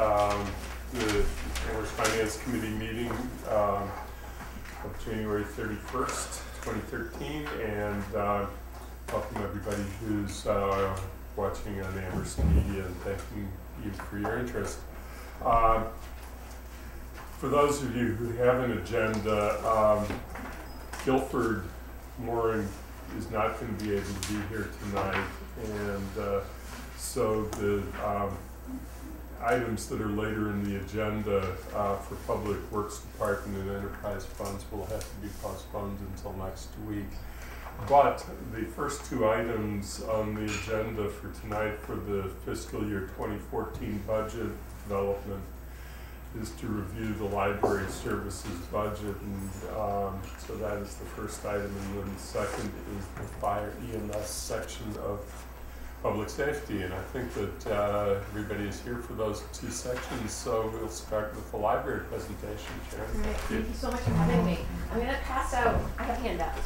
the Amherst Finance Committee meeting of January 31st, 2013, and welcome everybody who's watching on Amherst Media, and thanking you for your interest. For those of you who have an agenda, Guilford Morin is not going to be able to be here tonight, and so the items that are later in the agenda for Public Works Department and Enterprise Funds will have to be postponed until next week. But the first two items on the agenda for tonight for the fiscal year 2014 budget development is to review the library services budget, and so that is the first item, and then the second is the fire EMS section of public safety, and I think that everybody is here for those two sections, so we'll start with the library presentation. Sharon. All right, thank you so much for having me. I'm going to pass out, I have handouts,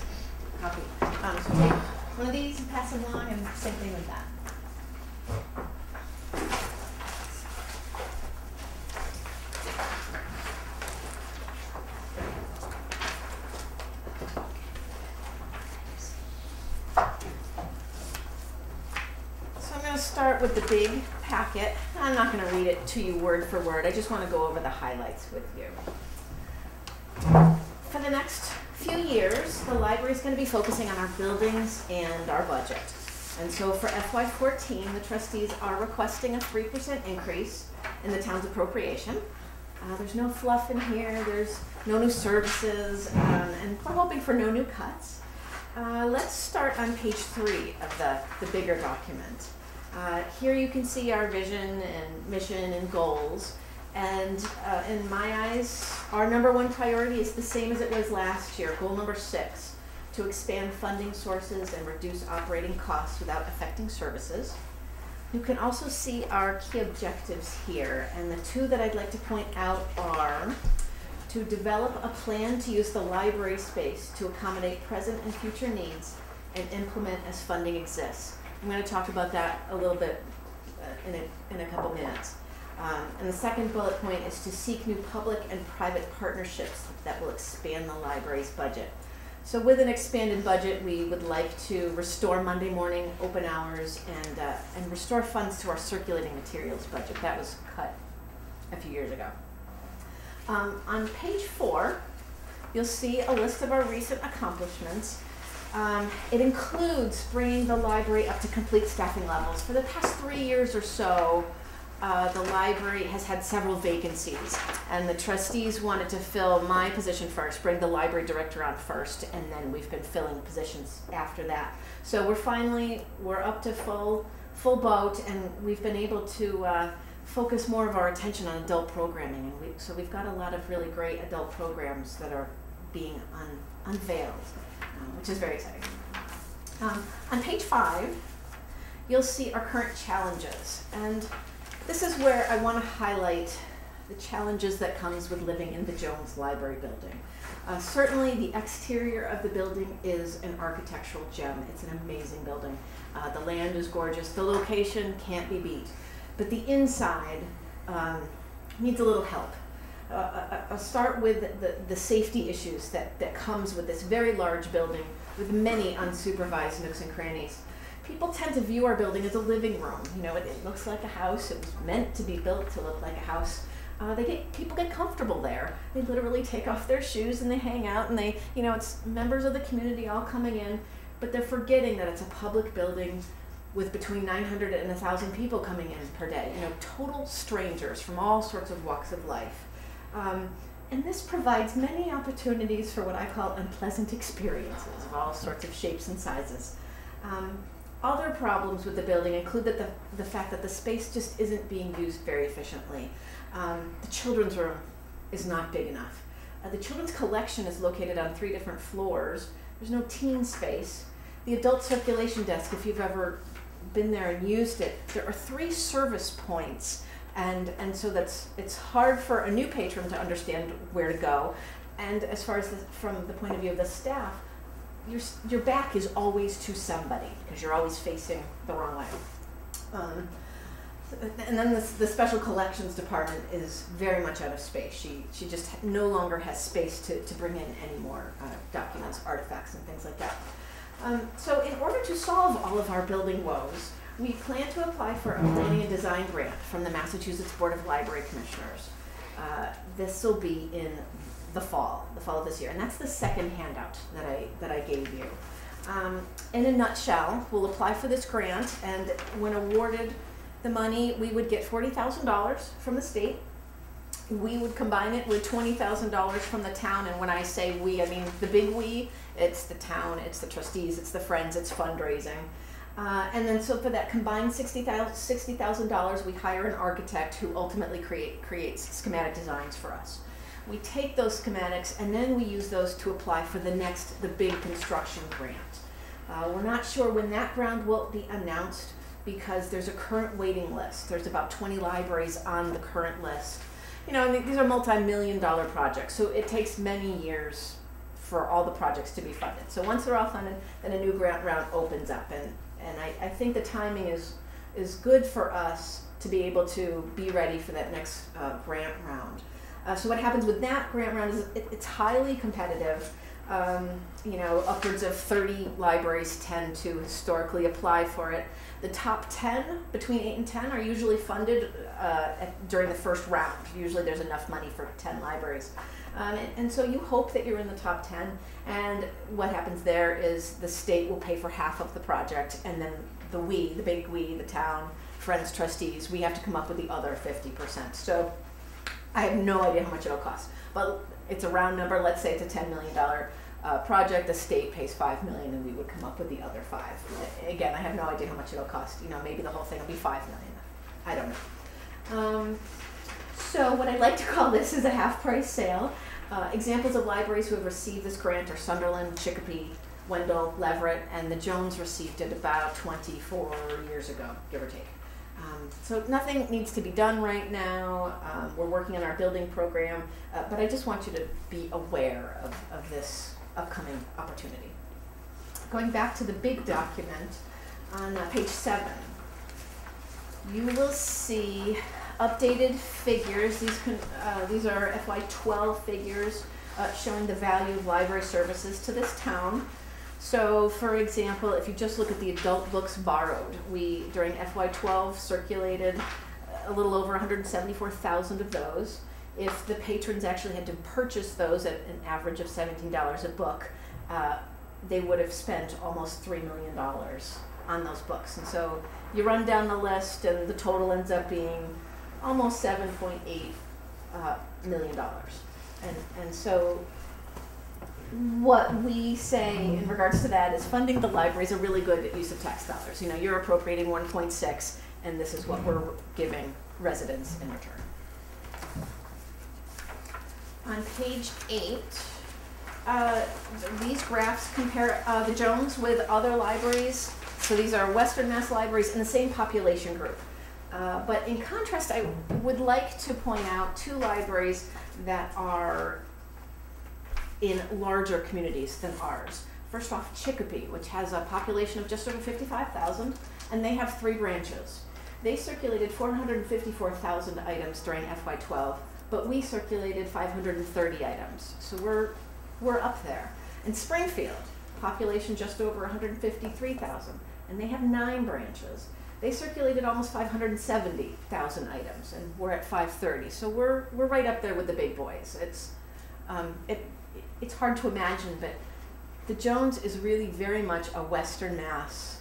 copy. So take one of these and pass them along, and same thing with that. Start with the big packet. I'm not going to read it to you word for word. I just want to go over the highlights with you. For the next few years, the library is going to be focusing on our buildings and our budget. And so for FY14, the trustees are requesting a 3% increase in the town's appropriation. There's no fluff in here. There's no new services, and we're hoping for no new cuts. Let's start on page 3 of the bigger document. Here you can see our vision and mission and goals, and in my eyes, our number one priority is the same as it was last year, goal number 6, to expand funding sources and reduce operating costs without affecting services. You can also see our key objectives here, and the two that I'd like to point out are to develop a plan to use the library space to accommodate present and future needs and implement as funding exists. I'm going to talk about that a little bit in a couple minutes. And the second bullet point is to seek new public and private partnerships that will expand the library's budget. So with an expanded budget, we would like to restore Monday morning open hours and restore funds to our circulating materials budget. That was cut a few years ago. On page 4, you'll see a list of our recent accomplishments. It includes bringing the library up to complete staffing levels. For the past 3 years or so, the library has had several vacancies, and the trustees wanted to fill my position first, bring the library director on first, and then we've been filling positions after that. So we're up to full boat, and we've been able to focus more of our attention on adult programming, and so we've got a lot of really great adult programs that are being unveiled. Which is very exciting. On page 5, you'll see our current challenges. And this is where I want to highlight the challenges that comes with living in the Jones Library building. Certainly the exterior of the building is an architectural gem. It's an amazing building. The land is gorgeous. The location can't be beat. But the inside needs a little help. I'll start with the safety issues that comes with this very large building with many unsupervised nooks and crannies. People tend to view our building as a living room. You know, it looks like a house. It was meant to be built to look like a house. People get comfortable there. They literally take off their shoes and they hang out, and it's members of the community all coming in, but they're forgetting that it's a public building with between 900 and 1,000 people coming in per day. You know, total strangers from all sorts of walks of life. And this provides many opportunities for what I call unpleasant experiences of all sorts of shapes and sizes. Other problems with the building include the fact that the space just isn't being used very efficiently. The children's room is not big enough. The children's collection is located on 3 different floors. There's no teen space. The adult circulation desk, if you've ever been there and used it, there are 3 service points. And so it's hard for a new patron to understand where to go. And as far as from the point of view of the staff, your back is always to somebody because you're always facing the wrong way. And then the special collections department is very much out of space. She just no longer has space to bring in any more documents, artifacts, and things like that. So in order to solve all of our building woes, we plan to apply for a planning and design grant from the Massachusetts Board of Library Commissioners. This will be in the fall of this year, and that's the second handout that I gave you. In a nutshell, we'll apply for this grant, and when awarded the money, we would get $40,000 from the state. We would combine it with $20,000 from the town, and when I say we, I mean the big we. It's the town, it's the trustees, it's the friends, it's fundraising. And then so for that combined $60,000, we hire an architect who ultimately creates schematic designs for us. We take those schematics and then we use those to apply for the big construction grant. We're not sure when that grant will be announced because there's a current waiting list. There's about 20 libraries on the current list. You know, and these are multi-million-dollar projects, so it takes many years for all the projects to be funded. So once they're all funded, then a new grant round opens up, and I think the timing is good for us to be able to be ready for that next grant round. So what happens with that grant round is it's highly competitive. You know, upwards of 30 libraries tend to historically apply for it. The top 10, between 8 and 10, are usually funded during the first round. Usually there's enough money for 10 libraries. And so you hope that you're in the top 10, and what happens there is the state will pay for half of the project, and then the big we, the town, friends, trustees, we have to come up with the other 50%. So I have no idea how much it'll cost, but it's a round number. Let's say it's a $10 million project, the state pays $5 million, and we would come up with the other 5. Again, I have no idea how much it'll cost. You know, maybe the whole thing will be $5 million. I don't know. So what I'd like to call this is a half-price sale. Examples of libraries who have received this grant are Sunderland, Chicopee, Wendell, Leverett, and the Jones received it about 24 years ago, give or take. So nothing needs to be done right now. We're working on our building program, but I just want you to be aware of this upcoming opportunity. Going back to the big document on page 7, you will see updated figures. These are FY12 figures showing the value of library services to this town. So, for example, if you just look at the adult books borrowed, we, during FY12, circulated a little over 174,000 of those. If the patrons actually had to purchase those at an average of $17 a book, they would have spent almost $3 million on those books. And so you run down the list, and the total ends up being almost $7.8 million. And so what we say in regards to that is funding the libraries are really good use of tax dollars. You know, you're appropriating 1.6, and this is what we're giving residents in return. On page 8, these graphs compare the Jones with other libraries. So these are Western Mass libraries in the same population group. But in contrast, I would like to point out 2 libraries that are in larger communities than ours. First off, Chicopee, which has a population of just over 55,000, and they have 3 branches. They circulated 454,000 items during FY12, but we circulated 530 items. So we're up there. And Springfield, population just over 153,000, and they have 9 branches. They circulated almost 570,000 items, and we're at 530. So we're right up there with the big boys. It's hard to imagine, but the Jones is really very much a Western Mass.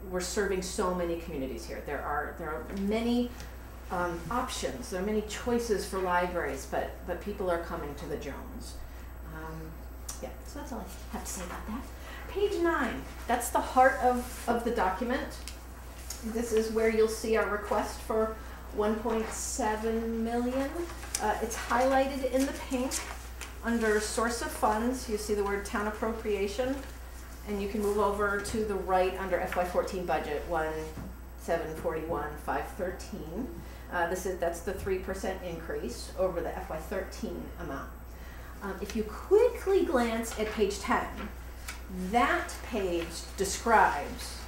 We're serving so many communities here. There are many options. There are many choices for libraries, but people are coming to the Jones. Yeah, so that's all I have to say about that. Page 9, that's the heart of the document. This is where you'll see our request for $1.7 million. It's highlighted in the pink under source of funds. You see the word town appropriation, and you can move over to the right under FY14 budget 1,741,513. That's the 3% increase over the FY13 amount. If you quickly glance at page 10, that page describes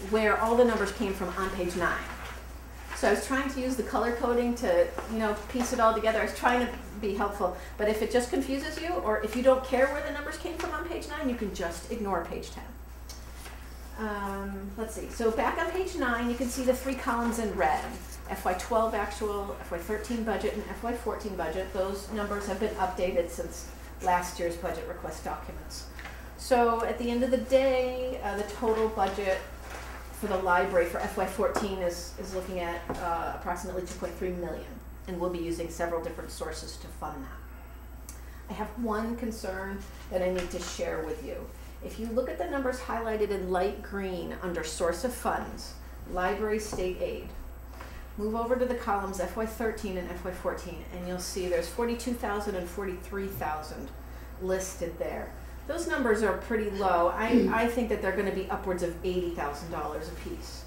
where all the numbers came from on page 9. So I was trying to use the color coding to, piece it all together. I was trying to be helpful. But if it just confuses you, or if you don't care where the numbers came from on page 9, you can just ignore page 10. Let's see. So back on page 9, you can see the 3 columns in red. FY12 actual, FY13 budget, and FY14 budget. Those numbers have been updated since last year's budget request documents. So at the end of the day, the total budget for the library for FY14 is looking at approximately $2.3 million, and we'll be using several different sources to fund that. I have one concern that I need to share with you. If you look at the numbers highlighted in light green under source of funds, library state aid, move over to the columns FY13 and FY14, and you'll see there's $42,000 and $43,000 listed there. Those numbers are pretty low. I think that they're going to be upwards of $80,000 a piece.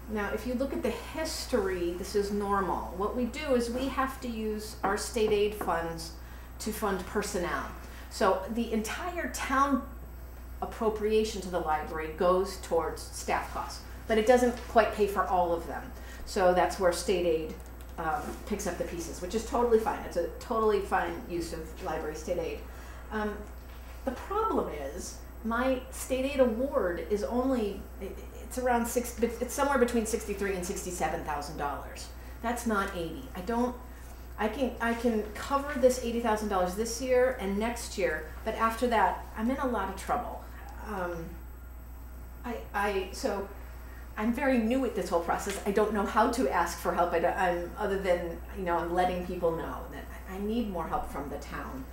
Now, if you look at the history, this is normal. What we do is we have to use our state aid funds to fund personnel. So the entire town appropriation to the library goes towards staff costs, but it doesn't quite pay for all of them. So that's where state aid picks up the pieces, which is totally fine. It's a totally fine use of library state aid. The problem is my state aid award is only, it's around it's somewhere between $63,000 and $67,000. That's not 80. I can cover this $80,000 this year and next year, but after that, I'm in a lot of trouble. So I'm very new at this whole process. I don't know how to ask for help. Other than, I'm letting people know that I need more help from the town.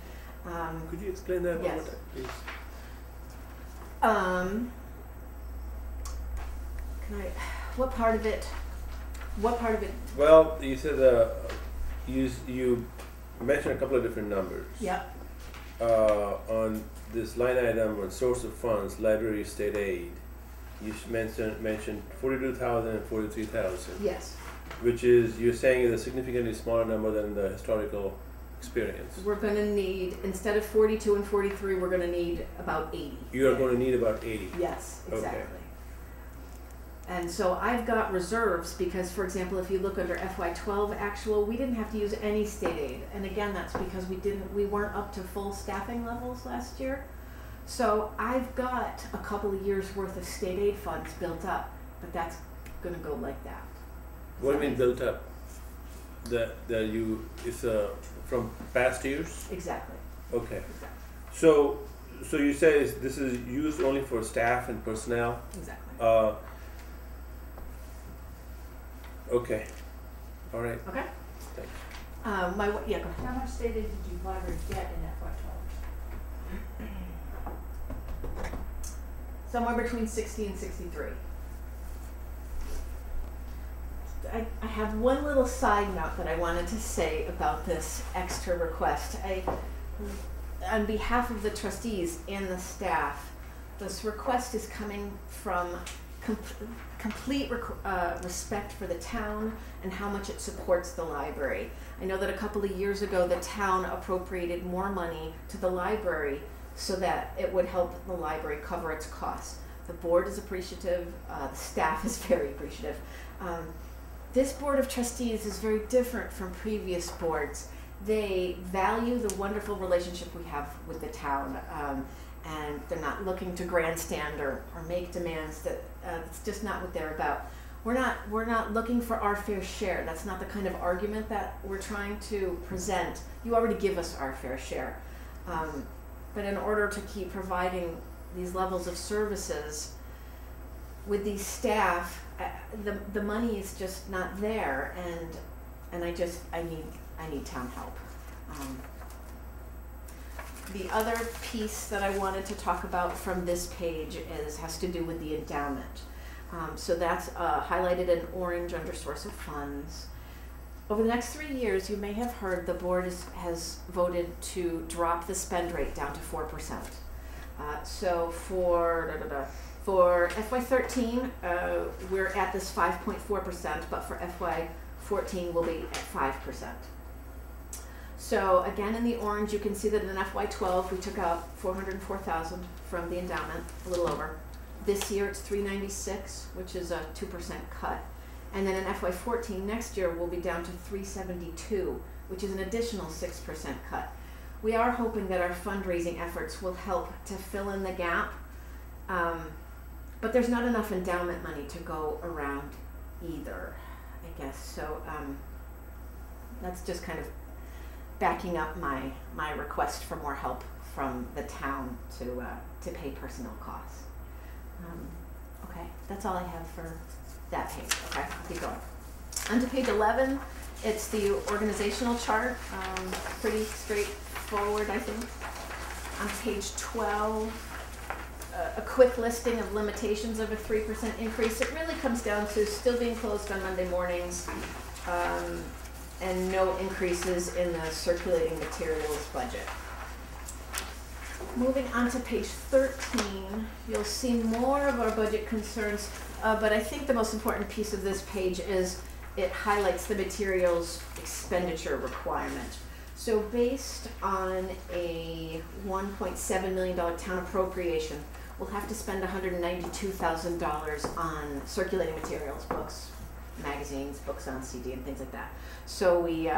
Could you explain that one more time, please? What part of it? Well, you said you mentioned a couple of different numbers. Yep. On this line item on source of funds, library state aid, you mentioned 42,000 and 43,000. Yes. Which is, you're saying, is a significantly smaller number than the historical experience. We're going to need, instead of 42 and 43, we're going to need about 80. You are going to need about 80. Yes, exactly. Okay. And so I've got reserves because, for example, if you look under FY12 actual, we didn't have to use any state aid. And again, that's because we weren't up to full staffing levels last year. So I've got a couple of years worth of state aid funds built up, but that's going to go like that. What do you mean built up? It's from past years? Exactly. Okay. Exactly. So you say this is used only for staff and personnel? Exactly. Okay. All right. Okay. Thanks. Go ahead. How much state aid did you library get in FY12? Somewhere between 60 and 63. I have one little side note that I wanted to say about this extra request. On behalf of the trustees and the staff, this request is coming from complete respect for the town and how much it supports the library. I know that a couple of years ago the town appropriated more money to the library so that it would help the library cover its costs. The board is appreciative, the staff is very appreciative. This Board of Trustees is very different from previous boards. They value the wonderful relationship we have with the town, and they're not looking to grandstand or make demands. That it's just not what they're about. We're not looking for our fair share. That's not the kind of argument that we're trying to present. You already give us our fair share, but in order to keep providing these levels of services with these staff, the money is just not there, and I need town help. The other piece that I wanted to talk about from this page has to do with the endowment. So that's highlighted in orange under source of funds. Over the next 3 years, you may have heard the board has voted to drop the spend rate down to 4%. So for FY13, we're at this 5.4%, but for FY14, we'll be at 5%. So again, in the orange, you can see that in FY12, we took out $404,000 from the endowment, a little over. This year, it's $396, which is a 2% cut. And then in FY14 next year, we'll be down to 372, which is an additional 6% cut. We are hoping that our fundraising efforts will help to fill in the gap, but there's not enough endowment money to go around either, I guess. So that's just kind of backing up my request for more help from the town to pay personnel costs. Okay, that's all I have for that page. Okay, I'll keep going. On to page 11, it's the organizational chart, pretty straightforward, I think. On page 12, a quick listing of limitations of a 3% increase. It really comes down to still being closed on Monday mornings, and no increases in the circulating materials budget. Moving on to page 13, you'll see more of our budget concerns, but I think the most important piece of this page is it highlights the materials expenditure requirement. So based on a $1.7 million town appropriation, we'll have to spend $192,000 on circulating materials, books, magazines, books on CD, and things like that. So we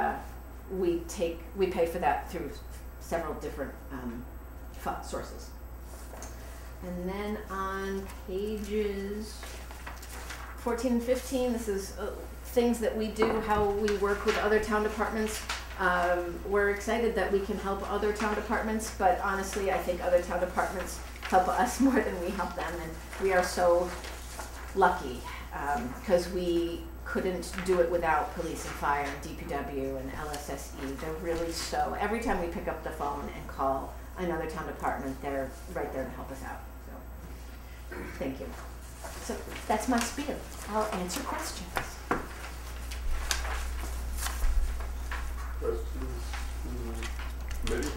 pay for that through several different sources. And then on pages 14 and 15, this is things that we do, how we work with other town departments. We're excited that we can help other town departments, but honestly, I think other town departments help us more than we help them, and we are so lucky because we couldn't do it without police and fire and DPW and LSSE. They're really so, every time we pick up the phone and call another town department, they're right there to help us out. So, thank you. So that's my spiel. I'll answer questions. Questions from the committee?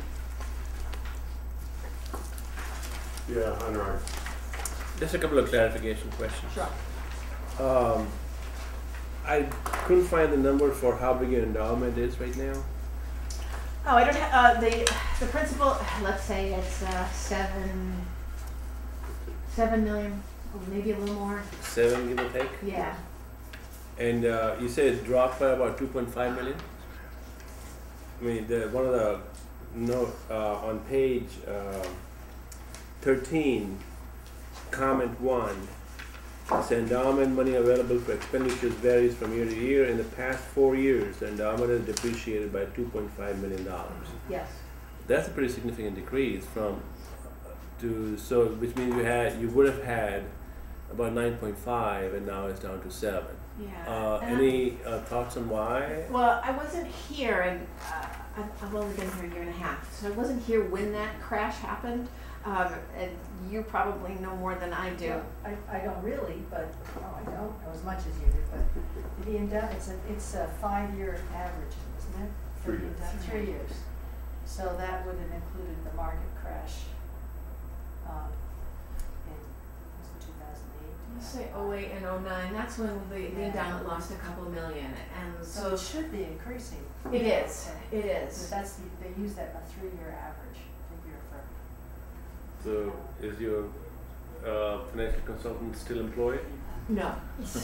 Yeah, Anurag. Just a couple of clarification questions. Sure. I couldn't find the number for how big your endowment is right now. Oh, I don't have, the principal, let's say it's 7 million, or maybe a little more. 7, give or take? Yeah. And you said it dropped by about 2.5 million? I mean, one of the note on page 13, comment 1, it's endowment money available for expenditures varies from year to year. In the past 4 years, the endowment has depreciated by $2.5 million. Yes. That's a pretty significant decrease from so which means you would have had about 9.5 and now it's down to 7. Yeah. Any thoughts on why? Well, I wasn't here, and I've only been here a year and a half, so I wasn't here when that crash happened. And you probably know more than I do. Well, I don't really, but I don't know as much as you do. But the it's a 5-year average, isn't it? 3 years. 3 years. So that would have included the market crash in 2008. Let's say 08 and 09. That's when the endowment lost a couple million, and So it should be increasing. it is. It is. So they use that a 3-year average figure for. So is your financial consultant still employed? No,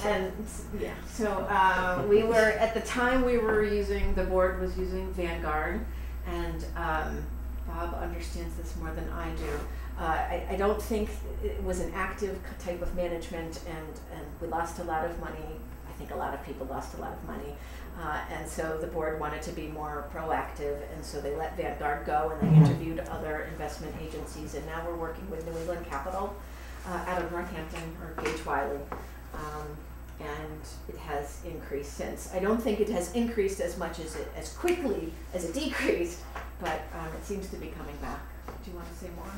and yeah. So we were at the time the board was using Vanguard, and Bob understands this more than I do. I don't think it was an active type of management, and we lost a lot of money. I think a lot of people lost a lot of money, and so the board wanted to be more proactive, and so they let Vanguard go, and they interviewed other investment agencies, and now we're working with New England Capital out of Northampton, or Gage Wiley, and it has increased since. I don't think it has increased as much as quickly as it decreased, but it seems to be coming back. Do you want to say more?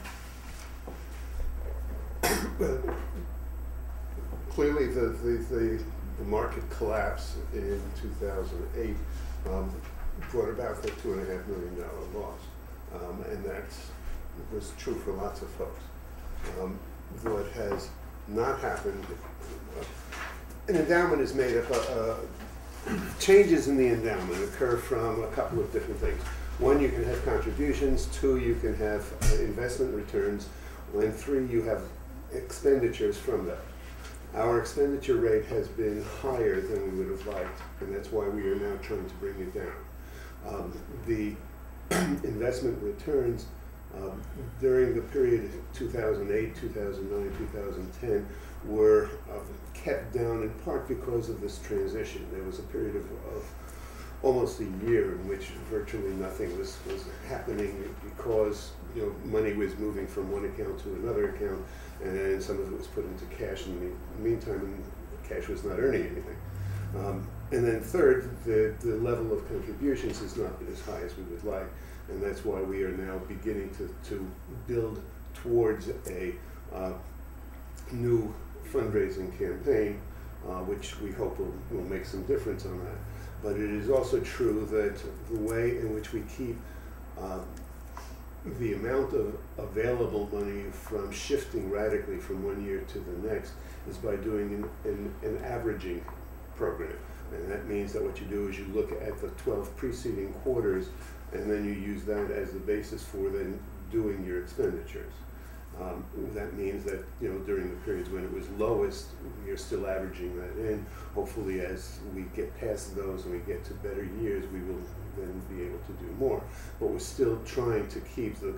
Clearly, the market collapse in 2008 brought about the $2.5 million loss, and that was true for lots of folks. What has not happened, an endowment is made up of changes in the endowment occur from a couple of different things. One, you can have contributions. 2, you can have investment returns. And 3, you have expenditures from that. Our expenditure rate has been higher than we would have liked, and that's why we are now trying to bring it down. The investment returns during the period 2008, 2009, 2010 were kept down in part because of this transition. There was a period of almost a year in which virtually nothing was happening because money was moving from one account to another account, and some of it was put into cash in the meantime, and cash was not earning anything. And then third, the level of contributions has not been as high as we would like, and that's why we are now beginning to build towards a new fundraising campaign, which we hope will make some difference on that. But it is also true that the way in which we keep the amount of available money from shifting radically from one year to the next is by doing an averaging program. And that means that what you do is you look at the 12 preceding quarters, and then you use that as the basis for then doing your expenditures. That means that during the periods when it was lowest, you're still averaging that in. Hopefully, as we get past those and we get to better years, we will then be able to do more. But we're still trying to keep the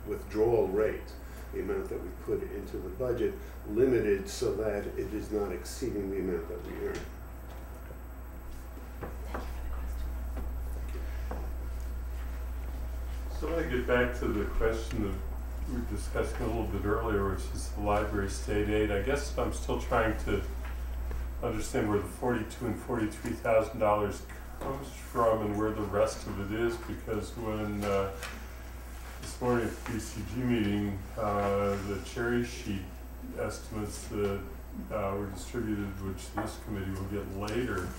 withdrawal rate, the amount that we put into the budget, limited so that it is not exceeding the amount that we earn. So I want to get back to the question that we were discussing a little bit earlier, which is the library state aid. I guess I'm still trying to understand where the $42,000 and $43,000 comes from and where the rest of it is, because when this morning at the BCG meeting, the cherry sheet estimates that were distributed, which this committee will get later,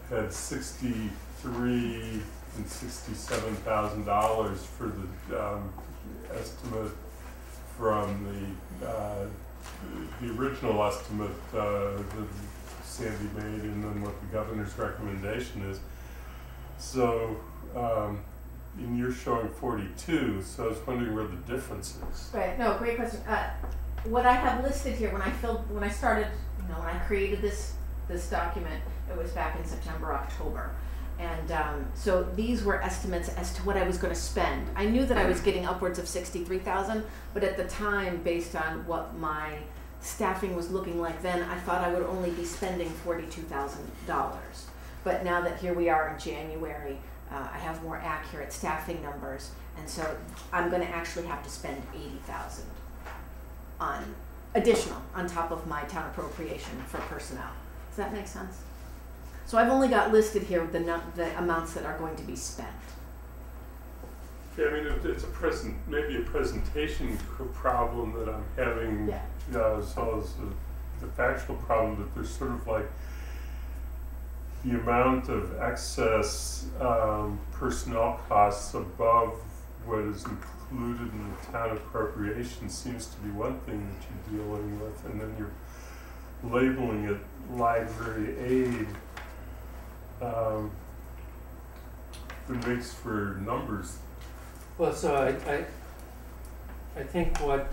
had $63,000 and $67,000 for the estimate from the original estimate that Sandy made, and then what the governor's recommendation is. So, and you're showing 42, so I was wondering where the difference is. Right. No, great question. What I have listed here when I started, when I created this document, it was back in September, October. And so these were estimates as to what I was going to spend. I knew that I was getting upwards of $63,000, but at the time, based on what my staffing was looking like then, I thought I would only be spending $42,000. But now that here we are in January, I have more accurate staffing numbers, and so I'm going to actually have to spend $80,000 on additional on top of my town appropriation for personnel. Does that make sense? So I've only got listed here the amounts that are going to be spent. Yeah, I mean, it's maybe a presentation problem that I'm having, as well as the factual problem that there's sort of like the amount of excess personnel costs above what is included in the town appropriation seems to be one thing that you're dealing with, and then you're labeling it library aid. It makes for numbers. Well, so I think what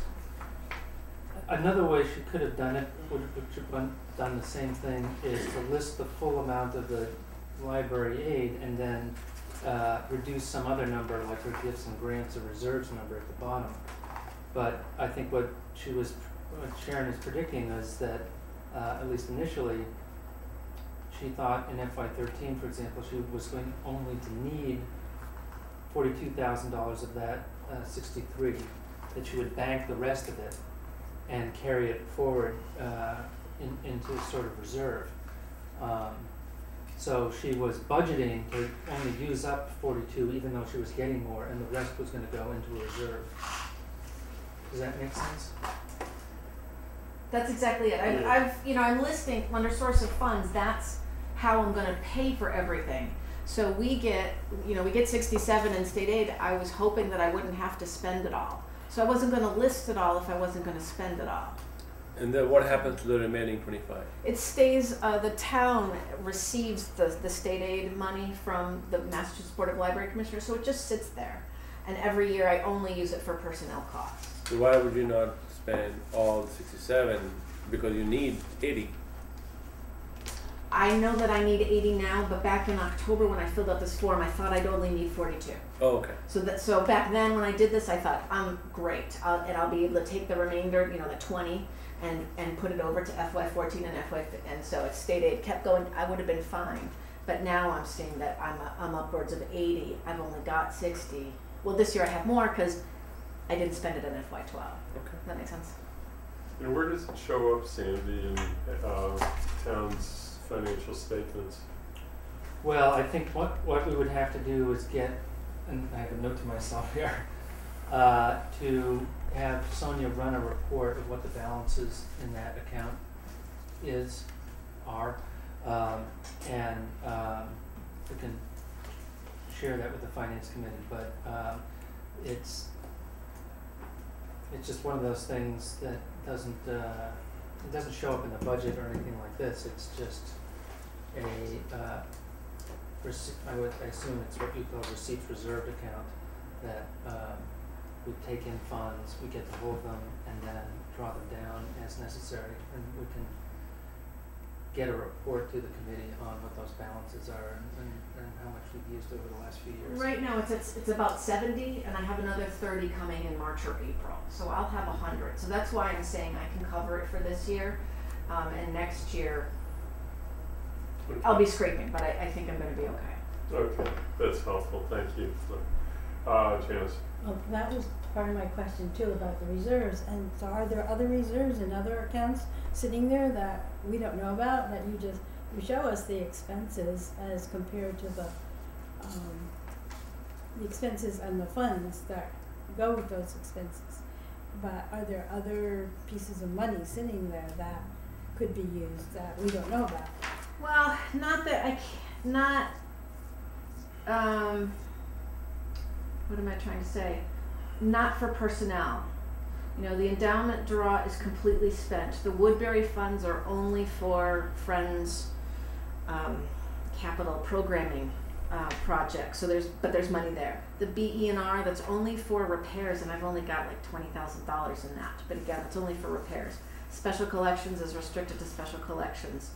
another way she could have done it, would have done the same thing, is to list the full amount of the library aid and then reduce some other number, like her gifts and grants or reserves number at the bottom. But I think what Sharon is predicting is that, at least initially, she thought in FY13, for example, she was going only to need $42,000 of that 63, that she would bank the rest of it and carry it forward into sort of reserve. So she was budgeting to only use up 42, even though she was getting more, and the rest was going to go into a reserve. Does that make sense? That's exactly it. I'm listing under source of funds. That's how I'm going to pay for everything. So we get 67 in state aid. I was hoping that I wouldn't have to spend it all. So I wasn't going to list it all if I wasn't going to spend it all. And then what happens to the remaining 25? It stays, the town receives the state aid money from the Massachusetts Board of Library Commissioners, so it just sits there. And every year I only use it for personnel costs. So why would you not spend all the 67 because you need 80. I know that I need 80 now, but back in October when I filled out this form, I thought I'd only need 42. Oh, okay. So back then when I did this, I thought, I'm great, and I'll be able to take the remainder, the 20, and put it over to FY14 and so if state aid kept going, I would have been fine. But now I'm seeing that I'm upwards of 80. I've only got 60. Well, this year I have more because I didn't spend it in FY12. Okay. That makes sense. And where does it show up, Sandy, in town's financial statements? Well, I think what we would have to do is get, and I have a note to myself here, to have Sonia run a report of what the balances in that account are, and we can share that with the finance committee. But it's just one of those things that it doesn't show up in the budget or anything like this. It's just I assume it's what you call receipts reserved account, that we take in funds, we get to hold them, and then draw them down as necessary, and we can get a report to the committee on what those balances are and how much we've used over the last few years. Right now it's about 70, and I have another 30 coming in March or April. So I'll have 100. So that's why I'm saying I can cover it for this year, and next year Okay. I'll be scraping, but I think I'm going to be okay. Okay, that's helpful, thank you. Janice? Well, that was part of my question too about the reserves. And so are there other reserves in other accounts sitting there that we don't know about, that you show us the expenses as compared to the expenses and the funds that go with those expenses? But are there other pieces of money sitting there that could be used that we don't know about? Well, what am I trying to say? Not for personnel. The endowment draw is completely spent. The Woodbury funds are only for Friends capital programming project. So there's money there. The BE&R, that's only for repairs, and I've only got like $20,000 in that. But again, it's only for repairs. Special collections is restricted to special collections.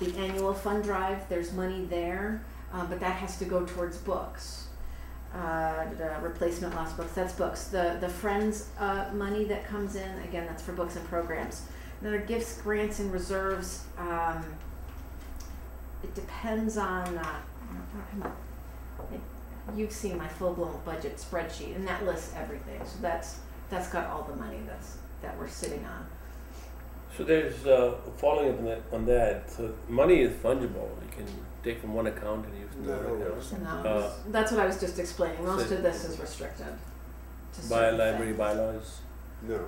The annual fund drive, there's money there, but that has to go towards books. Replacement lost books, that's books. The Friends money that comes in, again, that's for books and programs. And there are gifts, grants, and reserves. It depends on, you've seen my full-blown budget spreadsheet, and that lists everything. So that's got all the money that we're sitting on. So there's, following up on that, so money is fungible. You can take from one account and use another account. No, that's what I was just explaining. Most of this is restricted to By certain library things. bylaws? No,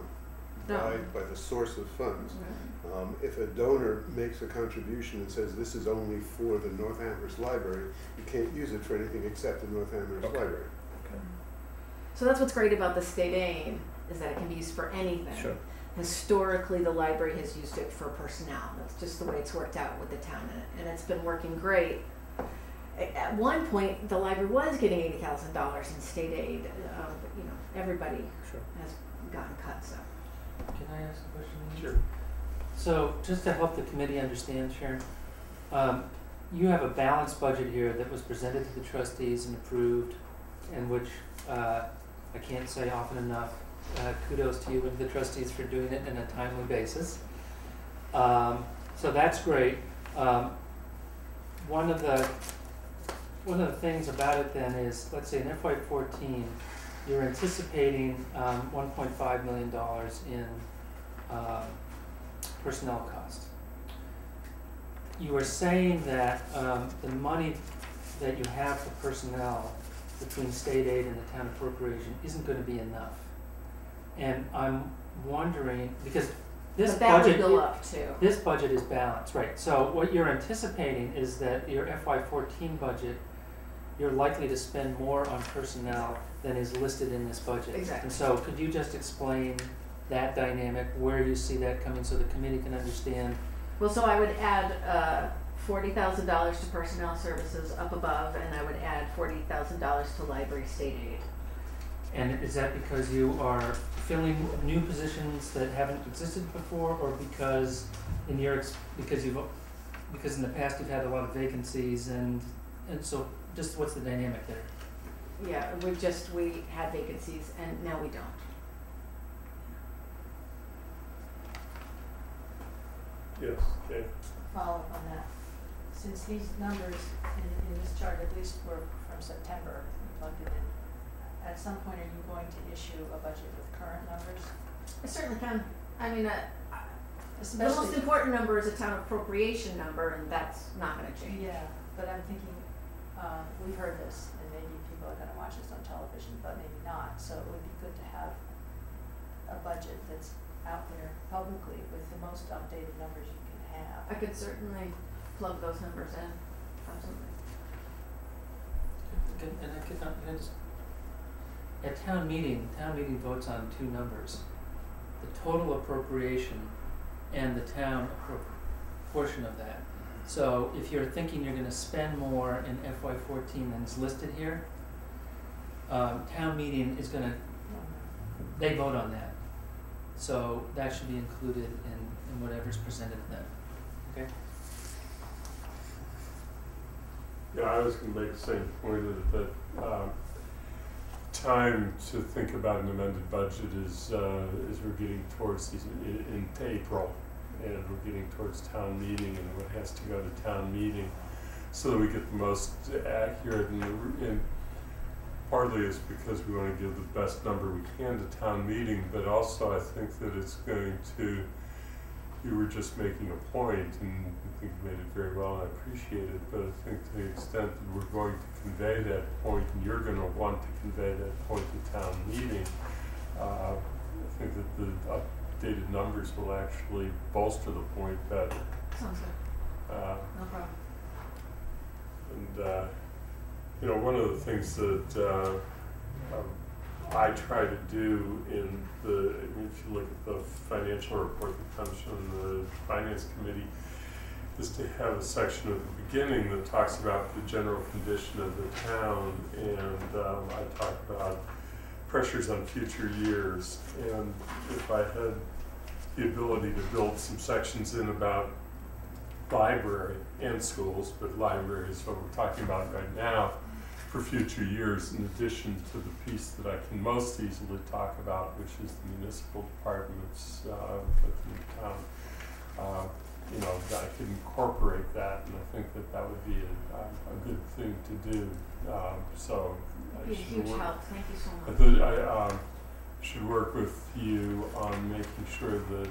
No. by the source of funds. Right. If a donor makes a contribution and says this is only for the North Amherst Library, you can't use it for anything except the North Amherst Okay. Library. Okay. So that's what's great about the state aid, is that it can be used for anything. Sure. Historically, the library has used it for personnel. That's just the way it's worked out with the town, and it's been working great. At one point, the library was getting $80,000 in state aid, but everybody Sure. has gotten cut. So Can I ask a question? Sure. So just to help the committee understand, Sharon, you have a balanced budget here that was presented to the trustees and approved, and which I can't say often enough, kudos to you and the trustees for doing it in a timely basis. So that's great. One of the things about it then is, let's say in FY14, you're anticipating $1.5 million in personnel costs. You were saying that the money that you have for personnel between state aid and the town appropriation isn't going to be enough. And I'm wondering, because this but that budget, would go up too. this budget is balanced, right? So what you're anticipating is that your FY14 budget, you're likely to spend more on personnel than is listed in this budget. Exactly. And so could you just explain that dynamic, where you see that coming, so the committee can understand? Well, so I would add $40,000 to personnel services up above, and I would add $40,000 to library state aid. And is that because you are filling new positions that haven't existed before, or because in your because in the past you've had a lot of vacancies, and so just what's the dynamic there? Yeah, we had vacancies and now we don't. Yes, okay. Follow up on that. Since these numbers in this chart at least were from September, we plugged it in. At some point, are you going to issue a budget with current numbers? I certainly can. I mean, the most Especially, important number is a town appropriation number, and that's not gonna change. yeah, but I'm thinking, we've heard this, and maybe people are gonna watch this on television, but maybe not. So it would be good to have a budget that's out there publicly with the most updated numbers you can have. I could certainly plug those numbers in, absolutely. And can I just, at town meeting votes on two numbers, the total appropriation and the town portion of that. So if you're thinking you're gonna spend more in FY14 than is listed here, town meeting is gonna, they vote on that. So that should be included in whatever's presented then, okay? Yeah, I was going to make the same point that time to think about an amended budget is we're getting towards in April, and we're getting towards town meeting, and what has to go to town meeting, so that we get the most accurate. And partly it's because we want to give the best number we can to town meeting, but also I think that it's going to. You were just making a point, and I think you made it very well, and I appreciate it, but I think to the extent that we're going to convey that point, and you're going to want to convey that point to town meeting, I think that the updated numbers will actually bolster the point better. Sounds good. No problem. And, you know, one of the things that I try to do if you look at the financial report that comes from the Finance Committee, is to have a section at the beginning that talks about the general condition of the town, and I talk about pressures on future years. And if I had the ability to build some sections in about library and schools, but library is what we're talking about right now, for future years, in addition to the piece that I can most easily talk about, which is the municipal departments within the town. You know, that I could incorporate that, and I think that would be a good thing to do. So It'd be a huge help. Thank you so much. I should work with you on making sure that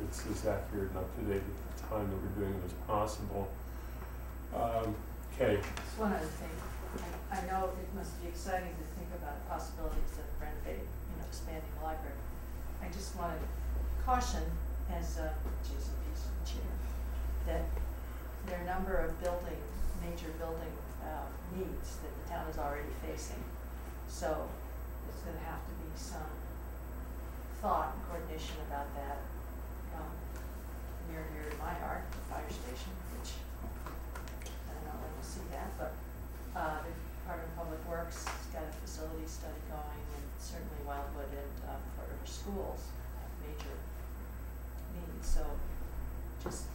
it's as accurate and up to date at the time that we're doing it as possible. Okay. Just one other thing. I know it must be exciting to think about possibilities of renovating, expanding the library. I just want to caution, as JCP's chair, that there are a number of major building needs that the town is already facing. So there's going to have to be some thought and coordination about that. Near and dear to my heart, the fire station, which I don't know when we'll see that, but the Department of Public Works has got a facility study going, and certainly Wildwood and Fort River schools have major needs. So just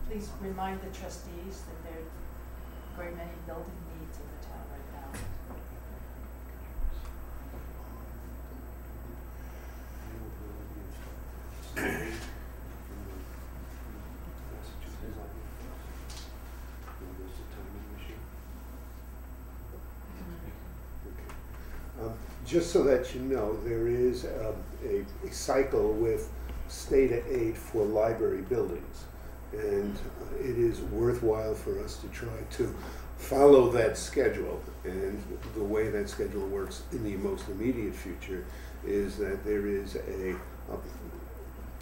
please remind the trustees that there are a great many building needs in the town right now. Just so that you know, there is a cycle with state aid for library buildings, and it is worthwhile for us to try to follow that schedule. And the way that schedule works in the most immediate future is that there is a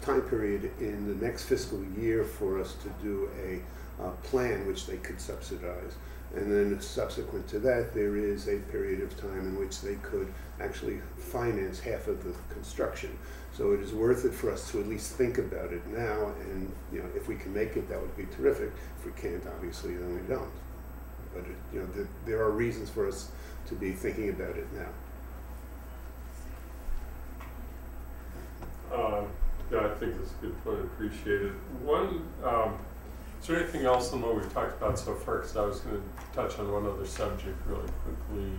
time period in the next fiscal year for us to do a plan which they could subsidize. And then subsequent to that, there is a period of time in which they could actually finance half of the construction. So it is worth it for us to at least think about it now, and if we can make it, that would be terrific. If we can't, obviously, then we don't. But there are reasons for us to be thinking about it now. Yeah, I think that's a good point. Appreciate it. One, is there anything else on what we've talked about so far? Because I was going to touch on one other subject really quickly.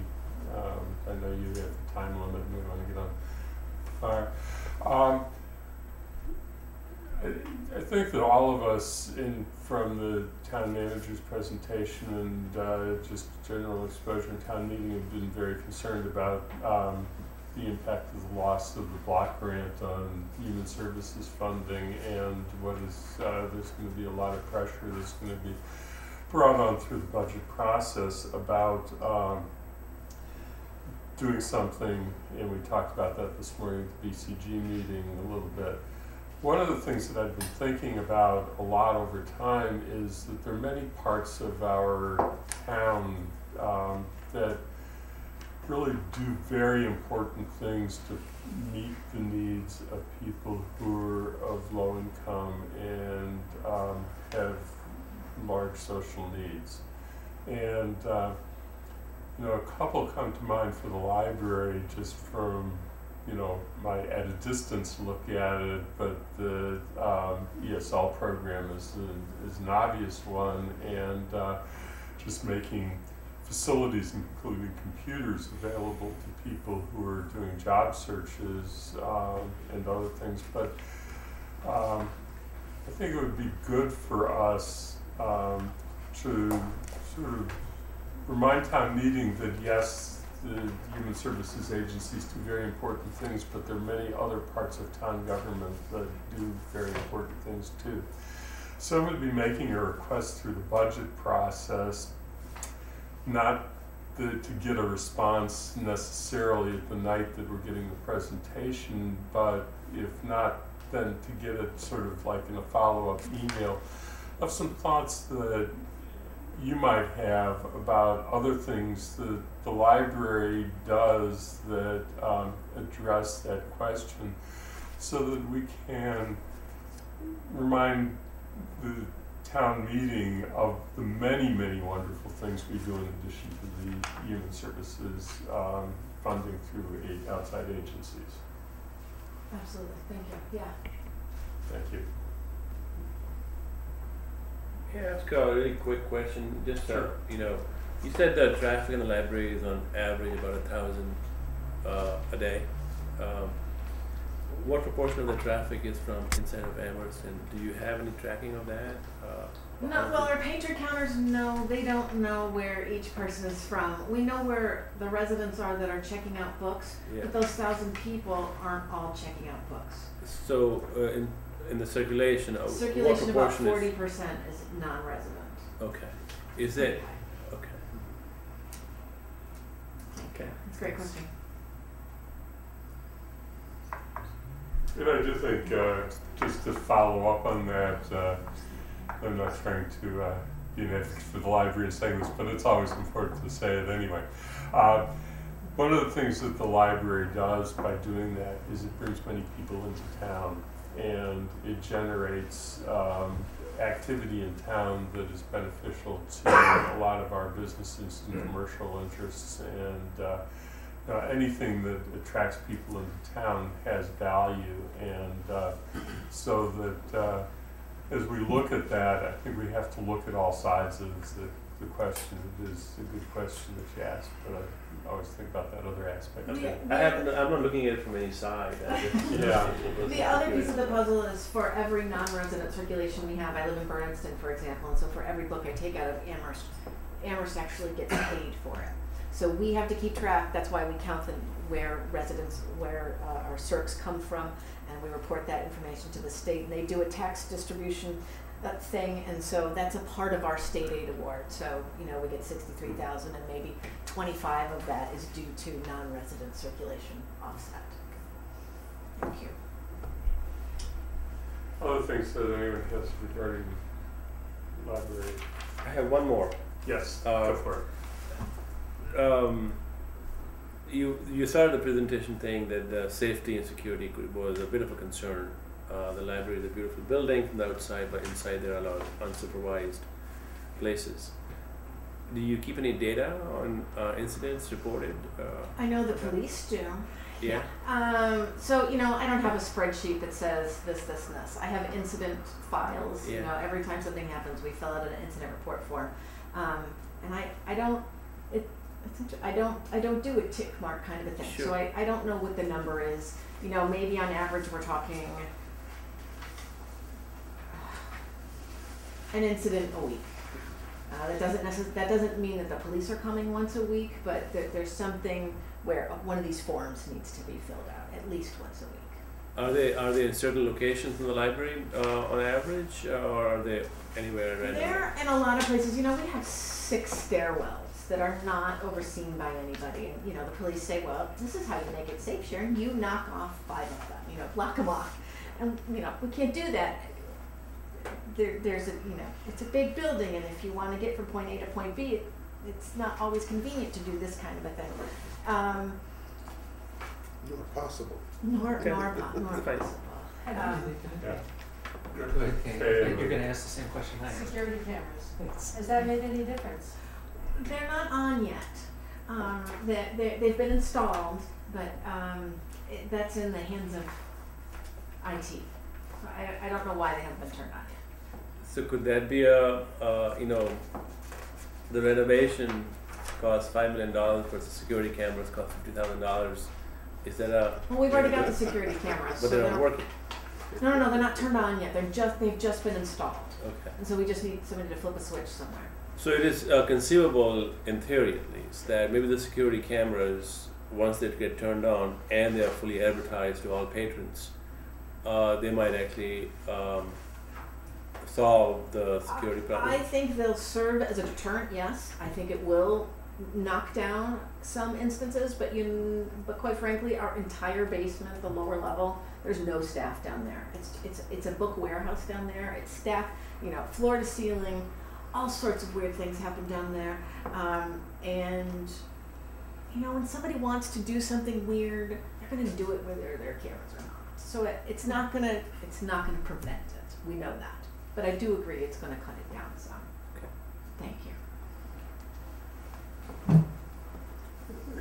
I know you have a time limit and we want to get on fire. I think that all of us, from the town manager's presentation and just general exposure in town meeting, have been very concerned about the impact of the loss of the block grant on human services funding, and what is there's going to be a lot of pressure that's going to be brought on through the budget process about doing something, and we talked about that this morning at the BCG meeting a little bit. One of the things that I've been thinking about a lot over time is that there are many parts of our town that really do very important things to meet the needs of people who are of low income and have large social needs. And you know, a couple come to mind for the library just from, you know, my at a distance look at it, but the ESL program is an obvious one, and just making facilities, including computers, available to people who are doing job searches and other things. But I think it would be good for us to sort of remind town meeting that yes, the human services agencies do very important things, but there are many other parts of town government that do very important things too. So we'd be making a request through the budget process, not to get a response necessarily at the night that we're getting the presentation, but if not, then to get it sort of like in a follow-up email of some thoughts that you might have about other things that the library does that address that question, so that we can remind the town meeting of the many, many wonderful things we do in addition to the human services funding through outside agencies. Absolutely, thank you, yeah. Thank you. Yeah, ask a really quick question. Just Sure. you know, you said that traffic in the library is on average about 1,000 a day. What proportion of the traffic is from inside of Amherst, and do you have any tracking of that? No, well, our patron counters know, they don't know where each person is from. We know where the residents are that are checking out books, Yeah. but those 1,000 people aren't all checking out books. So in the circulation, what Circulation, about proportion 40% is non-resident. Okay. Is it? Okay. Okay. That's a great question. And I do think, just to follow up on that, I'm not trying to be an advocate for the library and saying this, but it's always important to say it anyway. One of the things that the library does by doing that is it brings many people into town, and it generates activity in town that is beneficial to a lot of our businesses and commercial interests, and anything that attracts people into town has value, and so that as we look at that, I think we have to look at all sides of the question. It is a good question that you asked, but I always think about that other aspect. Okay. I'm not looking at it from any side. Yeah. The other piece of the puzzle is for every non-resident circulation we have, I live in Bernardston, for example, and so for every book I take out of Amherst, Amherst actually gets paid for it. So we have to keep track, that's why we count where our circs come from, and we report that information to the state, and they do a tax distribution thing, and so that's a part of our state aid award. So, you know, we get $63,000, and maybe 25 of that is due to non-resident circulation offset. Thank you. Other things that anyone has regarding library? I have one more. Yes, go for it. You started the presentation saying that the safety and security was a bit of a concern. The library is a beautiful building from the outside, but inside there are a lot of unsupervised places. Do you keep any data on incidents reported? I know the police do. Yeah. So, you know, I don't have a spreadsheet that says this, this, and this. I have incident files. You Yeah. know, every time something happens, we fill out an incident report form. And I don't do a tick mark kind of a thing. Sure. So I don't know what the number is. You know, maybe on average we're talking an incident a week. That doesn't mean that the police are coming once a week, but there's something where one of these forms needs to be filled out at least once a week. Are they in certain locations in the library on average, or are they anywhere random? They're in a lot of places. You know, we have 6 stairwells that are not overseen by anybody. And, you know, the police say, well, this is how you make it safe, Sharon. You knock off 5 of them, you know, block them off. And, you know, we can't do that. There's a, you know, it's a big building, and if you want to get from point A to point B, it's not always convenient to do this kind of a thing. Not possible. Nor Fine. possible. Yeah. Go ahead, Kate. Okay. You're gonna ask the same question I asked. Security cameras, has that made any difference? They're not on yet. They've been installed, but that's in the hands of IT. I don't know why they haven't been turned on yet. So could that be a you know, the renovation costs $5 million versus security cameras cost $50,000? Is that a? Well, we've already got the security cameras. But so they're not working. No, they're not turned on yet. They've just been installed, Okay. and so we just need somebody to flip a switch somewhere. So it is conceivable, in theory at least, that maybe the security cameras, once they get turned on and they are fully advertised to all patrons, they might actually solve the security problem. I think they'll serve as a deterrent. Yes, I think it will knock down some instances, but quite frankly, our entire basement, the lower level, there's no staff down there. It's a book warehouse down there. It's staff, you know, floor to ceiling, all sorts of weird things happen down there. And you know, when somebody wants to do something weird, they're going to do it whether there are cameras or not. So it's not going to prevent it. We know that. But I do agree it's going to cut it down some. Okay. Thank you.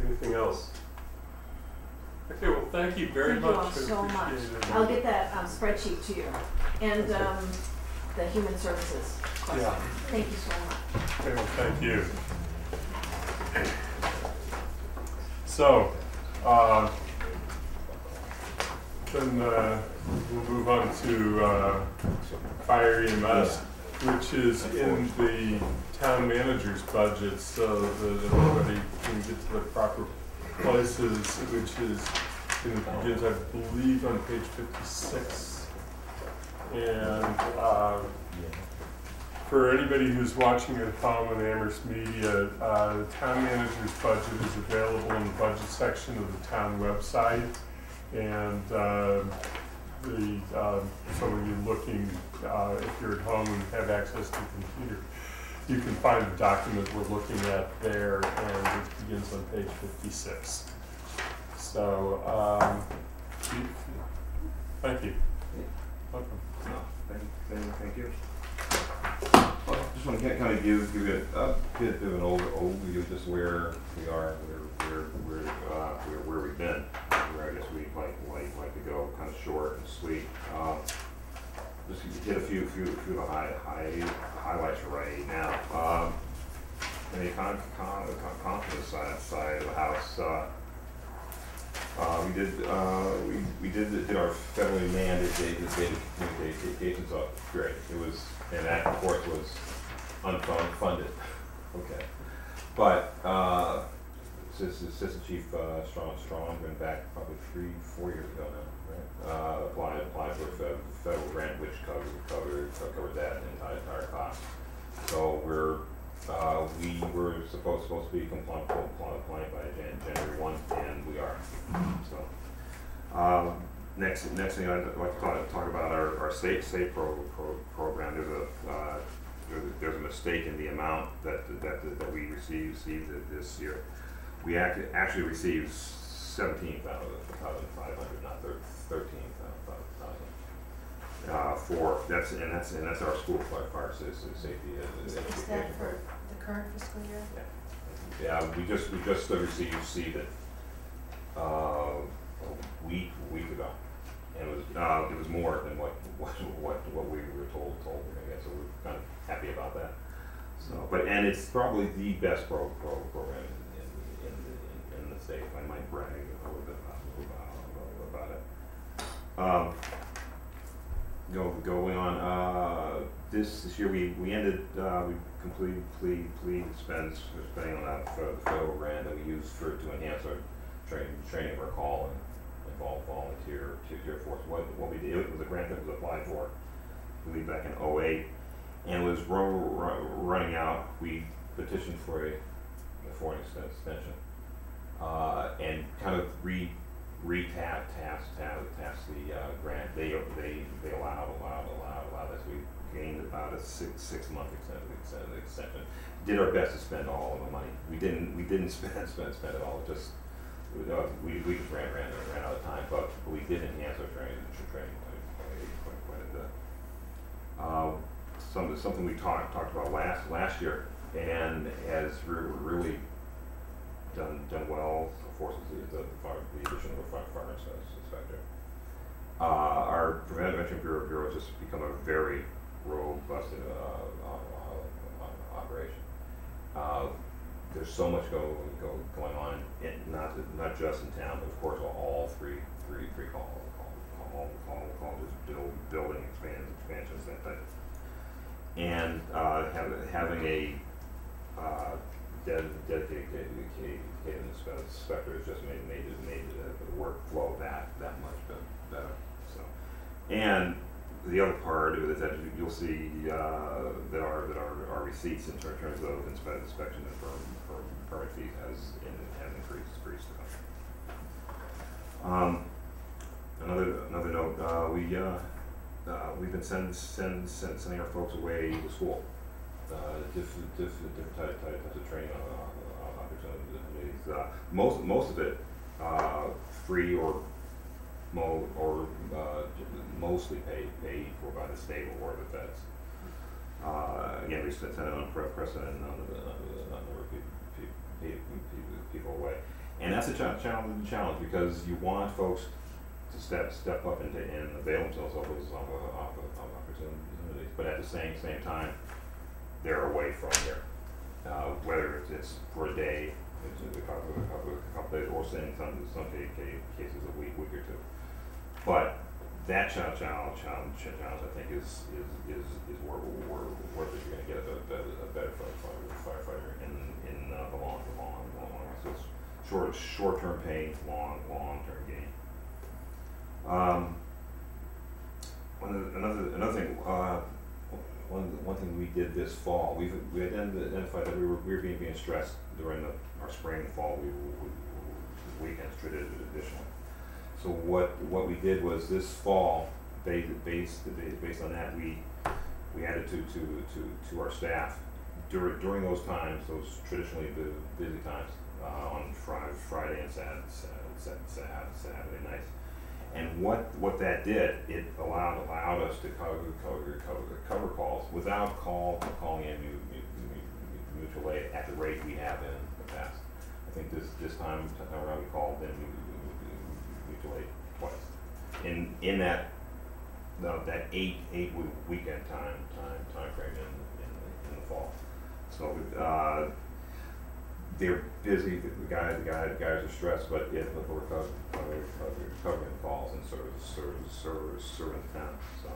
Anything else? Okay, well, thank you very Thank you much. all I so much. appreciate it. I'll get that spreadsheet to you, and the human services question. Yeah. Thank you so much. Okay, well, thank you. So, then we'll move on to fire EMS, which is in the town manager's budget, so that everybody can get to the proper places, which is, it begins, I believe, on page 56. And for anybody who's watching at home on Amherst Media, the town manager's budget is available in the budget section of the town website. And so when you're looking, if you're at home and have access to a computer, you can find the document we're looking at there, and it begins on page 56. So, thank you. Welcome. Thank you. Well, I just want to kind of give you a bit of an overview of just where we are, where we've been, where I guess we'd like to go, kind of short and sweet. Just hit a few of the highlights right now. And the confidence side of the house. We did our federally mandated data communications upgrade. It was, and that of course was unfunded. Okay, but Assistant Chief Strong went back probably 3-4 years ago now, right? Applied for a federal grant which covered that entire cost. So we were supposed to be compliant by January 1, and we are. So next thing I'd like to talk about our safe program. There's a mistake in the amount that we received this year. We actually received 17,500, not 13,000. That's our school fire safety. Is that for the current fiscal year? Yeah, we just received it a week ago, and it was more than what we were told we're gonna get, so we're kind of happy about that. So, and it's probably the best program in the state. I might brag a little bit about it. Going on, this year we ended, we completed spending on that the federal grant that we used to enhance our training of our call and volunteer force. What we did, it was a grant that was applied for, I believe back in '08, and it was running out. We petitioned for an extension, and kind of tasked the grant. They allowed us. We gained about a six month extension. Did our best to spend all of the money. We didn't spend it all. We just ran out of time, but we did enhance our training quite a bit. Something we talked about last year and has really done well for us is the addition of a fire inspector. Our preventive bureau has just become a very robust operation. There's so much going on, not just in town, but of course all three colleges, building expansions, that type. And having a dedicated inspector has just made the workflow that much better. So, and the other part is that you'll see that our receipts in terms of inspection and permit fees has increased. Another note, we've been sending our folks away to school, different types of training opportunities. Most of it free or mostly paid for by the state or the feds. Again, we sent an unprecedented number of people away, and that's a challenge because you want folks to step up and avail themselves of those opportunities, but at the same time, they're away from here. Whether it's for a day, a couple days, or in some cases a week or two. But that challenge I think is worth it. You're going to get a better firefighter in the long run. So it's short-term pain, long-term gain. Another thing. One thing we did this fall, we identified that we were being stressed during our spring and fall weekends traditionally. So what we did was this fall, based on that, we added to our staff during those times, those traditionally busy times, on Friday and Saturday nights. And what that did, it allowed us to cover calls without calling in mutual aid at the rate we have in the past. I think this time around we called in mutual aid twice. In that eight weekend time frame in the fall. So they're busy. The guys are stressed, but we're covering calls and serving the town. So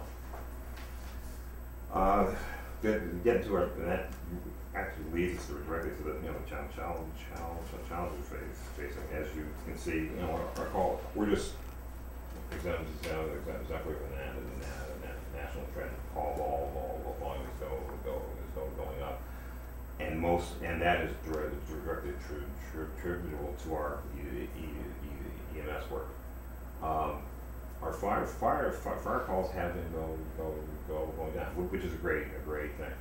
getting to that actually leads us directly to the challenges we're facing. As you can see, our call, we're just exemplary from the national trend. Call volume is going up. And that is directly attributable to our EMS work. Our fire calls have been going down, which is a great thing.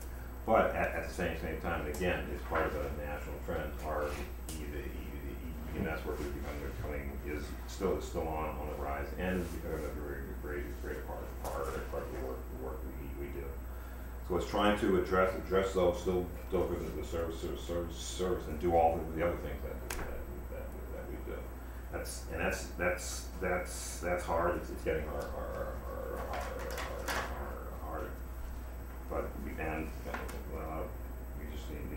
But at the same time, again, it's part of a national trend. Our EMS work is still on the rise, and is becoming a great part of the work we do. So it's trying to address those, still within the service, and do all the other things that we do. That's hard. It's getting harder. But we just need to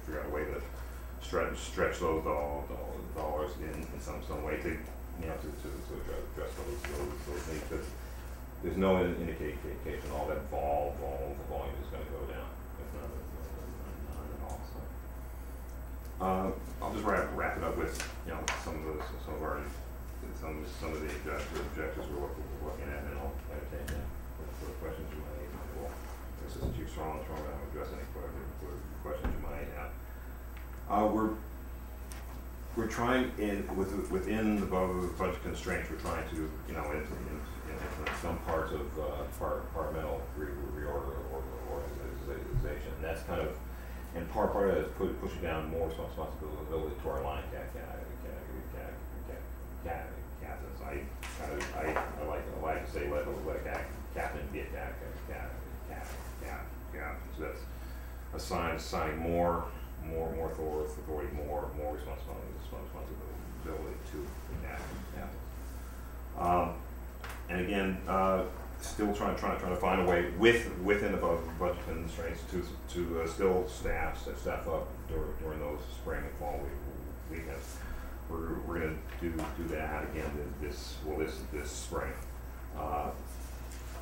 figure out a way to stretch those dollars in some way to address those needs. Because there's no indication all that volume is going to go down. It's not at all. So I'll just wrap it up with some of the objectives we're looking at, and I'll entertain them for the questions you might have. Well, this is Chief Strong. I'm going to address any questions you might have. We're trying within the budget constraints. We're trying to in some parts of departmental reorganization. And that's kind of, and part of it is pushing down more responsibility to our line captains. I like to say let a captain be a captain. So that's assigning more authority, more responsibility to the captains. And again, still trying to find a way within the budget constraints to still staff up during those spring and fall weekends. We're going to do that again this spring.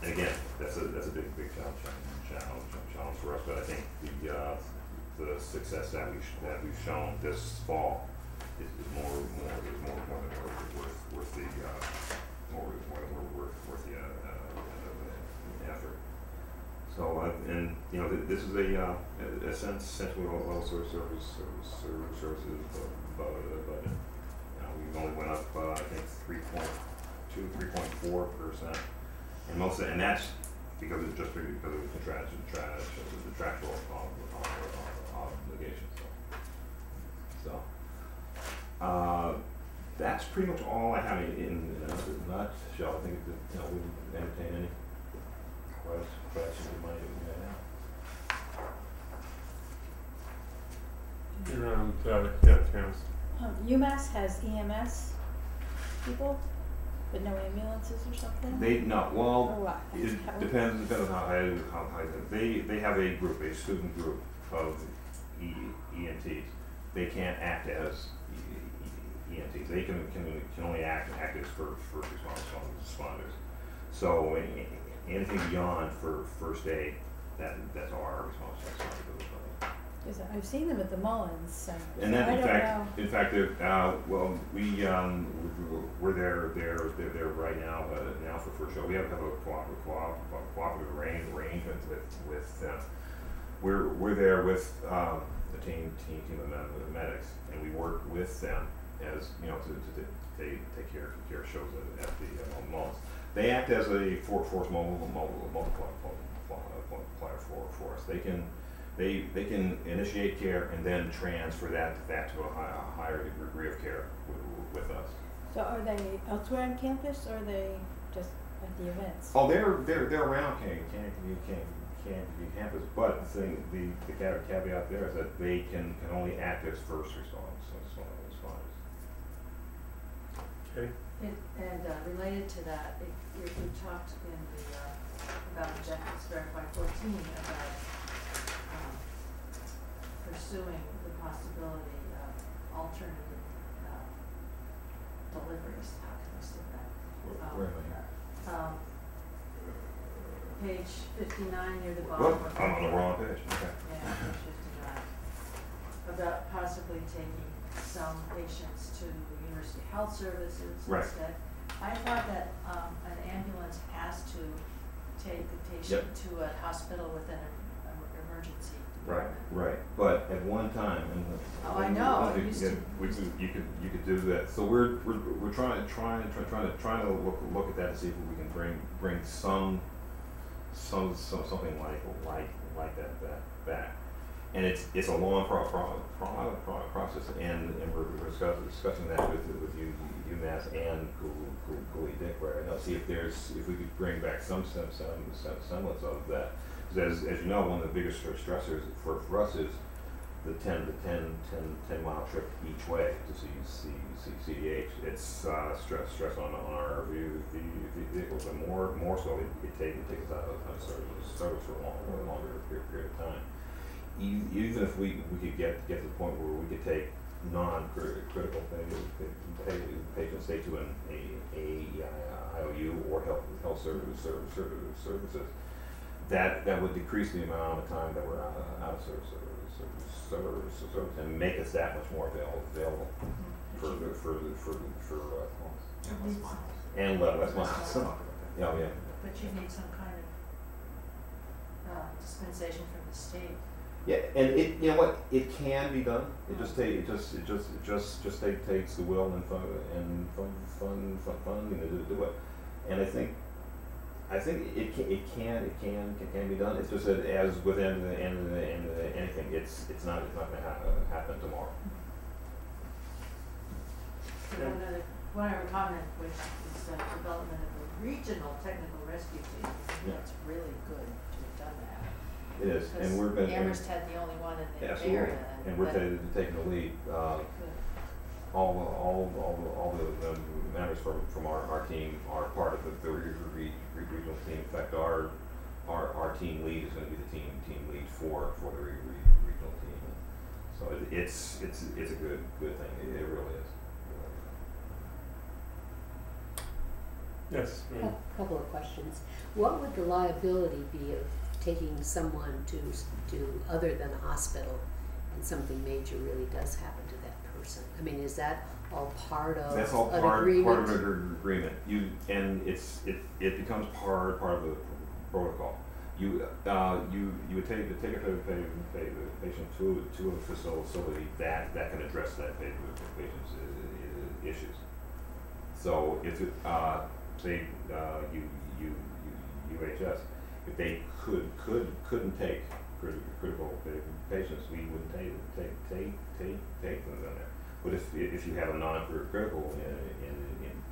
And again, that's a big challenge for us. But I think the success that we've shown this fall is more than worth the effort. So and this is a essentially low services budget. We only went up I think 3.4%, and that's because of contractual obligations. So that's pretty much all I have in a nutshell. I think we entertain any questions you might have. Terrence. UMass has EMS people, but no ambulances or something? Well, or what? it depends on how they have a student group of EMTs. They can't act as EMTs. They can only act as first responders. So anything beyond for first aid, that's our responsibility. Because I've seen them at the Mullins Center. And so then, in fact, we're there right now. Now for first show, we have a cooperative arrangement with them. We're there with a team of medics, and we work with them as to take care of shows at the Mullins. They act as a force multiplier for us. They can initiate care and then transfer that to a higher degree of care with us. so are they elsewhere on campus, or are they just at the events? Oh, they're around campus, but the caveat there is that they can only act as first responders. Okay. And related to that, we talked in the about objectives for FY14 about pursuing the possibility of alternative deliveries. How can I say that? Where am Page 59 near the bottom. Well, I'm on the wrong page. Okay. Yeah, page 59. About possibly taking some patients to University Health Services instead. I thought that an ambulance has to take the patient to a hospital within an emergency department. Right. But at one time, and I know. you could do that. So we're trying to look at that to see if we can bring something like that back. And it's a long process, and we're discussing that with UMass and Cooley Dick right now. See if we could bring back some semblance of that. Because as you know, one of the biggest stressors for us is the 10 mile trip each way to see CDH. It's stress on our vehicles, and more so it takes us out of service for a longer period of time. Even if we could get to the point where we could take non-critical patients, say to an IOU or health services, that would decrease the amount of time that we're out of service and make us that much more available for and less miles. Yeah. But you need some kind of dispensation from the state. Yeah, and you know what, it can be done. It just takes the will and funding to do it. And I think it can be done. It's just that as with anything, it's not going to happen tomorrow. One other comment, which is the development of a regional technical rescue team. That's really good to have done that. It is, and we're going. Amherst had the only one in the absolutely. area, and we're taking the lead. All the members from our team are part of the regional team. In fact, our team lead is going to be the team lead for the regional team. So it's a good thing. It really is. Yes. A couple of questions. What would the liability be of taking someone to other than a hospital and something major really does happen to that person? I mean, is that all part of That's all an part agreement? of an agreement. It becomes part of the protocol. You would take a patient to a facility that can address that patient's issues. So if it say UHS, if they couldn't take critical patients, we wouldn't take them in there. But if you have a non-critical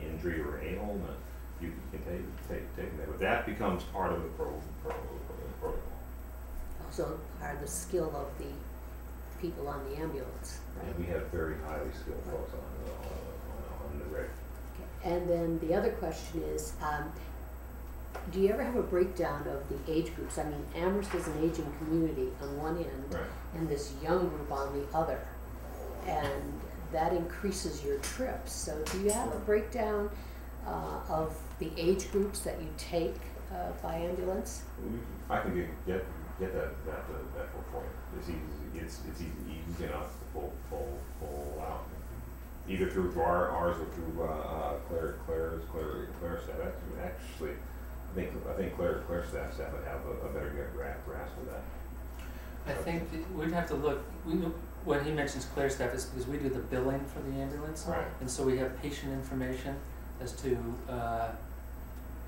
injury or ailment, you can take them there. But that becomes part of the protocol. Also part of the skill of the people on the ambulance, right? And we have very highly skilled folks on the rig. Okay. And then the other question is, do you ever have a breakdown of the age groups? I mean, Amherst is an aging community on one end, Right. and this young group on the other, and that increases your trips. So do you have a breakdown of the age groups that you take by ambulance? I can get that for you. It's easy enough to pull out. Either through ours or through Claire's staff. Actually, I think Claire's staff would have a better grasp of that. I think we'd have to look. When he mentions Claire's staff, it's because we do the billing for the ambulance, Right. and so we have patient information as to.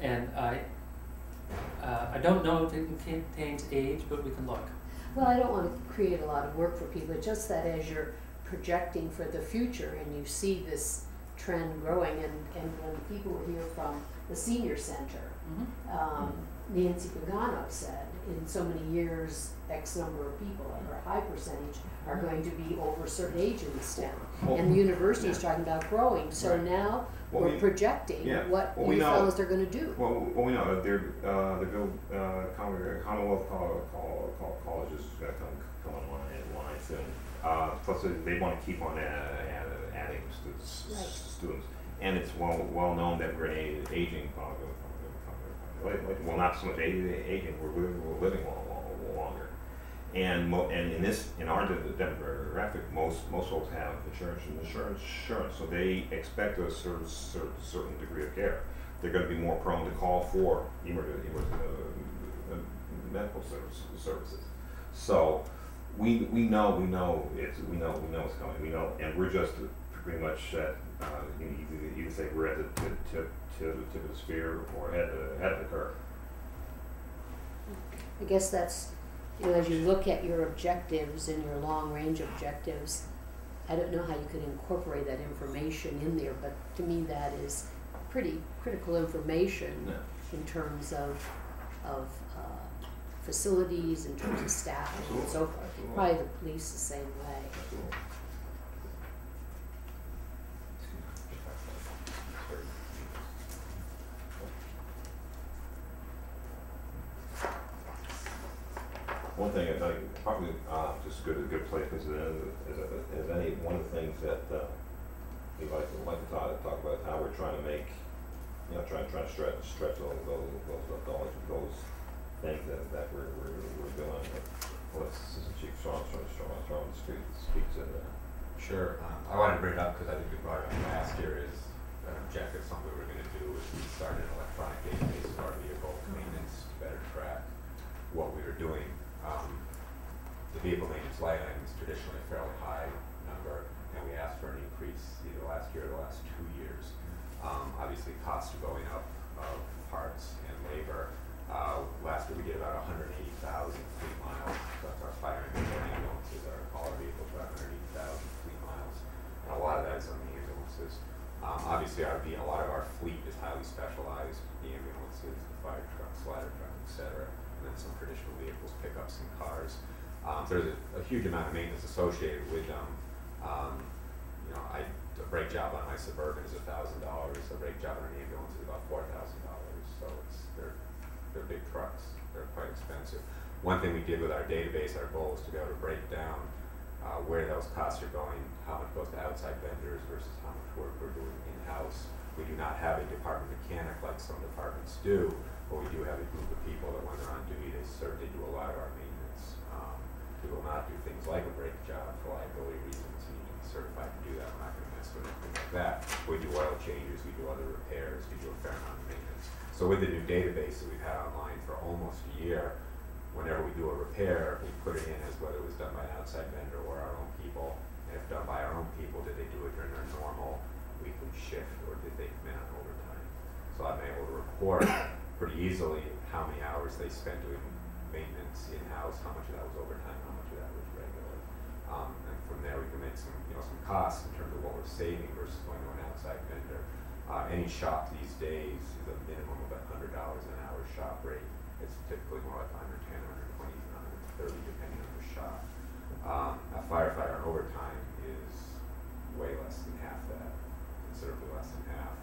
And I don't know if it contains age, but we can look. Well, I don't want to create a lot of work for people. It's just that as you're projecting for the future and you see this trend growing, and when people were here from the senior center, Nancy Pagano said in so many years X number of people, or a high percentage, are going to be over a certain age in this town. And the university is talking about growing, so Right. now we're projecting what you fellows are going to do. Well, we know that the Commonwealth College is going to come online soon. Plus, they want to keep on adding students, and it's well known that we're an aging population. Well, not so much aging. We're living longer, and in our demographic, most folks have insurance, so they expect a certain degree of care. They're going to be more prone to call for medical services. So we know it's coming. We know, and we're just pretty much at you can say we're at the tip of the spear or ahead of the curve. I guess that's, as you look at your objectives and your long range objectives, I don't know how you could incorporate that information in there, but to me that is pretty critical information in terms of facilities, in terms of staffing and so forth. Absolutely. Probably the police the same way. Absolutely. One thing I think probably just a good place to visit is any one of the things that we like to talk about how we're trying to make, trying to stretch those dollars, those things that we're doing. Well, Assistant Chief Strong speaks in there. Sure. I wanted to bring it up because I think we brought it up last year is an objective, something we were going to do is we started an electronic database of our vehicle maintenance to better track what we were doing. The vehicle maintenance line item is traditionally a fairly high number, and we asked for an increase either last year or the last 2 years. Obviously, costs are going up of parts and labor. Last year we did about 180,000 fleet miles. So that's our fire and ambulances, all our vehicles, about 180,000 fleet miles. And a lot of that is on the ambulances. Obviously, a lot of our fleet is highly specialized. The ambulances, the fire trucks, ladder trucks, etc. And then some traditional vehicles, pickups and cars. So there's a huge amount of maintenance associated with them. A brake job on my Suburban is $1,000. A brake job on an ambulance is about $4,000. So they're big trucks. They're quite expensive. One thing we did with our database, our goal is to be able to break down where those costs are going, how much goes to outside vendors versus how much work we're doing in-house. We do not have a department mechanic like some departments do, but we do have a group of people that when they're on duty, they do a lot of our maintenance. We will not do things like a brake job for liability reasons. You need to be certified to do that. We're not going to mess with anything like that. We do oil changes, we do other repairs, we do a fair amount of maintenance. So with the new database that we've had online for almost a year, whenever we do a repair, we put it in as whether it was done by an outside vendor or our own people. And if done by our own people, did they do it during their normal weekly shift or did they come in on overtime? So I'm able to report pretty easily how many hours they spent doing maintenance in-house, how much of that was overtime, how much of that was regular. And from there we can make some costs in terms of what we're saving versus going to an outside vendor. Any shop these days is a minimum of $100 an hour shop rate. It's typically more like 110, 120, 130 depending on the shop. A firefighter overtime is way less than half that, considerably less than half.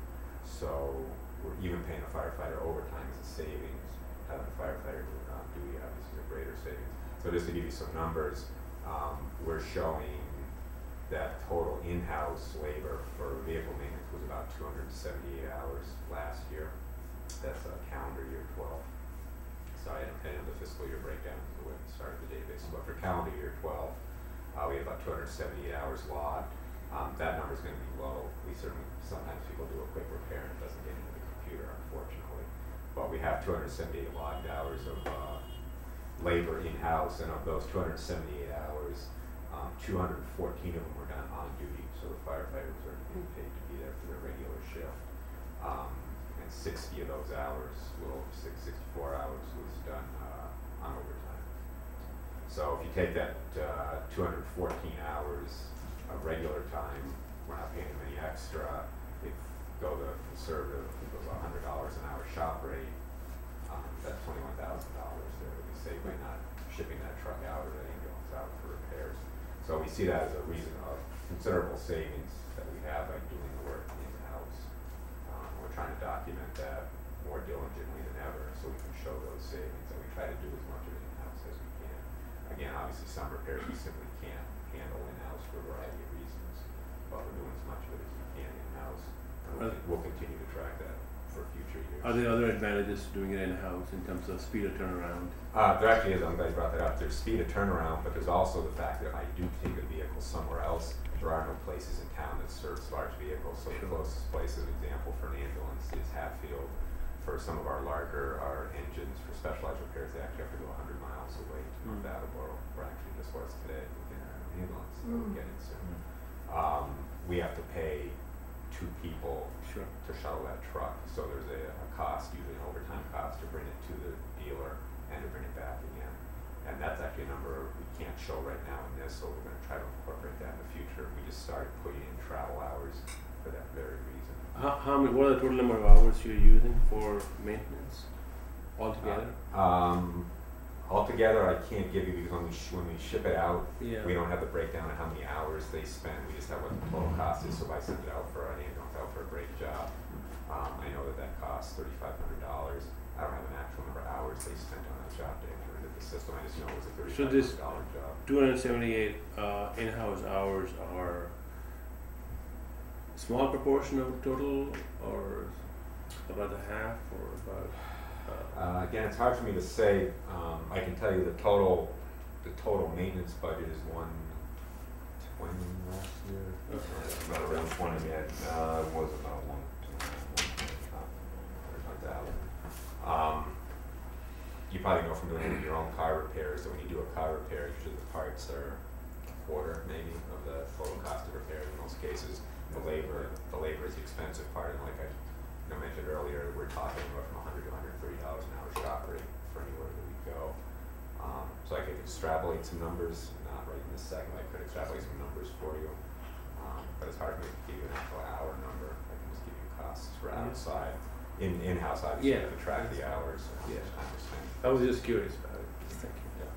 So we're even paying a firefighter overtime as a savings. Having a firefighter duty obviously is a greater savings. So just to give you some numbers, we're showing that total in-house labor for vehicle maintenance was about 278 hours last year. That's calendar year 12. Sorry, I don't have the fiscal year breakdown because the way we started the database. But for calendar year 12, we had about 278 hours logged. That number is going to be low. Sometimes people do a quick repair and it doesn't get into the computer, unfortunately. But we have 278 logged hours of labor in-house, and of those 278 hours, 214 of them were done on duty, so the firefighters are getting paid to be there for their regular shift. And 60 of those hours, a little over 64 hours, was done on overtime. So if you take that 214 hours of regular time, we're not paying them any extra. If you go the conservative, it goes $100 an hour shop rate, that's $21,000 that we save by not shipping that truck out or that ambulance out for repairs. So we see that as a reason of considerable savings that we have by doing the work in-house. We're trying to document that more diligently than ever so we can show those savings, and we try to do as much of it in-house as we can. Again, obviously some repairs we simply can't handle in-house for a variety of reasons, but we're doing as much of it as we can in-house, and we'll continue to track that for future years. Are there other advantages to doing it in-house in terms of speed of turnaround? There actually is. I'm glad you brought that up. There's speed of turnaround, but there's also the fact that if I do take a vehicle somewhere else, there are no places in town that serves large vehicles. So the closest place, as an example, for an ambulance is Hatfield. For some of our larger engines, for specialized repairs, they actually have to go 100 miles away to North Attleboro. We're actually just was today looking at an ambulance that we're getting soon. We have to pay 2 people to shuttle that truck. So there's a cost, usually an overtime cost, to bring it to the dealer and to bring it back again. And that's actually a number we can't show right now in this, so we're going to try to incorporate that in the future. We just started putting in travel hours for that very reason. What are the total number of hours you're using for maintenance altogether? Altogether, I can't give you, because when we ship it out, Yeah. we don't have the breakdown of how many hours they spend, we just have what the total cost is. So if I send it out for an ambulance, out for a brake job, I know that costs $3,500. I don't have an actual number of hours they spent on that job to enter into the system, I just know it was a So this $3,500 job. 278 in-house hours are a small proportion of total, or about a half, or about? Again, it's hard for me to say. I can tell you the total maintenance budget is 120 last year. About around 20, yeah, it was about 1,000. You probably know from doing your own car repairs that when you do a car repair, usually the parts are a quarter maybe of the total cost of repair in most cases. The labor is the expensive part, and like I mentioned earlier, we're talking about from $100 to $130 an hour shop rate for anywhere that we go. So I could extrapolate some numbers, not right in this second, I could extrapolate some numbers for you. But it's hard for me to give you an actual hour number. I can just give you costs for outside. In-house, obviously, you have to track the hours. Yeah. Time to spend. I was just curious about it. Thank you.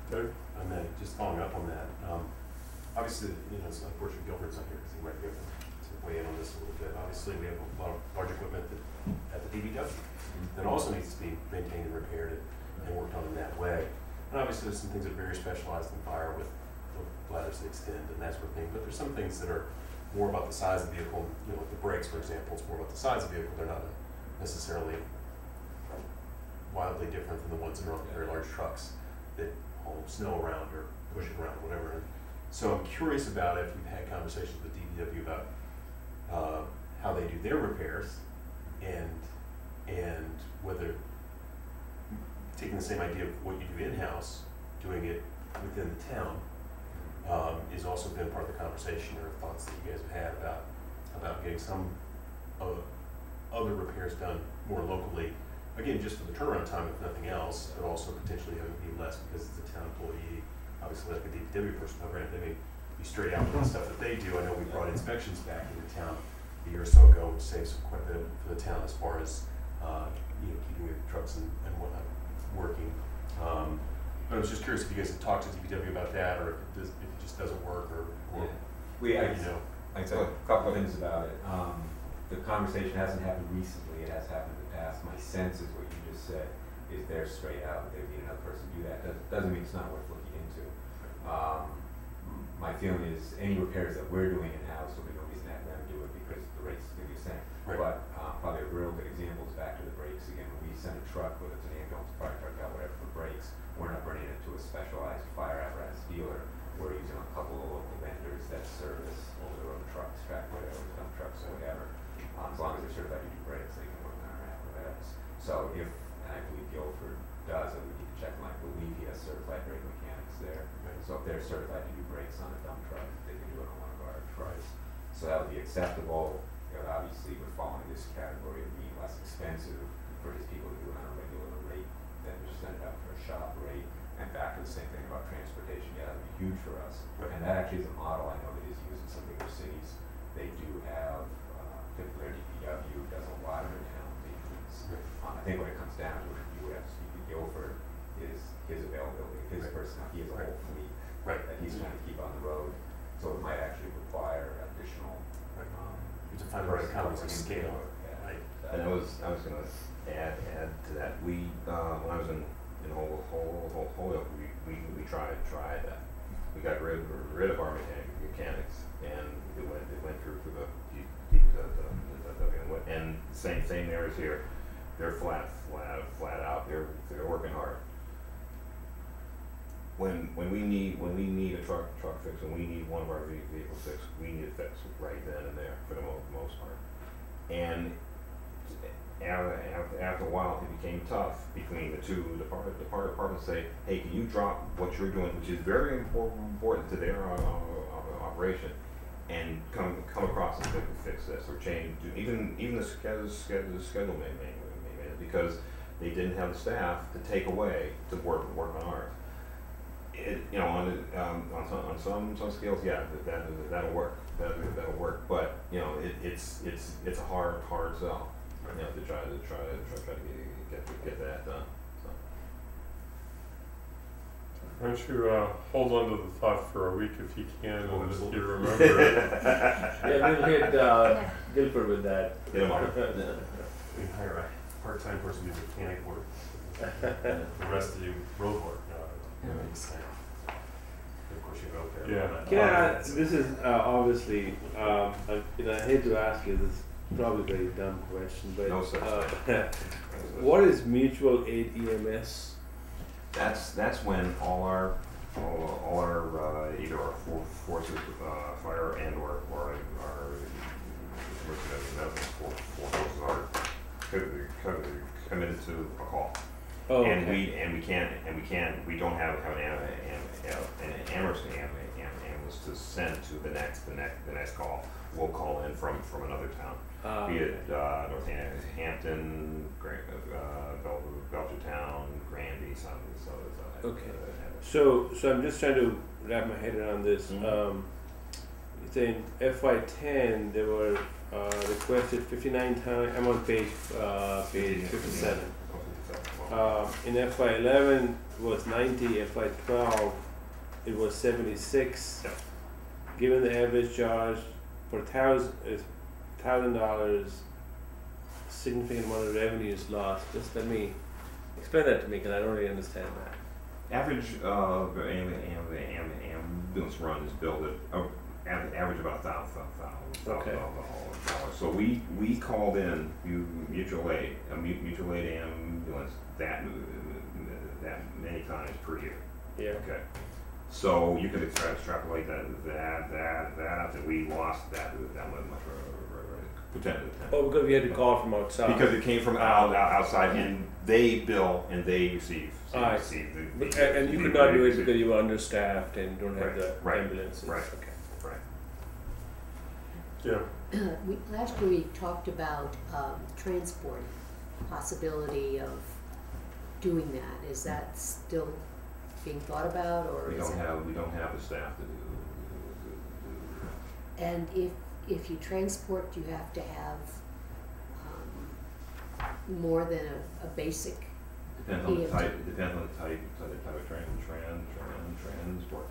Doug? And then just following up on that, obviously, it's unfortunate Gilbert's not here because he might be able to weigh in on this a little bit. Obviously, we have a lot of large equipment at the DBW that also needs to be maintained and repaired and worked on in that way. And obviously, there's some things that are very specialized in fire with ladders that extend and that sort of thing. But there's some things that are more about the size of the vehicle. Like the brakes, for example, it's more about the size of the vehicle. They're not necessarily wildly different than the ones that are on very large trucks that haul snow around or push it around or whatever. And so I'm curious about if you've had conversations with DPW about how they do their repairs and whether taking the same idea of what you do in-house, doing it within the town, is also been part of the conversation or thoughts that you guys have had about getting some other repairs done more locally. Again, just for the turnaround time, if nothing else, but also potentially having to be less because it's a town employee. Obviously, like a DPW person, granted, they may be straight out with the stuff that they do. I know we brought inspections back into town a year or so ago, which saves quite a bit for the town as far as keeping the trucks and whatnot working. But I was just curious if you guys have talked to DPW about that, or if it just doesn't work, or I'd say a couple of things about it. The conversation hasn't happened recently, it has happened in the past. My sense is what you just said, is they're straight out, they need another person to do that. Doesn't mean it's not worth looking into. My feeling is any repairs that we're doing in-house will be no reason to have them do it because the rates is going to be the same. Right. But probably a real good example is back to the brakes again. When we send a truck, whether it's an ambulance, fire truck, out, whatever, for brakes, we're not bringing it to a specialized fire apparatus dealer. We're using a couple of local vendors that service over-the-road trucks, tractor trailers, dump trucks, or whatever. As long as they're certified to do brakes, they can work on our apparatus. So if, and I believe Guilford does, and we need to check them, I believe he has certified brake mechanics there. Right. So if they're certified to do brakes on a dump truck, they can do it on one of our trucks. So that would be acceptable. It would obviously would fall in this category of being less expensive for his people to do it on a regular rate than just send it out for a shop rate. And back to the same thing about transportation, yeah, that would be huge for us. Right. And that actually is a model I know that is used in some bigger cities. They do have, typically their DPW does a lot of their town maintenance. Right. I think when it comes down to it, you would have to speak to Guilford, is his availability, his Right. personnel, he has a whole fleet Right. that he's trying to keep on the road. So it might actually require additional. To find the right economies of scale. Yeah. Right. And I was gonna add to that. We when I was in Holyoke, we tried that. We got rid of our mechanics, and it went through the and same areas here. They're flat out. They're working hard. When we need a truck fixed, and we need one of our vehicles fixed, we need it fixed right then and there for the most part. And after a while, it became tough between the two departments. Say, hey, can you drop what you're doing, which is very important to their operation, and come across and fix this or change even the schedule may because they didn't have the staff to take away to work on ours. On some scales, yeah, that'll work. That'll work. But it's a hard sell. To try to get that done. So. Why don't you hold on to the thought for a week if you can, and if you remember it. Yeah, we'll hit Guilford with that. Hit 'em up. We hire a part-time person to do mechanic work. The rest of you road work. That makes sense. Of course, you go out there. Yeah. Yeah, this is obviously, I hate to ask you this, probably a very dumb question, but No such what is mutual aid EMS? That's when all our either our forces, fire and or our medical forces are committed to a call. Oh, And okay. we don't have an Amherst ambulance to send to the next call. We'll call in from another town, be it Northampton, Belchertown, Granby, so Okay. So I'm just trying to wrap my head around this. Mhm. It's in FY10 they were requested 59 times. I'm on page 57. In FY11 it was 90. FY12 it was 76. Yep. Given the average charge per $1,000, significant amount of revenue is lost. Just let me explain that to me because I don't really understand that. Average ambulance run is billed at average about $1,000. So we called in mutual aid ambulance that many times per year. Yeah. Okay. So you can extrapolate that out that we lost that much potentially. Oh, because we had to call from outside. Because it came from outside, and they bill and they receive. And you could not do it because you were understaffed and don't have the ambulances. Right. Okay. Right. Yeah. Last year we talked about transport, possibility of doing that. Is that still being thought about, or We don't have the staff to do. And if you transport, do you have to have more than a basic? Depends on the type of transport.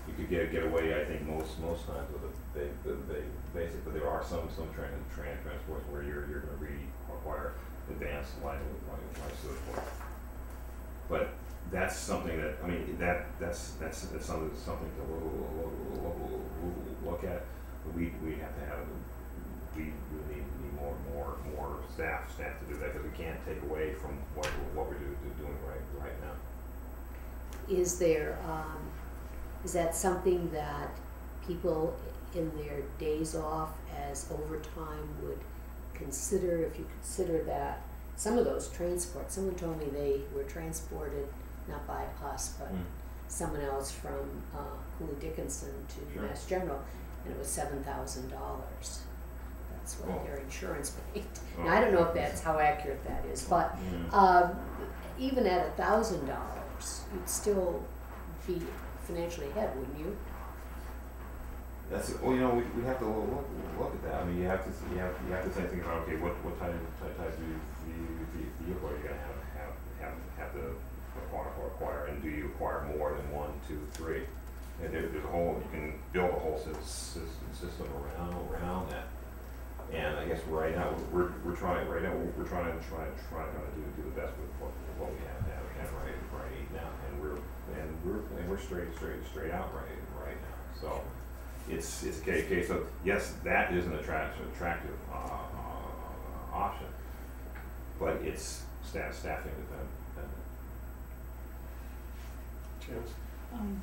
You could get away, I think, most times with the basic, but there are some transports where you're going to require advanced life support. But that's something that, I mean, that's something to look at. We have to have, we need more staff to do that, because we can't take away from what we're doing right now. Is there, is that something that people in their days off as overtime would consider, if you consider that some of those transports, someone told me they were transported not by us, but someone else from Cooley Dickinson to Mass General, and it was $7,000. That's what their insurance paid. Now, I don't know if that's how accurate that is, but even at $1,000, you'd still be financially ahead, wouldn't you? That's, well, we have to look at that. I mean, you have to think about, okay, what type of vehicle are you going to have to acquire, and do you acquire more than 1, 2, 3? And there's a whole, you can build a whole system around that. And I guess right now we're trying to do the best with what we have right now, and we're straight out right now. So it's a case of, yes, that is an attractive option, but it's staffing dependent. James?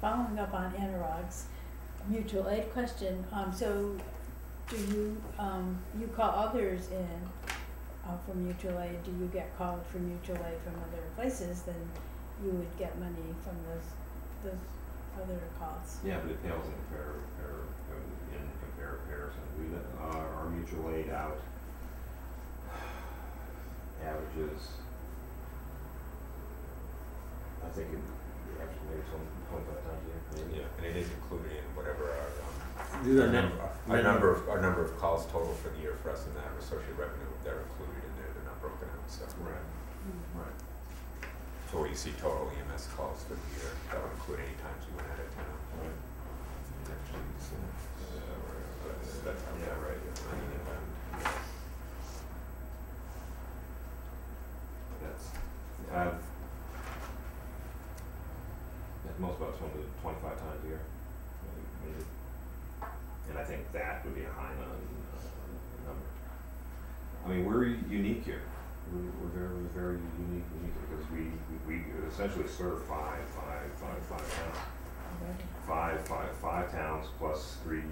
Following up on Anurag's mutual aid question, so do you call others in for mutual aid? Do you get called for mutual aid from other places? Then you would get money from those other calls. Yeah, but it pales in comparison. Our mutual aid out averages, I think it averages maybe 25 times a year. Maybe. Yeah, and it is included in whatever These are our number of calls total for the year for us, and that associated revenue, they're included in there. They're not broken out. So Right. So you see total EMS calls for the year, that would include any times you went out of town. Yeah, right. That's, at most about 20 to 25 times a year. Maybe. And I think that would be a high number. I mean, we're unique here. We're very unique because we essentially serve five towns. Five towns plus three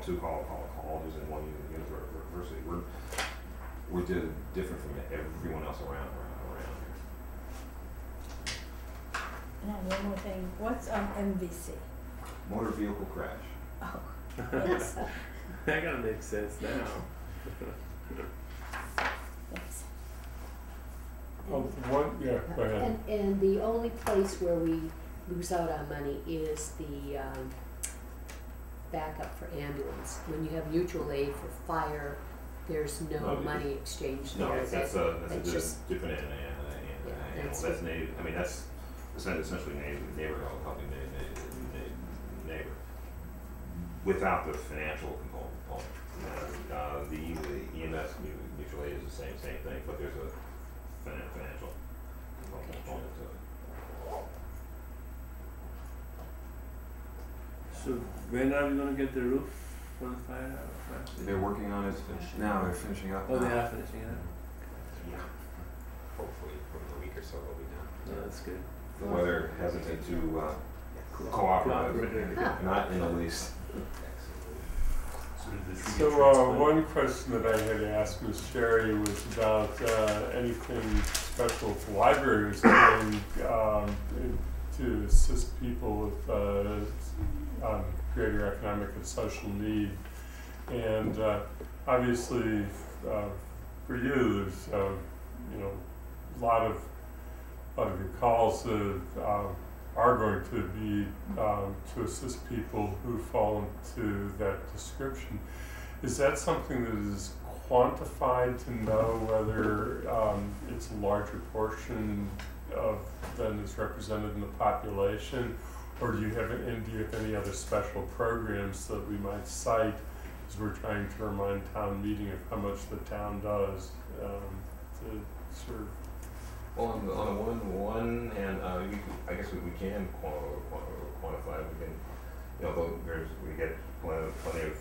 two colleges and one university. We're different from everyone else around here. And I have one more thing, what's MVC? Motor vehicle crash. Oh, yes, That gotta make sense now. yes. Oh, yeah, go ahead. And the only place where we lose out on money is the backup for ambulance. When you have mutual aid for fire, there's no money exchanged there. No, that's a just different animal. that's That's native. I mean, that's essentially neighbor helping neighbor without the financial component. The EMS mutual aid is the same thing, but there's a financial component to it. So when are we gonna get the roof for the fire? They're working on it now. They're finishing up. Oh, they now. are finishing it up. Yeah. Hopefully, within a week or so they'll be done. No, that's good. The weather hesitant to cooperate, not in the least. So one question that I had asked Ms. Sherry was about anything special the library was doing to assist people with greater economic and social need. And obviously for you, there's a lot of your calls that are going to be to assist people who fall into that description. Is that something that is quantified to know whether it's a larger portion than is represented in the population, or do you have any other special programs that we might cite as we're trying to remind town meeting of how much the town does to serve? Well, on the one hand, I guess we can quantify. We can, we get plenty of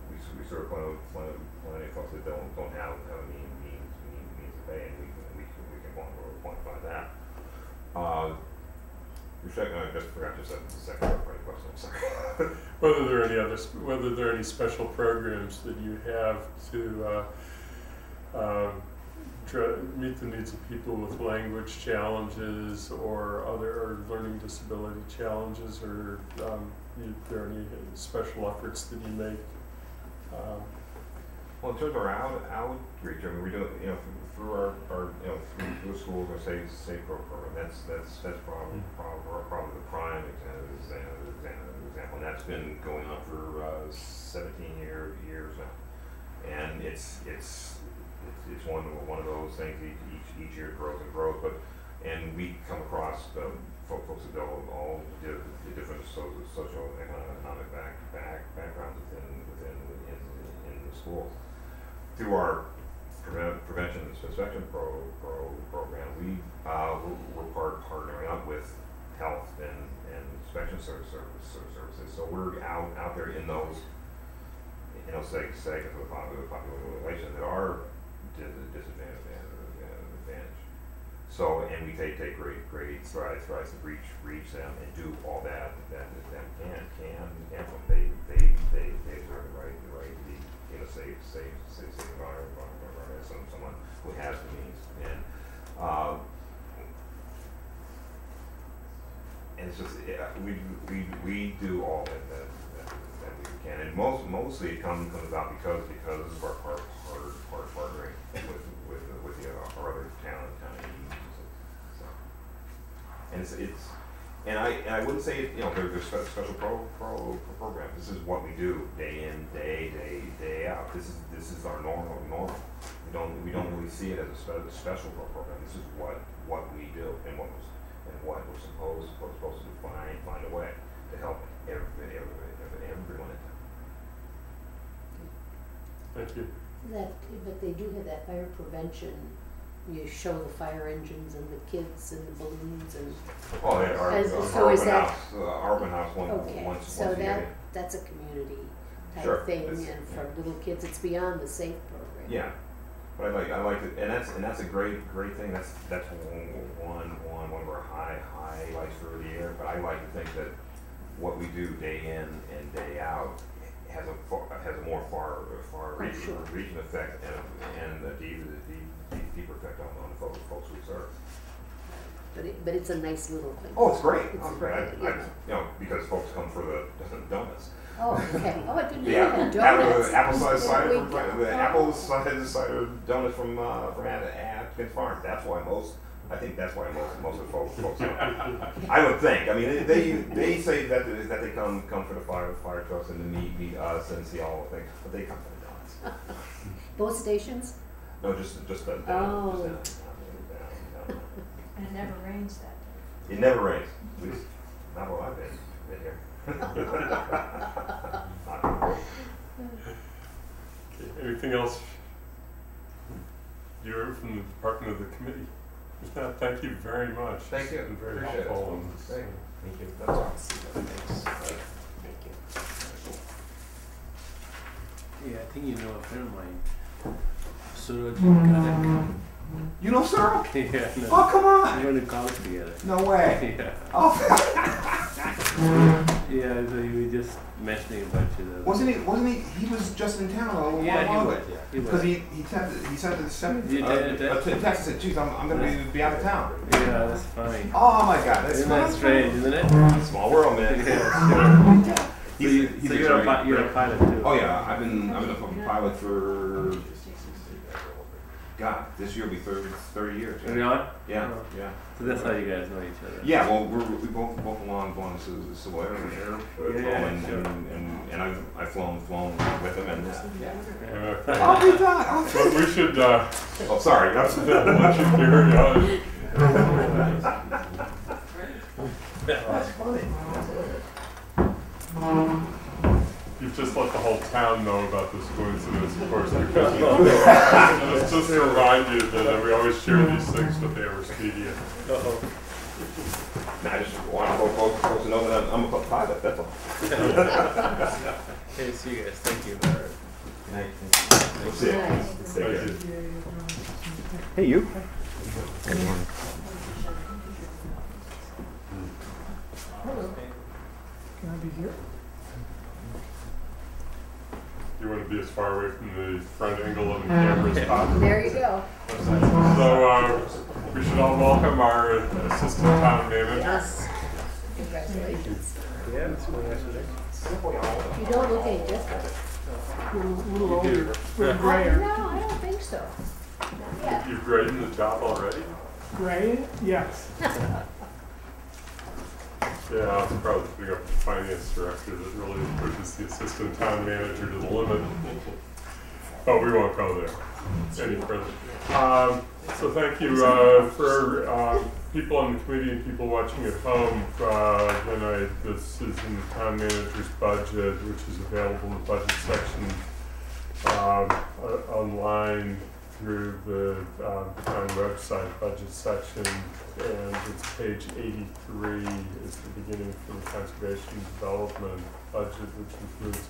we serve plenty of folks that don't have a means to pay, and we can quantify that. I just forgot to say the second part of the question. I'm sorry. Whether there are any special programs that you have to meet the needs of people with language challenges or learning disability challenges, or there are any special efforts that you make? Well, in terms of our outreach, I mean, we do through our through the schools, our safe program. That's probably the prime example, and that's been going on for 17 years now, and it's one of those things. Each year grows and grows, and we come across folks that all different socioeconomic backgrounds within the schools. Through our prevention and inspection program, we're partnering up with health and inspection services. So we're out there in those segments of the population that are disadvantaged. So, and we take great strides to reach them and do all that can. They deserve the right to be in a safe environment. Someone who has the means, and it's just we do all that we can, and mostly it comes about because of our partnering with our other town agencies. So, and I wouldn't say there's special program. This is what we do day in, day out. This is our normal. We don't really see it as a special program. This is what we do and what we're supposed to find a way to help everyone in town. Thank you. But they do have that fire prevention. You show the fire engines and the kids and the balloons and. Oh, yeah, So is that- our open house Okay, once so a year. that's a community Sure, type thing, it's- and for little kids, it's beyond the SAFE program. Yeah, but I like it, and that's a great thing. That's one of our highlights for the year. But I like to think that what we do day in and day out has a more far-reaching effect and a deeper effect on the folks we serve. But it's a nice little thing. Oh, it's great. It's Oh, great, yeah. Because folks come for the donuts. Oh, okay. Oh, I didn't know Yeah, that. Donuts. apple-sized There we cider, go. the apple-sized cider donuts from Atkins Farm. That's why I think that's why most of the folks come. I would think. I mean, they say that they come for the fire trucks and to meet us and see all the things, but they come for the donuts. Both stations? No, just the Oh. down. And it never rains that day. It never rains. At least not while I've been here. Okay, anything else? You heard from the department of the committee. If not, thank you very much. Thank you. It's been very Appreciate it. helpful. And, Thank you. That's all. Thanks. Yeah, I think you know a friend of mine, Suraj Kadak. You know Cyril? Yeah, no. Oh, come on! We went to college together. No way. Yeah. Oh, Yeah, so we just mentioning about you. wasn't he? He was just in town a little Yeah, while he ago. was. Yeah, he Because was. he sent You a text and said, "Geez, I'm going to be out of town." Yeah, that's funny. Oh my God, that's Isn't that strange, isn't it? Small world, man. Yeah, sure. He's So a you're great- you're a pilot too. Oh yeah, I've been a pilot for God. This year will be 30 years. Are you on? Yeah, Oh. yeah. So that's how you guys know each other. Yeah, well, we both belong to Civil Air, and I've flown with him, and yeah. we done. But we should Oh, sorry. let you hear it. That's funny. You've just let the whole town know about this coincidence, of course, because just to remind you that we always share these things with the Amherst media. I just want folks to know that I'm a pilot. That's all. Hey, see you guys. Thank you. We'll see you. Nice. Take care. Thank you. Hey, you. Can I be here? You want to be as far away from the front angle of the camera as possible. There you go. So we should all welcome our assistant town manager. Yes. Congratulations. Yeah, that's congratulations. You don't look any different. Little older, little No, grayer. I don't think so. Not yet. You've graded the job already? Gray? Yes. Yeah, I'll probably bring up the finance director that really pushes the assistant town manager to the limit. But we won't go there any further. So thank you for people on the committee and people watching at home. This is in the town manager's budget, which is available in the budget section online through the town website budget section, and it's page 83 is the beginning for the conservation development budget, which includes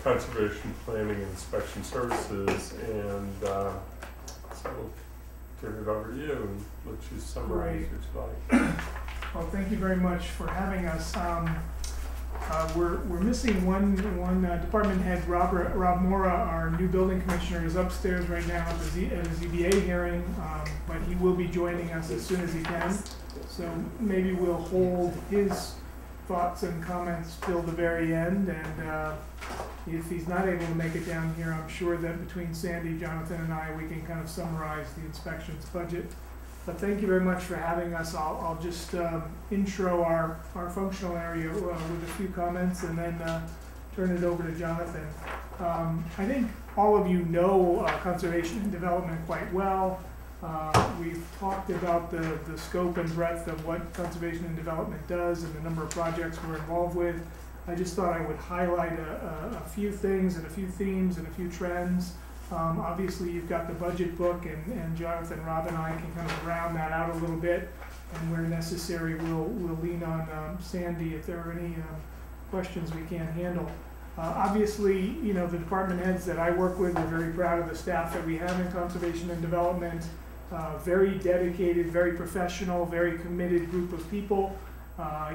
conservation planning and inspection services, and so I'll turn it over to you and let you summarize what you like. Well, thank you very much for having us. We're missing one department head. Rob Mora, our new building commissioner, is upstairs right now at a ZBA hearing, but he will be joining us as soon as he can. So maybe we'll hold his thoughts and comments till the very end, and if he's not able to make it down here, I'm sure that between Sandy, Jonathan, and I, we can kind of summarize the inspections budget But thank you very much for having us. I'll just intro our functional area with a few comments and then turn it over to Jonathan. I think all of you know conservation and development quite well. We've talked about the scope and breadth of what conservation and development does and the number of projects we're involved with. I just thought I would highlight a few things and a few themes and a few trends. Obviously, you've got the budget book, and Jonathan, Rob, and I can kind of round that out a little bit. And where necessary, we'll lean on Sandy if there are any questions we can't handle. Obviously, you know, the department heads that I work with are very proud of the staff that we have in conservation and development. Very dedicated, very professional, very committed group of people.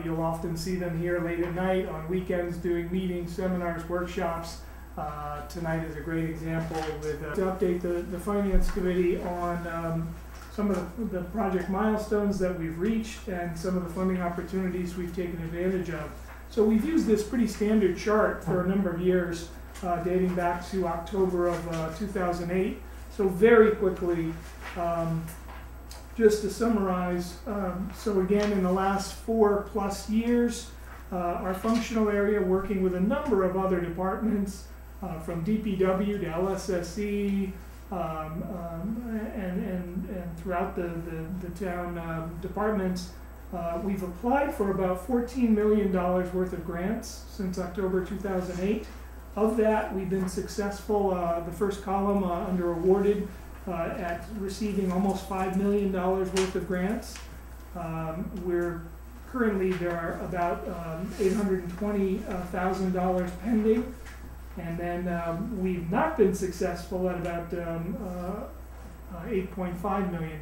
You'll often see them here late at night, on weekends, doing meetings, seminars, workshops. Tonight is a great example with to update the Finance Committee on some of the project milestones that we've reached and some of the funding opportunities we've taken advantage of. So we've used this pretty standard chart for a number of years, dating back to October of 2008. So very quickly, just to summarize, so again, in the last 4+ years, our functional area, working with a number of other departments, from DPW to LSSE, and throughout the town departments, we've applied for about $14 million worth of grants since October 2008. Of that, we've been successful, the first column under awarded, at receiving almost $5 million worth of grants. Currently, there are about $820,000 pending. And then we've not been successful at about $8.5 million.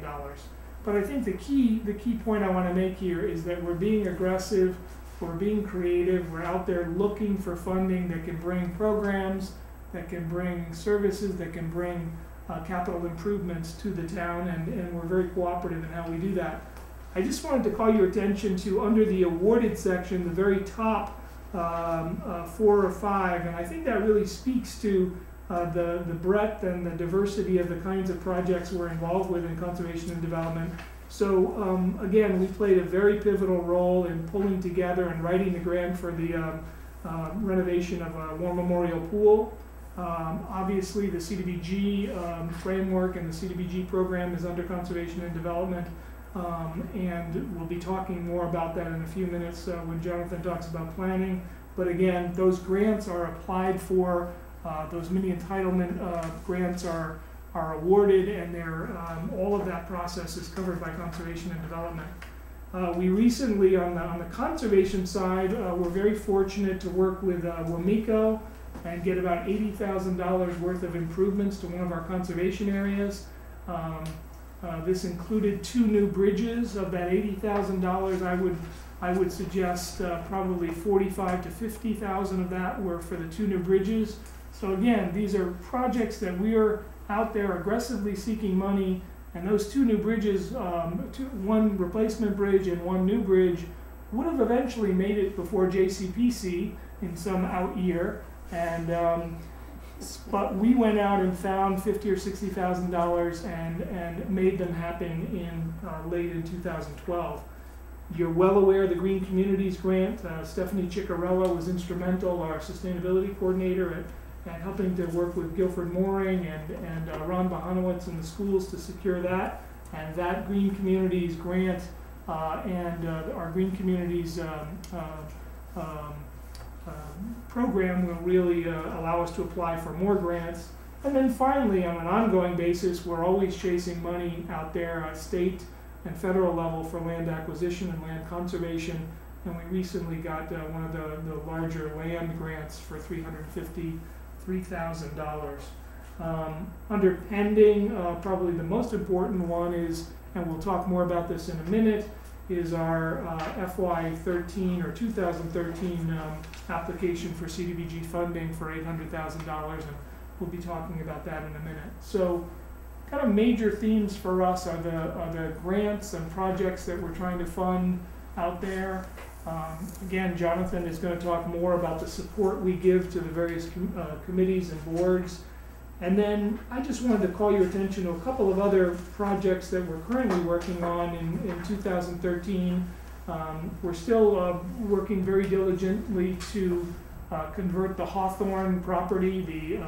But I think the key point I want to make here is that we're being aggressive, we're being creative, we're out there looking for funding that can bring programs, that can bring services, that can bring capital improvements to the town, and we're very cooperative in how we do that. I just wanted to call your attention to, under the awarded section, the very top 4 or 5, and I think that really speaks to the breadth and the diversity of the kinds of projects we're involved with in conservation and development. So again, we played a very pivotal role in pulling together and writing the grant for the renovation of a war memorial pool. Obviously, the CDBG framework and the CDBG program is under conservation and development. And we'll be talking more about that in a few minutes when Jonathan talks about planning. But again, those grants are applied for, those mini entitlement grants are awarded, and they're, all of that process is covered by conservation and development. We recently, on the conservation side, we're very fortunate to work with WMECO and get about $80,000 worth of improvements to one of our conservation areas. This included 2 new bridges. Of that $80,000, I would suggest probably $45,000 to $50,000 of that were for the 2 new bridges. So again, these are projects that we are out there aggressively seeking money, and those 2 new bridges, 1 replacement bridge and 1 new bridge, would have eventually made it before JCPC in some out year, and but we went out and found $50,000 or $60,000 and made them happen in late in 2012. You're well aware of the Green Communities Grant. Stephanie Ciccarella was instrumental, our sustainability coordinator, at helping to work with Guilford Mooring and Ron Bohanowitz in the schools to secure that. And that Green Communities Grant and our Green Communities program will really allow us to apply for more grants. And then finally, on an ongoing basis, we're always chasing money out there at state and federal level for land acquisition and land conservation. And we recently got one of the larger land grants for $353,000. Under pending, probably the most important one is, and we'll talk more about this in a minute, is our FY13 or 2013 application for CDBG funding for $800,000, and we'll be talking about that in a minute. So, kind of major themes for us are the grants and projects that we're trying to fund out there. Again, Jonathan is going to talk more about the support we give to the various committees and boards. And then I just wanted to call your attention to a couple of other projects that we're currently working on in 2013. We're still working very diligently to convert the Hawthorne property, the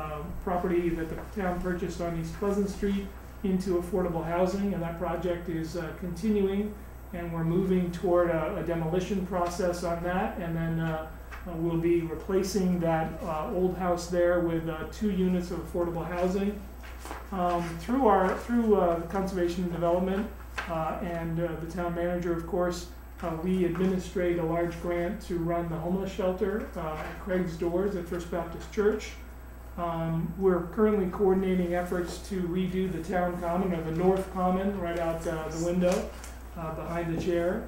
property that the town purchased on East Pleasant Street, into affordable housing, and that project is continuing, and we're moving toward a demolition process on that, and then we'll be replacing that old house there with 2 units of affordable housing. Through Conservation and Development and the town manager, of course, we administrate a large grant to run the homeless shelter at Craig's Doors at First Baptist Church. We're currently coordinating efforts to redo the town common, or the north common, right out the window behind the chair.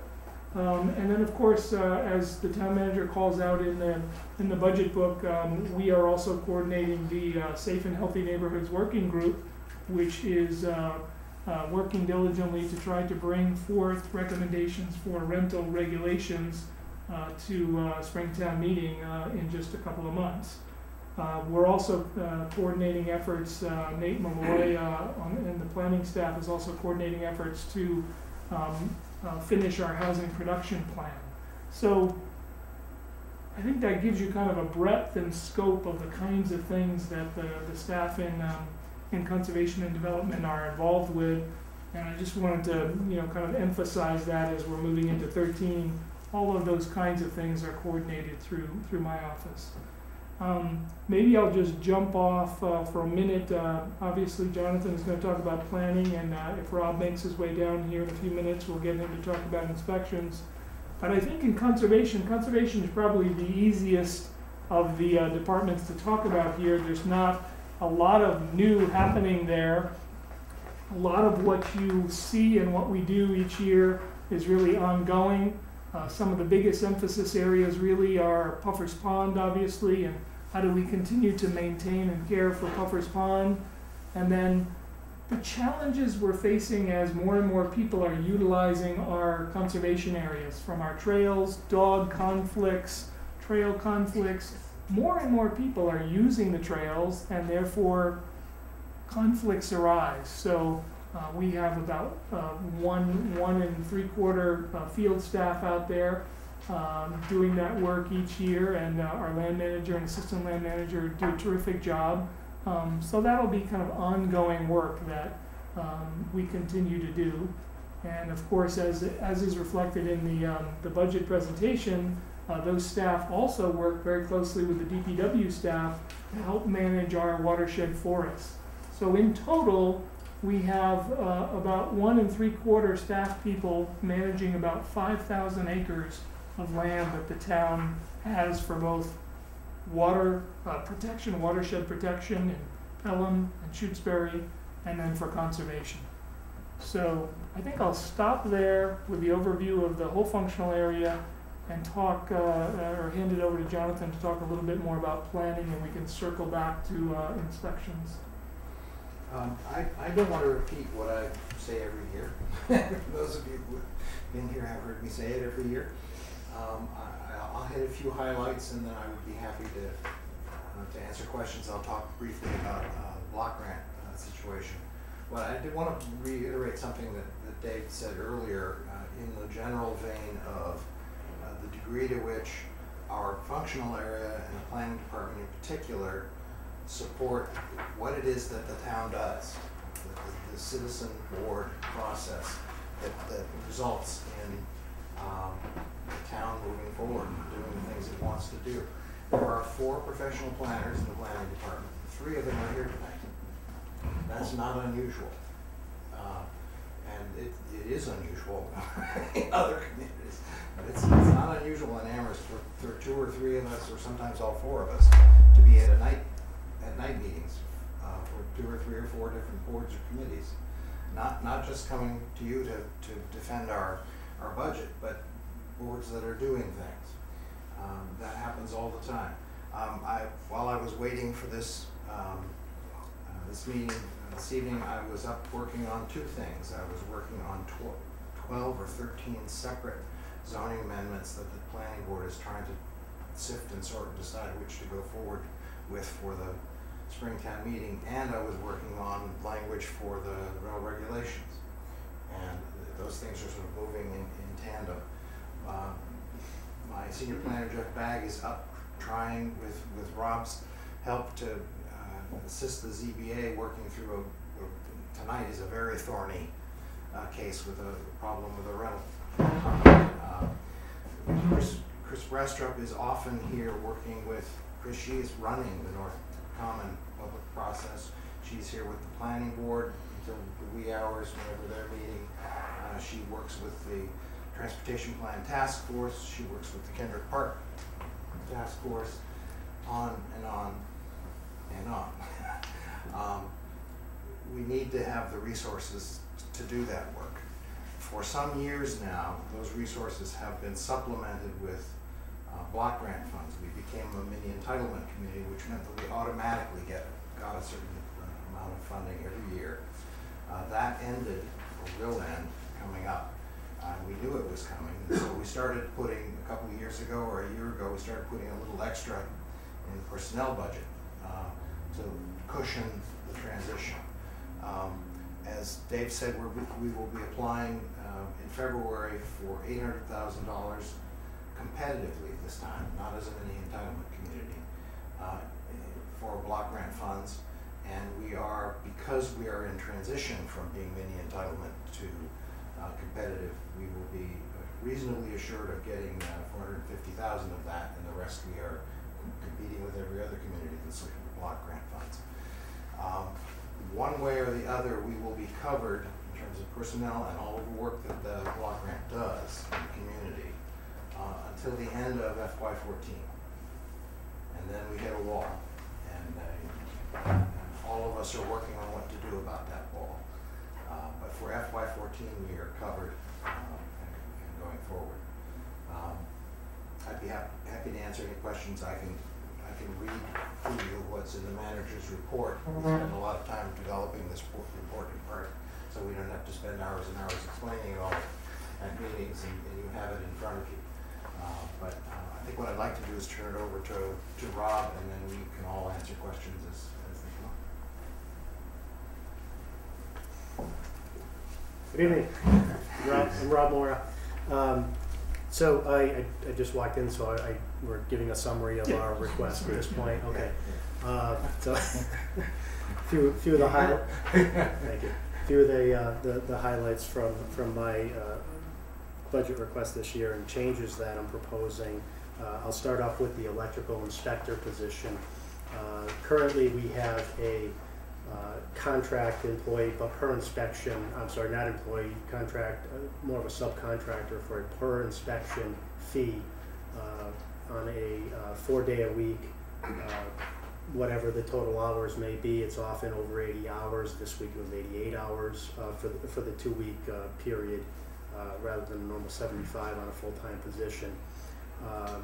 And then, of course, as the town manager calls out in the budget book, we are also coordinating the Safe and Healthy Neighborhoods Working Group, which is working diligently to try to bring forth recommendations for rental regulations to Springtown meeting in just a couple of months. We're also coordinating efforts, Nate Malloy and the planning staff is also coordinating efforts to finish our housing production plan. So I think that gives you kind of a breadth and scope of the kinds of things that the staff in Conservation and Development are involved with. And I just wanted to, kind of emphasize that as we're moving into 13, all of those kinds of things are coordinated through my office. Maybe I'll just jump off for a minute. Obviously, Jonathan is going to talk about planning, and if Rob makes his way down here in a few minutes, we'll get him to talk about inspections. But I think in conservation is probably the easiest of the departments to talk about here. There's not a lot of new happening there. A lot of what you see and what we do each year is really ongoing. Some of the biggest emphasis areas really are Puffer's Pond, obviously, and how do we continue to maintain and care for Puffer's Pond. And then the challenges we're facing as more and more people are utilizing our conservation areas, from our trails, dog conflicts, trail conflicts. More and more people are using the trails, and therefore conflicts arise. So we have about 1 3/4 field staff out there doing that work each year, and our land manager and assistant land manager do a terrific job. So that'll be kind of ongoing work that we continue to do. And of course, as is reflected in the budget presentation, those staff also work very closely with the DPW staff to help manage our watershed forests. So in total, we have about 1 3/4 staff people managing about 5,000 acres of land that the town has for both water protection, watershed protection in Pelham and Shutesbury, and then for conservation. So I think I'll stop there with the overview of the whole functional area and talk, or hand it over to Jonathan to talk a little bit more about planning, and we can circle back to inspections. I don't want to repeat what I say every year. Those of you who have been here have heard me say it every year. I'll hit a few highlights, and then I would be happy to answer questions. I'll talk briefly about block grant situation. But I did want to reiterate something that Dave said earlier in the general vein of the degree to which our functional area and the planning department in particular support what it is that the town does, the citizen board process that results in the town moving forward and doing the things it wants to do. There are 4 professional planners in the planning department. 3 of them are here tonight. That's not unusual. And it is unusual in other communities. But it's not unusual in Amherst for 2 or 3 of us, or sometimes all 4 of us, to be at night meetings for 2 or 3 or 4 different boards or committees. Not just coming to you to defend our budget, but boards that are doing things. That happens all the time. While I was waiting for this meeting this evening, I was up working on 2 things. I was working on 12 or 13 separate zoning amendments that the planning board is trying to sift and sort and decide which to go forward with for the Springtown meeting, and I was working on language for the rail regulations. And those things are sort of moving in tandem. My senior planner, Jeff Bagg, is up trying with Rob's help to assist the ZBA working through tonight is a very thorny case with a problem with a rental. Chris Brestrup is often here working with Chris. She is running the North Common public process. She's here with the planning board until the wee hours whenever they're meeting. She works with the Transportation Plan Task Force. She works with the Kendrick Park Task Force, on and on and on. We need to have the resources to do that work. For some years now, those resources have been supplemented with block grant funds. We became a mini entitlement committee, which meant that we automatically got a certain amount of funding every year. That ended, or will end, coming up. We knew it was coming, and so we started putting, a couple of years ago or a year ago, we started putting a little extra in the personnel budget to cushion the transition. As Dave said, we will be applying in February for $800,000 competitively this time, not as a mini entitlement community, for block grant funds. And we are, because we are in transition from being mini entitlement to competitive, we will be reasonably assured of getting $450,000 of that, and the rest we are competing with every other community that's looking for block grant funds. One way or the other, we will be covered in terms of personnel and all of the work that the block grant does in the community until the end of FY14. And then we hit a wall, and all of us are working on what to do about that wall. But for FY14, we are covered and going forward. I'd be happy to answer any questions. I can read to you what's in the manager's report. We spend a lot of time developing this report in part, so we don't have to spend hours and hours explaining it all at meetings, and you have it in front of you. But I think what I'd like to do is turn it over to Rob, and then we can all answer questions as they come up. Good evening. I'm Rob Mora. So I just walked in, so we're giving a summary of our request at this point. Okay. So few of the highlights. Thank you. Few of the highlights from my budget request this year and changes that I'm proposing. I'll start off with the electrical inspector position. Currently, we have a contract employee, but per inspection, I'm sorry, not employee, contract, more of a subcontractor for a per inspection fee on a 4-day-a-week, whatever the total hours may be. It's often over 80 hours. This week it was 88 hours for the 2-week period, rather than a normal 75 on a full-time position.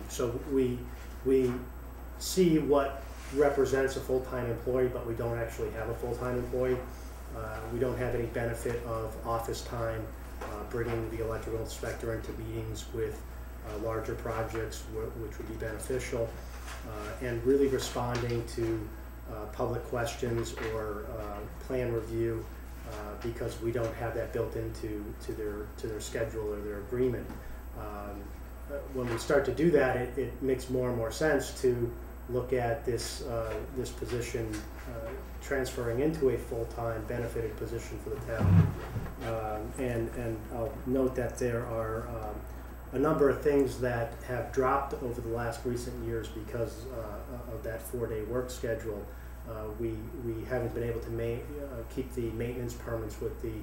So we see what represents a full-time employee, but we don't actually have a full-time employee. We don't have any benefit of office time, bringing the electrical inspector into meetings with larger projects, which would be beneficial, and really responding to public questions or plan review, because we don't have that built into their schedule or their agreement. When we start to do that, it makes more and more sense to look at this position transferring into a full-time benefited position for the town. And I'll note that there are a number of things that have dropped over the last recent years because of that 4-day work schedule. We haven't been able to keep the maintenance permits with the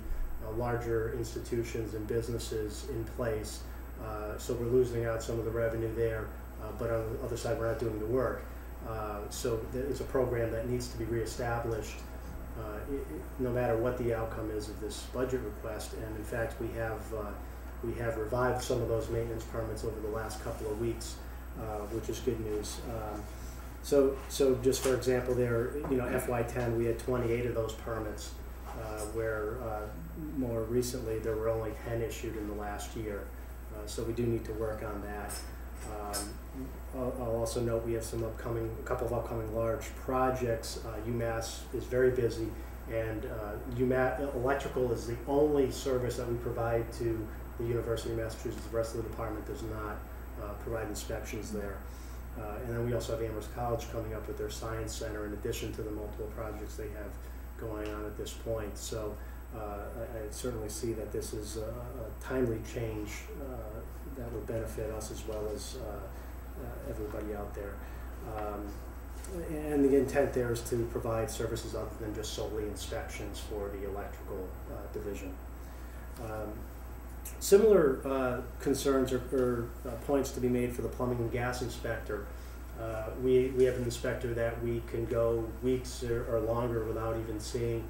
larger institutions and businesses in place. So we're losing out some of the revenue there, but on the other side, we're not doing the work. So it's a program that needs to be reestablished no matter what the outcome is of this budget request. And in fact, we have revived some of those maintenance permits over the last couple of weeks, which is good news. So just for example, there, FY10 we had 28 of those permits, where more recently there were only 10 issued in the last year. So we do need to work on that. I'll also note we have a couple of upcoming large projects. UMass is very busy, and electrical is the only service that we provide to the University of Massachusetts. The rest of the department does not provide inspections there. And then we also have Amherst College coming up with their science center in addition to the multiple projects they have going on at this point. So I certainly see that this is a timely change that will benefit us as well as everybody out there. And the intent there is to provide services other than just solely inspections for the electrical division. Similar concerns or points to be made for the plumbing and gas inspector. We have an inspector that we can go weeks or longer without even seeing.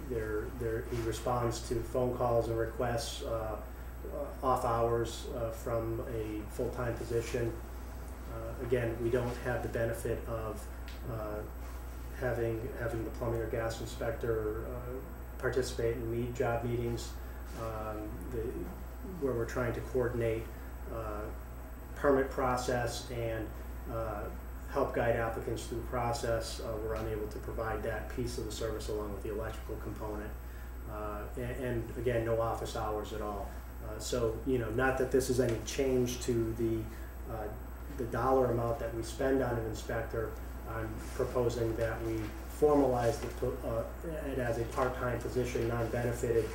He responds to phone calls and requests off hours from a full-time position. Again, we don't have the benefit of having the plumbing or gas inspector participate in job meetings where we're trying to coordinate permit process and help guide applicants through the process. We're unable to provide that piece of the service along with the electrical component. And again, no office hours at all. So, not that this is any change to the dollar amount that we spend on an inspector. I'm proposing that we formalize it as a part-time position, non-benefited,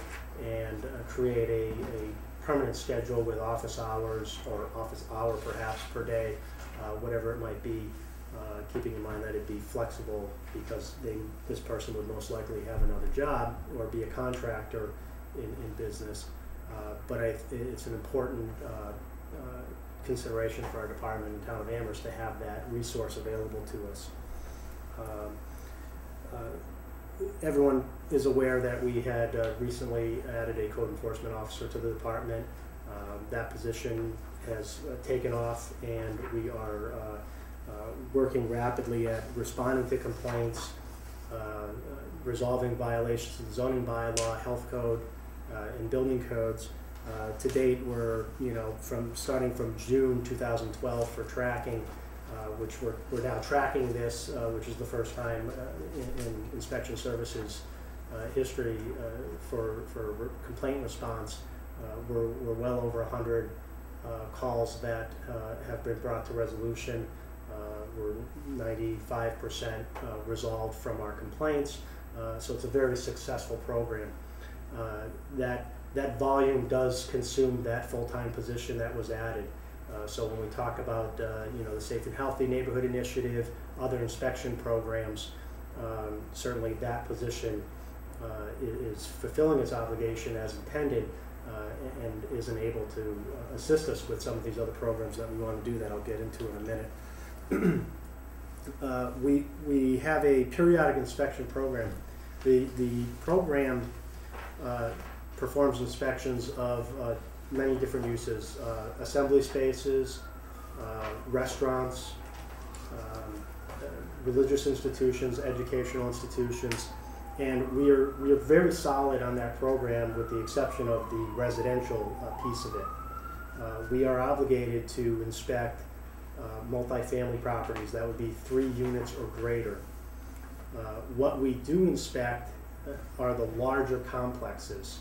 and create a permanent schedule with office hours or office hour perhaps per day, whatever it might be, keeping in mind that it'd be flexible because this person would most likely have another job or be a contractor in business. But it's an important consideration for our department in the town of Amherst to have that resource available to us. Everyone is aware that we had recently added a code enforcement officer to the department. That position has taken off, and we are working rapidly at responding to complaints, resolving violations of the zoning bylaw, health code, and building codes. To date, we're starting from June 2012 for tracking, which we're now tracking this, which is the first time in inspection services history for complaint response. We're well over 100 calls that have been brought to resolution. We're 95% resolved from our complaints, so it's a very successful program. That volume does consume that full-time position that was added. So when we talk about the Safe and Healthy Neighborhood Initiative, other inspection programs, certainly that position is fulfilling its obligation as intended and is able to assist us with some of these other programs that we want to do that I'll get into in a minute. We have a periodic inspection program. The program performs inspections of many different uses, assembly spaces, restaurants, religious institutions, educational institutions, and we are very solid on that program with the exception of the residential piece of it. We are obligated to inspect multifamily properties. That would be 3 units or greater. What we do inspect are the larger complexes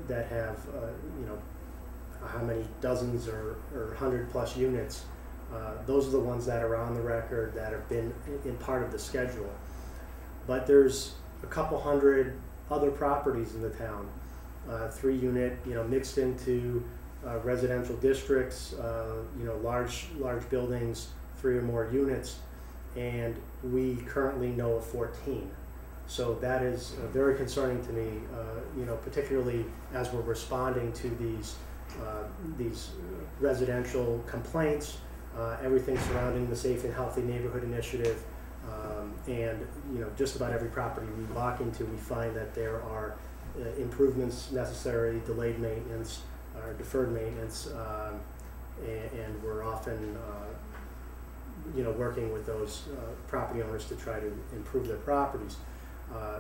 that have, how many dozens or 100+ units. Those are the ones that are on the record that have been in part of the schedule. But there's a couple hundred other properties in the town, 3-unit, mixed into residential districts, large buildings, 3 or more units, and we currently know of 14. So that is very concerning to me, particularly as we're responding to these residential complaints, everything surrounding the Safe and Healthy Neighborhood Initiative, and just about every property we walk into, we find that there are improvements necessary, delayed maintenance, or deferred maintenance, and we're often working with those property owners to try to improve their properties.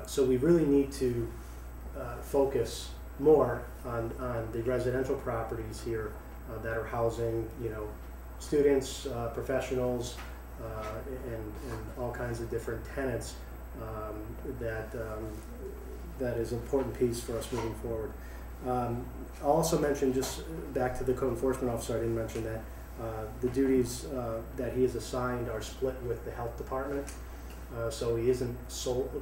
So we really need to focus more on the residential properties here that are housing, students, professionals, and all kinds of different tenants that is an important piece for us moving forward. I'll also mention, just back to the code enforcement officer, I didn't mention that the duties that he is assigned are split with the health department. So he isn't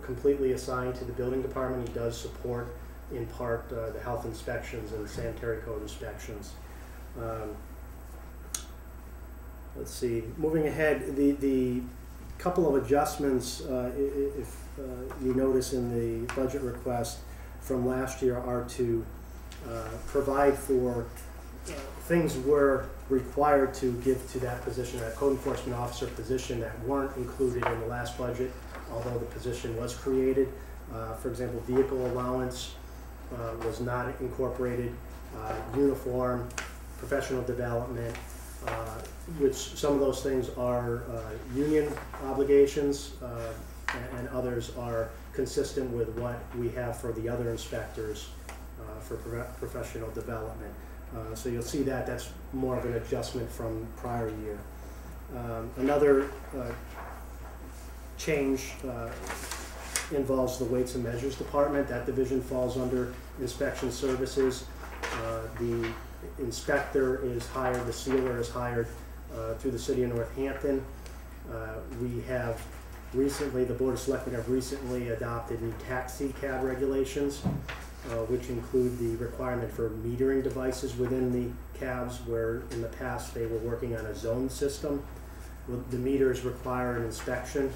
completely assigned to the building department. He does support, in part, the health inspections and sanitary code inspections. Let's see, moving ahead, the couple of adjustments, if you notice in the budget request from last year, are to provide for things we're required to give to that position, that code enforcement officer position, that weren't included in the last budget, although the position was created. For example, vehicle allowance was not incorporated, uniform, professional development, which some of those things are union obligations, and others are consistent with what we have for the other inspectors for professional development. So you'll see that that's more of an adjustment from prior year. Another change involves the weights and measures department. That division falls under inspection services. The inspector is hired, the sealer is hired through the city of Northampton. We have recently, the Board of Selectmen have recently adopted new taxi cab regulations, which include the requirement for metering devices within the cabs, where in the past they were working on a zone system. The meters require an inspection,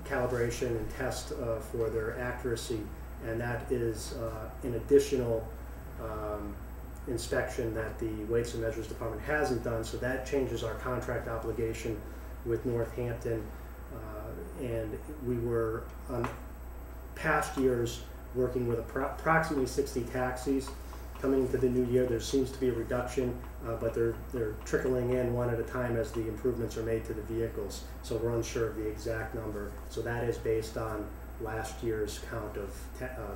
calibration, and test for their accuracy, and that is an additional inspection that the Weights and Measures Department hasn't done, so that changes our contract obligation with Northampton. And we were, on past years, working with approximately 60 taxis. Coming into the new year, there seems to be a reduction, but they're trickling in one at a time as the improvements are made to the vehicles. So we're unsure of the exact number. So that is based on last year's count of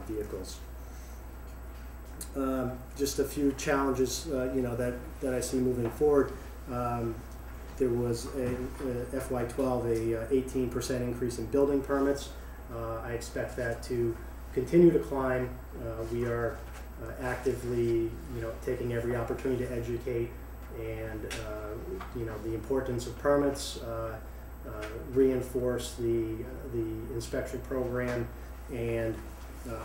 vehicles. Just a few challenges, that I see moving forward. There was a FY12 a 18% increase in building permits. I expect that to continue to climb. We are actively, taking every opportunity to educate and, the importance of permits, reinforce the inspection program, and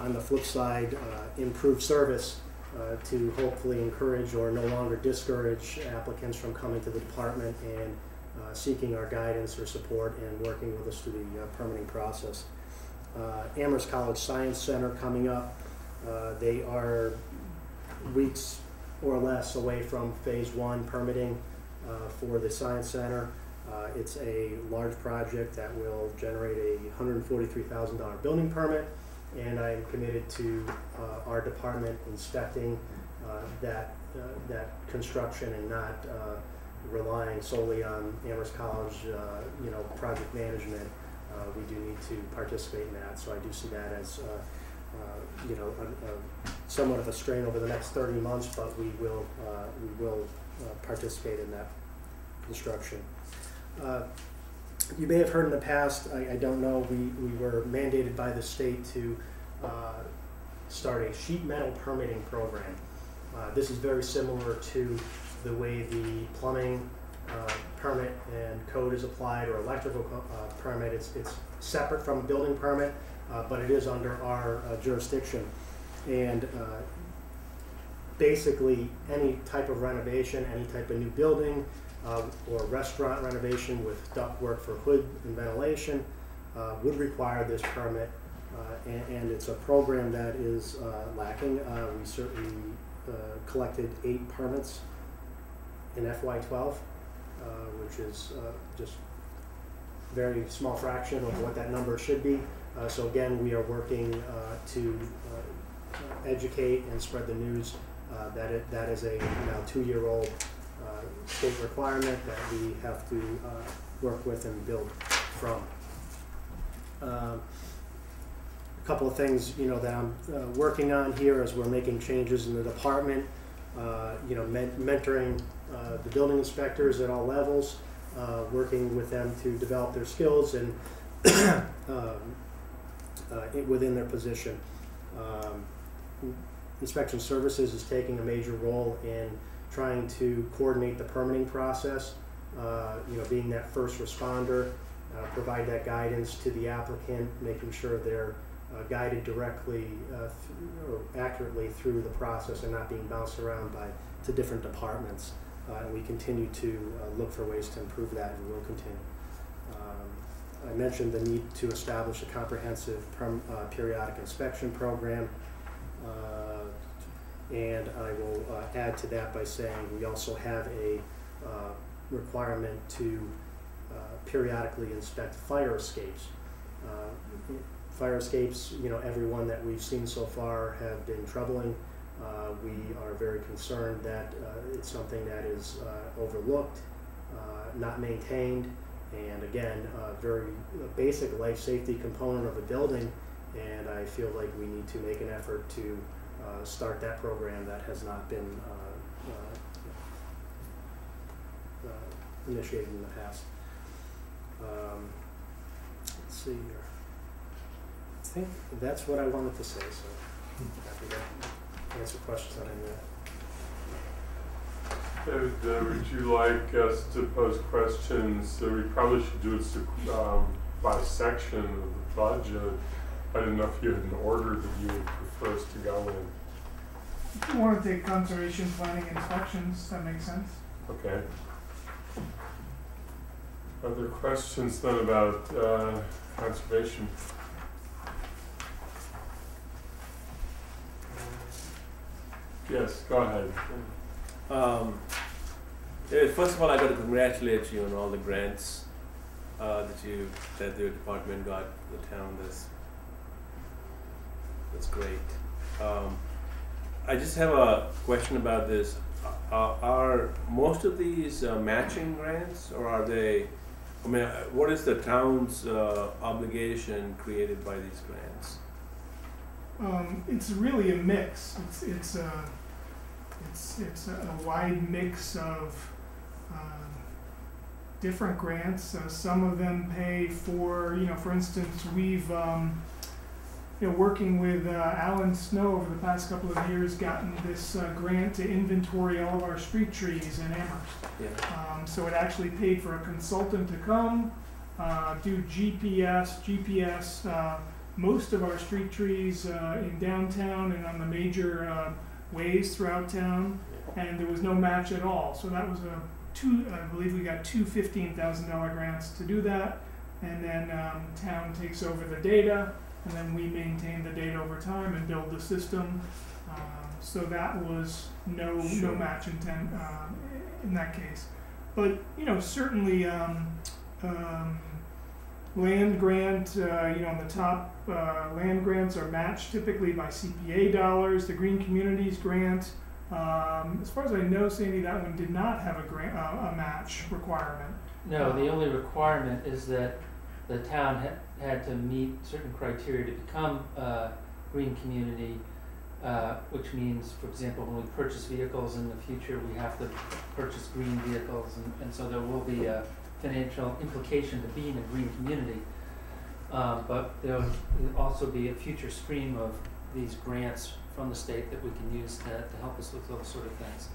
on the flip side, improve service to hopefully encourage or no longer discourage applicants from coming to the department and seeking our guidance or support and working with us through the permitting process. Amherst College Science Center coming up. They are weeks or less away from phase 1 permitting for the Science Center. It's a large project that will generate a $143,000 building permit, and I am committed to our department inspecting that construction and not relying solely on Amherst College, project management. We do need to participate in that, so I do see that as somewhat of a strain over the next 30 months, but we will participate in that construction. You may have heard in the past, I don't know, we were mandated by the state to start a sheet metal permitting program. This is very similar to the way the plumbing permit and code is applied, or electrical permit. It's separate from a building permit, but it is under our jurisdiction. And basically, any type of renovation, any type of new building, or restaurant renovation with ductwork for hood and ventilation would require this permit, and it's a program that is lacking. We certainly collected 8 permits in FY12, which is just very small fraction of what that number should be. So again, we are working to educate and spread the news that is a now 2-year-old state requirement that we have to work with and build from. A couple of things that I'm working on here as we're making changes in the department. Mentoring the building inspectors at all levels, working with them to develop their skills and within their position. Inspection Services is taking a major role in trying to coordinate the permitting process, being that first responder, provide that guidance to the applicant, making sure they're guided directly or accurately through the process and not being bounced around to different departments. And we continue to look for ways to improve that, and will continue. I mentioned the need to establish a comprehensive periodic inspection program. And I will add to that by saying we also have a requirement to periodically inspect fire escapes. Fire escapes, every one that we've seen so far have been troubling. We are very concerned that it's something that is overlooked, not maintained, and again, a very basic life safety component of a building, and I feel like we need to make an effort to start that program that has not been initiated in the past. Let's see here. I think that's what I wanted to say, so happy to answer questions on any of that. David, would you like us to pose questions? We probably should do it by section of the budget. I didn't know if you had an order that you would prefer us to go in. If you want to take conservation planning inspections, that makes sense. Okay. Other questions then about conservation? Yes, go ahead. First of all, I got to congratulate you on all the grants that your department got, the town. That's great. I just have a question about this. Are most of these matching grants, or are they? I mean, what is the town's obligation created by these grants? It's really a mix. It's a wide mix of different grants. Some of them pay for, for instance, we've working with Alan Snow over the past couple of years, gotten this grant to inventory all of our street trees in Amherst. Yeah. So it actually paid for a consultant to come, do GPS, most of our street trees in downtown and on the major ways throughout town, and there was no match at all. So that was I believe we got two $15,000 grants to do that, and then town takes over the data, and then we maintain the data over time and build the system. So that was no match intent in that case. But certainly land grant, on the top, land grants are matched typically by CPA dollars. The Green Communities grant, as far as I know, Sandy, that one did not have a match requirement. No, the only requirement is that the town had to meet certain criteria to become a green community, which means, for example, when we purchase vehicles in the future, we have to purchase green vehicles, and so there will be a financial implication to being a green community. But there will also be a future stream of these grants from the state that we can use to help us with those sort of things.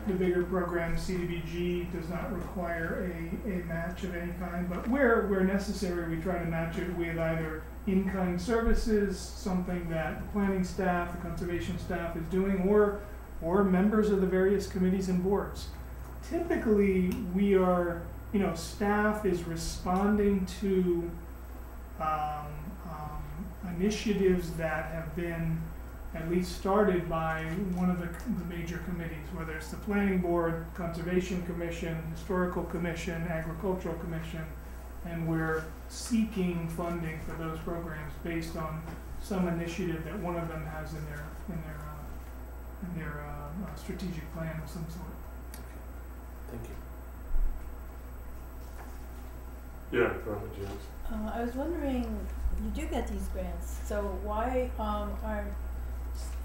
The bigger program, CDBG, does not require a match of any kind, but where necessary, we try to match it with either in-kind services, something that the planning staff, the conservation staff is doing, or members of the various committees and boards. Typically, we are, staff is responding to initiatives that have been at least started by one of the major committees, whether it's the Planning Board, Conservation Commission, Historical Commission, Agricultural Commission, and we're seeking funding for those programs based on some initiative that one of them has in their strategic plan of some sort. Thank you. Yeah, go ahead, James. I was wondering, you do get these grants, so why are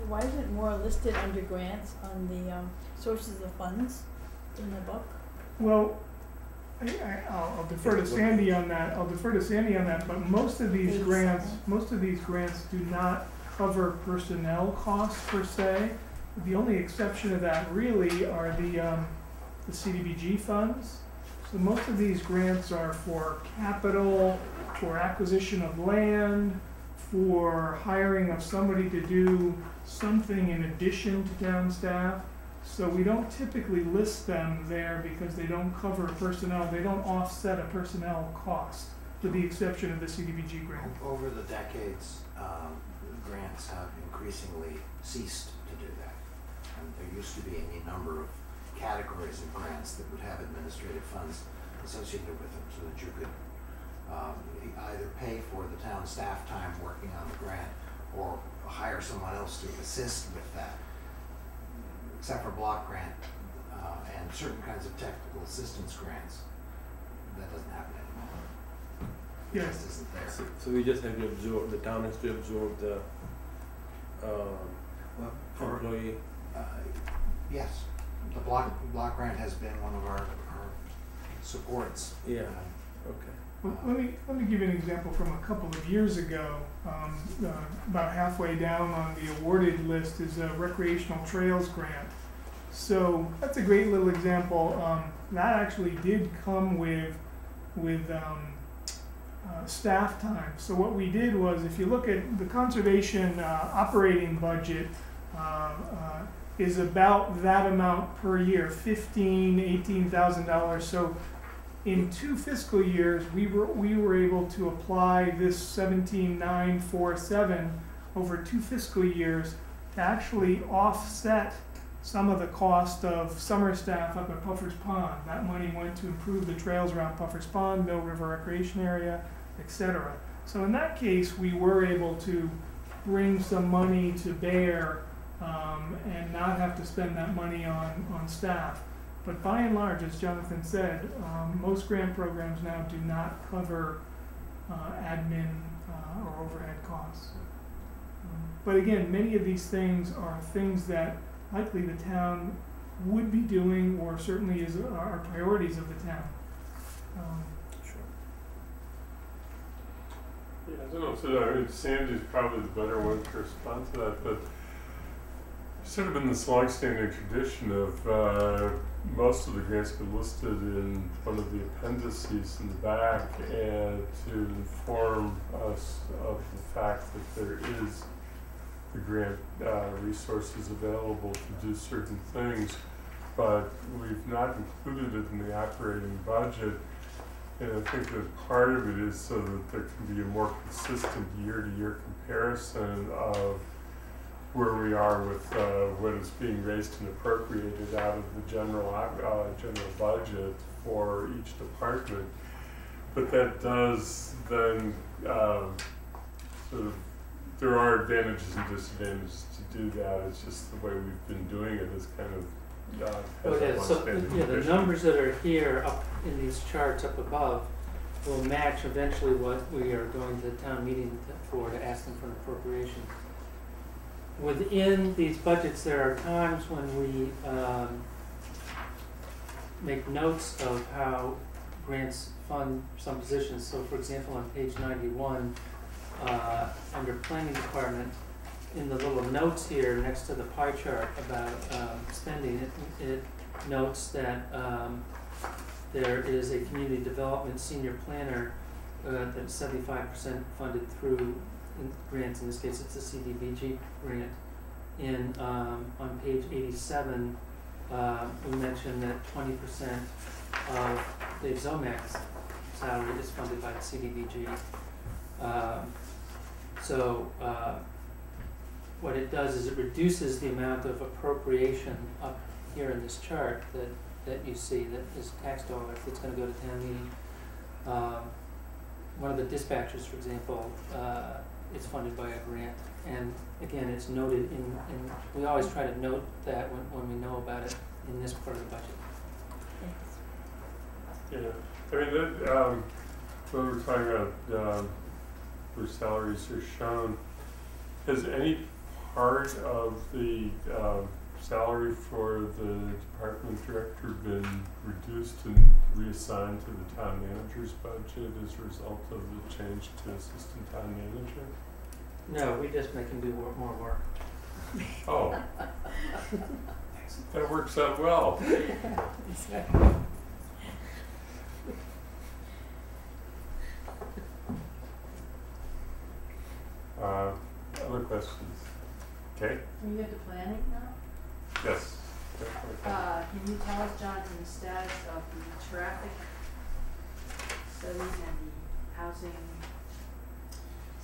why isn't more listed under grants on the sources of funds in the book? Well, I'll defer to Sandy on that. But most of these grants do not cover personnel costs per se. The only exception to that really are the CDBG funds. So most of these grants are for capital, for acquisition of land, for hiring of somebody to do something in addition to town staff. So we don't typically list them there because they don't cover personnel, they don't offset a personnel cost, with the exception of the CDBG grant. Over the decades, grants have increasingly ceased to do that. And there used to be any number of categories of grants that would have administrative funds associated with them so that you could either pay for the town staff time working on the grant or hire someone else to assist with that. Except for block grant and certain kinds of technical assistance grants, that doesn't happen anymore. It Yes. just isn't there. So we just have to absorb, the town has to absorb the Well, for, employee. yes, the block grant has been one of our supports. Yeah. Okay. Well, let me give you an example from a couple of years ago. About halfway down on the awarded list is a recreational trails grant. So that's a great little example. That actually did come with staff time. So what we did was, if you look at the conservation operating budget, is about that amount per year, $18,000. So in 2 fiscal years, we were able to apply this 17,947 over 2 fiscal years to actually offset some of the cost of summer staff up at Puffer's Pond. That money went to improve the trails around Puffer's Pond, Mill River Recreation Area, etc. So in that case, we were able to bring some money to bear and not have to spend that money on staff. But by and large, as Jonathan said, most grant programs now do not cover admin or overhead costs. But again, many of these things are things that likely the town would be doing, or certainly are priorities of the town. Sure. Yeah, I don't know, so I mean, Sandy's probably the better one to respond to that, but there's sort of been this long-standing tradition of most of the grants get listed in one of the appendices in the back, and to inform us of the fact that there is the grant resources available to do certain things, but we've not included it in the operating budget. And I think that part of it is so that there can be a more consistent year-to-year comparison of where we are with what is being raised and appropriated out of the general budget for each department. But that does then sort of, there are advantages and disadvantages to do that. It's just the way we've been doing it is kind of has a long-standing the tradition. numbers that are here up in these charts up above will match eventually what we are going to town meeting to ask them for an appropriation. Within these budgets, there are times when we make notes of how grants fund some positions. So for example, on page 91, under planning department, in the little notes here next to the pie chart about spending, it notes that there is a community development senior planner that's 75% funded through grants. In this case, it's a CDBG grant. And on page 87, we mentioned that 20% of Dave Zomac's salary is funded by the CDBG. What it does is it reduces the amount of appropriation up here in this chart that you see, that is tax dollars that's going to go to town meeting. One of the dispatchers, for example, is funded by a grant, and again, it's noted in we always try to note that when we know about it in this part of the budget. Yeah, I mean, when we're talking about where salaries are shown, has any part of the salary for the department director been reduced and reassigned to the town manager's budget as a result of the change to assistant town manager? No, we just make him do more work. Oh. That works out well. Other questions? Okay, Can you get to planning now? yes. Can you tell us, Jonathan, the status of the traffic study and the housing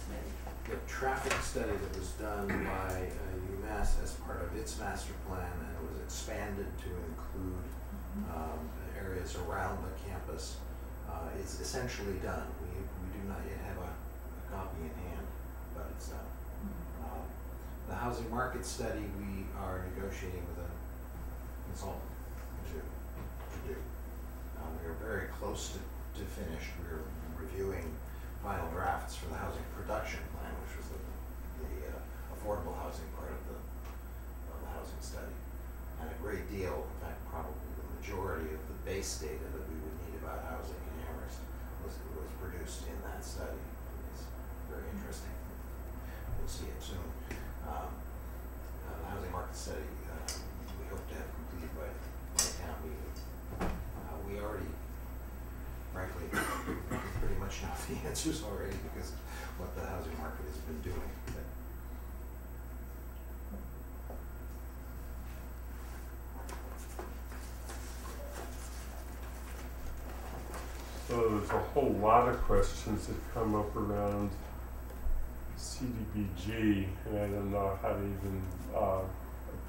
study? The traffic study that was done by UMass as part of its master plan, and it was expanded to include areas around the campus, is essentially done. We do not yet have a copy in hand, but it's done. The housing market study, we are negotiating with a consultant to do. We are very close to finished. We're reviewing final drafts for the housing production plan, which was the affordable housing part of the housing study. And a great deal, in fact, probably the majority of the base data that we would need about housing in Amherst was produced in that study. It's very interesting. You'll see it soon. The housing market study, we hope to have completed by town meeting. We already, frankly, pretty much know the answers already because of what the housing market has been doing. So there's a whole lot of questions that come up around CDBG, and I don't know how to even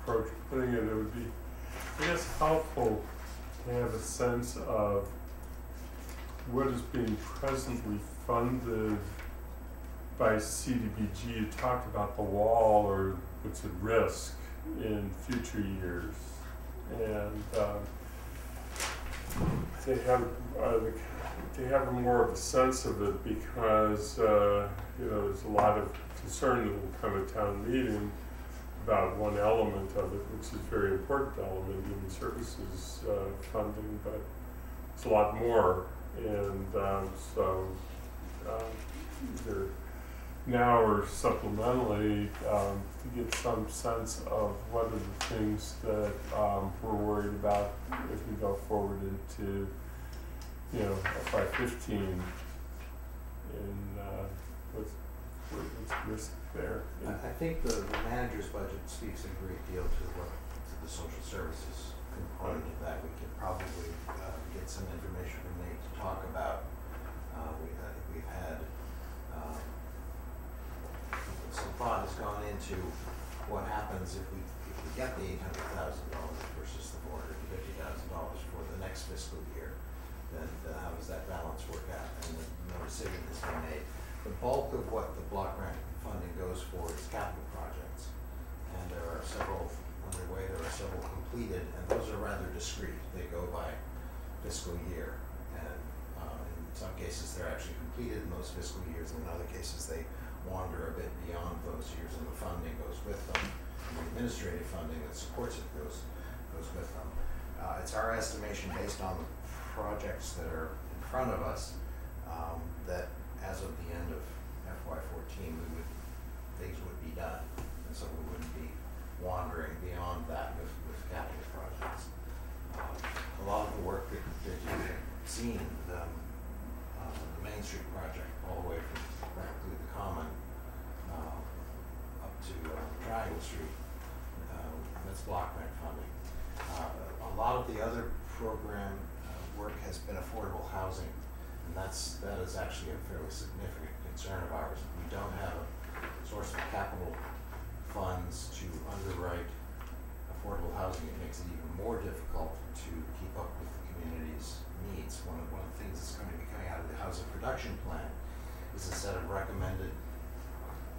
approach putting it. It would be, I guess, helpful to have a sense of what is being presently funded by CDBG. You talked about the wall or what's at risk in future years, and they have more of a sense of it because there's a lot of concern that will come at town meeting about one element of it, which is a very important element in the services funding, but it's a lot more, and so either now or supplementally to get some sense of what are the things that we're worried about as we go forward into FY15, and what's risk there. I think the manager's budget speaks a great deal to the social services component of that. We could probably get some information from Nate to talk about. We've had some thought has gone into what happens if we get the $800,000 versus the $450,000 for the next fiscal year. Then how does that balance work out? And no decision has been made. The bulk of what the block grant funding goes for is capital projects, and there are several underway. There are several completed, and those are rather discrete. They go by fiscal year, and in some cases they're actually completed in those fiscal years, and in other cases they wander a bit beyond those years, and the funding goes with them. And the administrative funding that supports it goes with them. It's our estimation based on the projects that are in front of us that as of the end of FY14 things would be done, and so we wouldn't be wandering beyond that with capital projects. A lot of the work that you've seen, the Main Street project, all the way from practically the Common up to Triangle Street, that's block grant funding. A lot of the other program work has been affordable housing, and that is actually a fairly significant concern of ours. If we don't have a source of capital funds to underwrite affordable housing, it makes it even more difficult to keep up with the community's needs. One of the things that's going to be coming out of the housing production plan is a set of recommended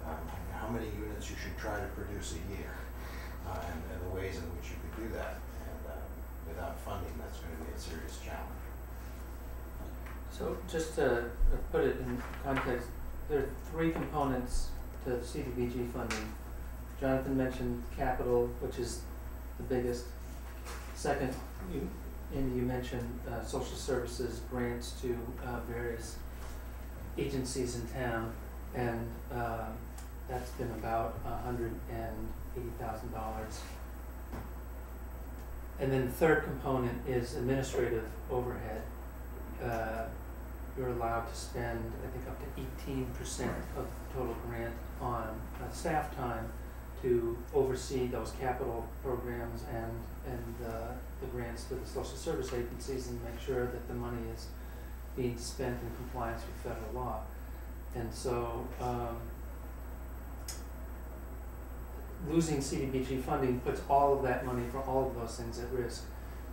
how many units you should try to produce a year, and the ways in which you could do that. And without funding, that's going to be a serious challenge. So just to put it in context, there are three components to CDBG funding. Jonathan mentioned capital, which is the biggest. Second, Andy, you mentioned social services grants to various agencies in town, and that's been about $180,000. And then the third component is administrative overhead. You're allowed to spend, I think, up to 18% of the total grant on staff time to oversee those capital programs and the grants to the social service agencies and make sure that the money is being spent in compliance with federal law. And so losing CDBG funding puts all of that money for all of those things at risk.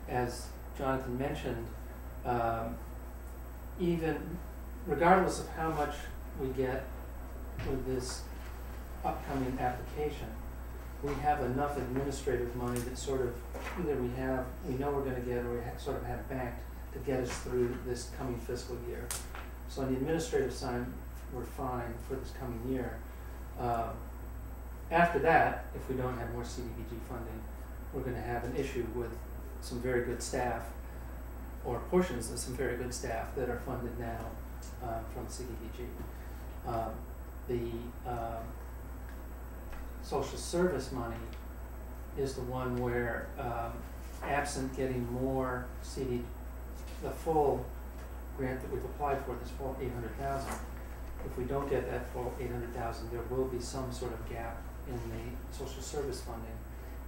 As Jonathan mentioned, even regardless of how much we get with this upcoming application, we have enough administrative money that sort of either we know we're going to get, or we sort of have banked to get us through this coming fiscal year. So on the administrative side, we're fine for this coming year. After that, if we don't have more CDBG funding, we're going to have an issue with some very good staff, or portions of some very good staff that are funded now from CDBG. The social service money is the one where, absent getting more the full grant that we've applied for, this full $800,000, if we don't get that full $800,000, there will be some sort of gap in the social service funding,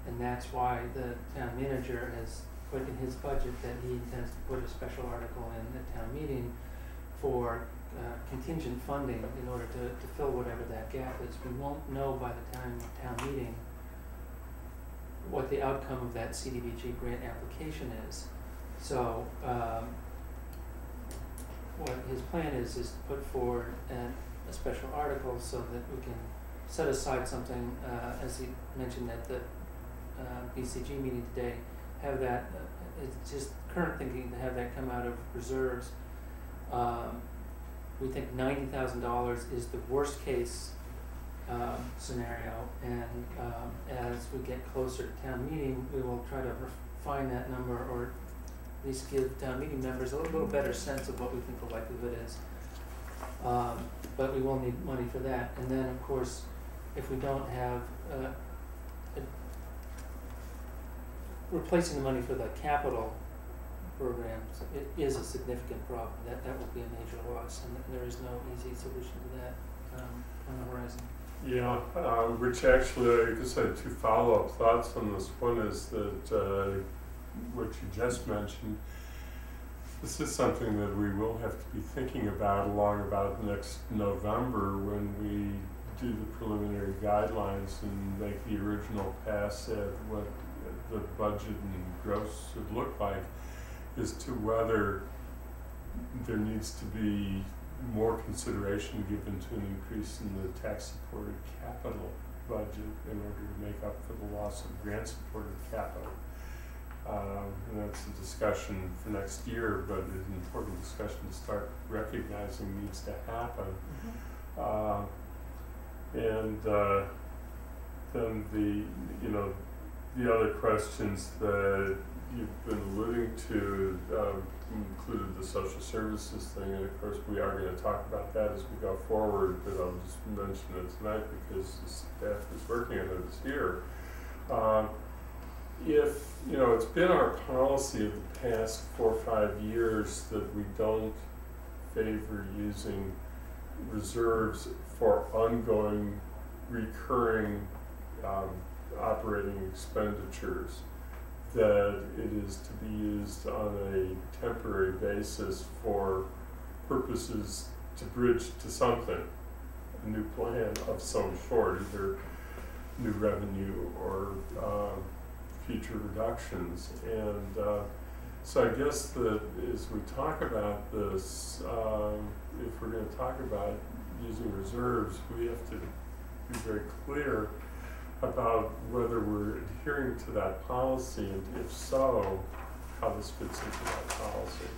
and that's why the town manager has put in his budget that he intends to put a special article in the town meeting for contingent funding in order to fill whatever that gap is. We won't know by the time of town meeting what the outcome of that CDBG grant application is. So what his plan is to put forward a special article so that we can set aside something, as he mentioned at the BCG meeting today, have that, it's just current thinking to have that come out of reserves. We think $90,000 is the worst case scenario, and as we get closer to town meeting, we will try to refine that number, or at least give town meeting members a little better sense of what we think the likelihood is. But we will need money for that. And then, of course, if we don't have replacing the money for the capital programs, it is a significant problem. That will be a major loss, and there is no easy solution to that on the horizon. Yeah, which actually, I guess I had two follow-up thoughts on this. One is that what you just mentioned, this is something that we will have to be thinking about about next November when we do the preliminary guidelines and make the original pass at what the budget and gross should look like, is to whether there needs to be more consideration given to an increase in the tax-supported capital budget in order to make up for the loss of grant-supported capital. And that's a discussion for next year, but it's an important discussion to start recognizing needs to happen. And then the other questions that you've been alluding to included the social services thing, and of course we are going to talk about that as we go forward, but I'll just mention it tonight because the staff is working on it this year. It's been our policy of the past 4 or 5 years that we don't favor using reserves for ongoing, recurring operating expenditures, that it is to be used on a temporary basis for purposes to bridge to something, a new plan of some sort, either new revenue or future reductions. And so I guess that as we talk about this, if we're going to talk about using reserves, we have to be very clear about whether we're adhering to that policy, and if so, how this fits into that policy.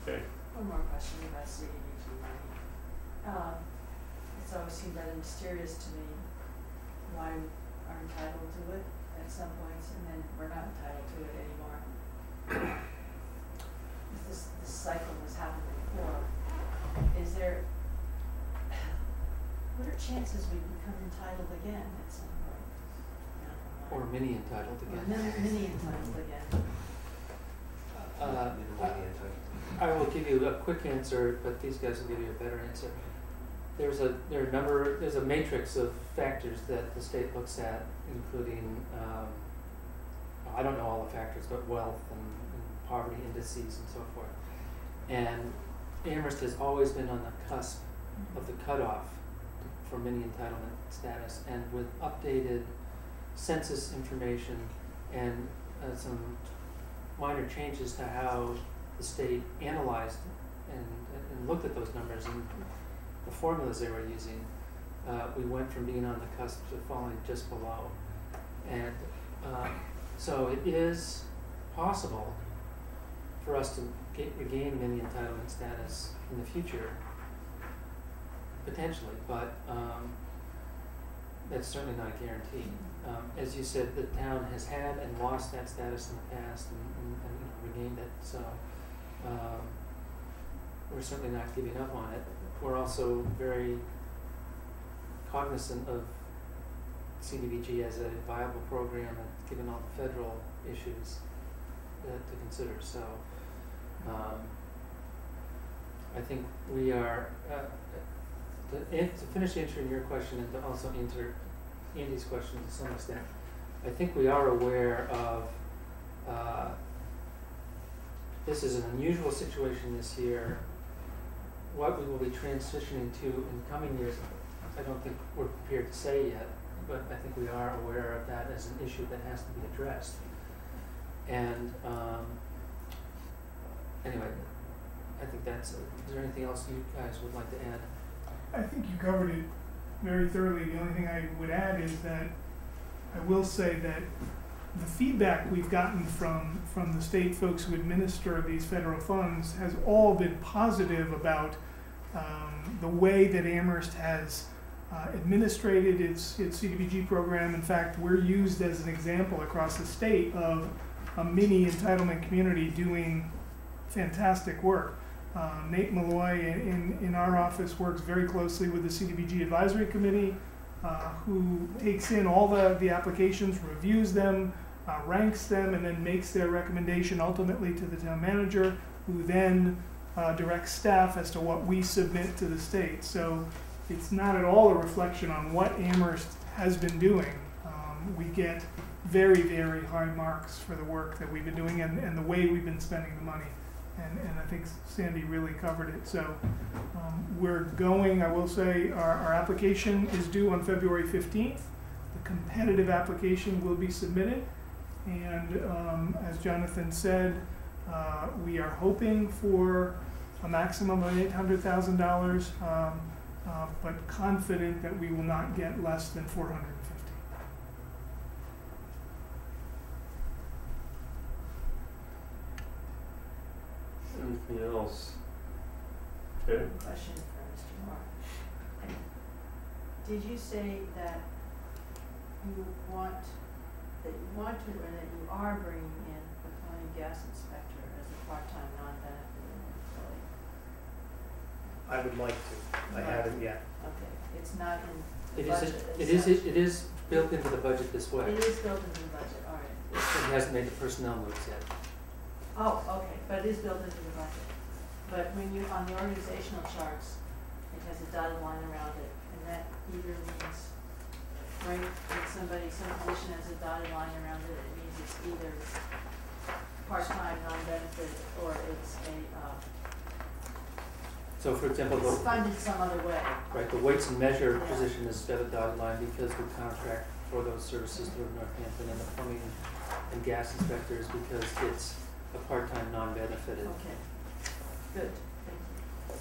Okay. One more question about CDBG money. it's always seemed rather mysterious to me why we are entitled to it at some points and then we're not entitled to it anymore. If this cycle has happened before, what are chances we become entitled again at some point? Or mini entitled again. Mini entitled again. I will give you a quick answer, but these guys will give you a better answer. There's a matrix of factors that the state looks at, including, I don't know all the factors, but wealth and poverty indices and so forth. And Amherst has always been on the cusp of the cutoff for mini entitlement status, and with updated census information and some minor changes to how the state analyzed and looked at those numbers and the formulas they were using, we went from being on the cusp to falling just below. And so it is possible for us to regain mini entitlement status in the future, potentially, but that's certainly not a guarantee. As you said, the town has had and lost that status in the past and regained it, so we're certainly not giving up on it. We're also very cognizant of CDBG as a viable program and given all the federal issues to consider. So I think we are, to finish answering your question and to also answer Andy's question to some extent, I think we are aware of this is an unusual situation this year. What we will be transitioning to in coming years, I don't think we're prepared to say yet, but I think we are aware of that as an issue that has to be addressed. And anyway, I think that's, is there anything else you guys would like to add? I think you covered it very thoroughly. The only thing I would add is that I will say that the feedback we've gotten from the state folks who administer these federal funds has all been positive about the way that Amherst has administrated its CDBG program. In fact, we're used as an example across the state of a mini entitlement community doing fantastic work. Nate Malloy in our office works very closely with the CDBG Advisory Committee, who takes in all the applications, reviews them, ranks them, and then makes their recommendation ultimately to the town manager, who then directs staff as to what we submit to the state. So it's not at all a reflection on what Amherst has been doing. We get very, very high marks for the work that we've been doing and the way we've been spending the money. And I think Sandy really covered it. So we're going, I will say, our application is due on February 15th. The competitive application will be submitted. And as Jonathan said, we are hoping for a maximum of $800,000, but confident that we will not get less than $450,000. Anything else? Okay. Question for Mr. Moore. Did you say that you want to, or that you are bringing in the county gas inspector as a part-time, non-benefited employee? I would like to. I haven't yet. Okay, it's not in the It budget. is built into the budget this way. It is built into the budget, all right. It hasn't made the personnel moves yet. Oh, okay, but it is built into the budget. But when you, on the organizational charts, it has a dotted line around it, and that either means, right, if some position has a dotted line around it, it means it's either part-time, non-benefited, or it's a, So for example, it's funded some other way. right, the weights and measure position is got a dotted line because we contract for those services through Northampton, and the plumbing and gas inspectors because it's a part-time, non-benefited. Okay, good, thank you.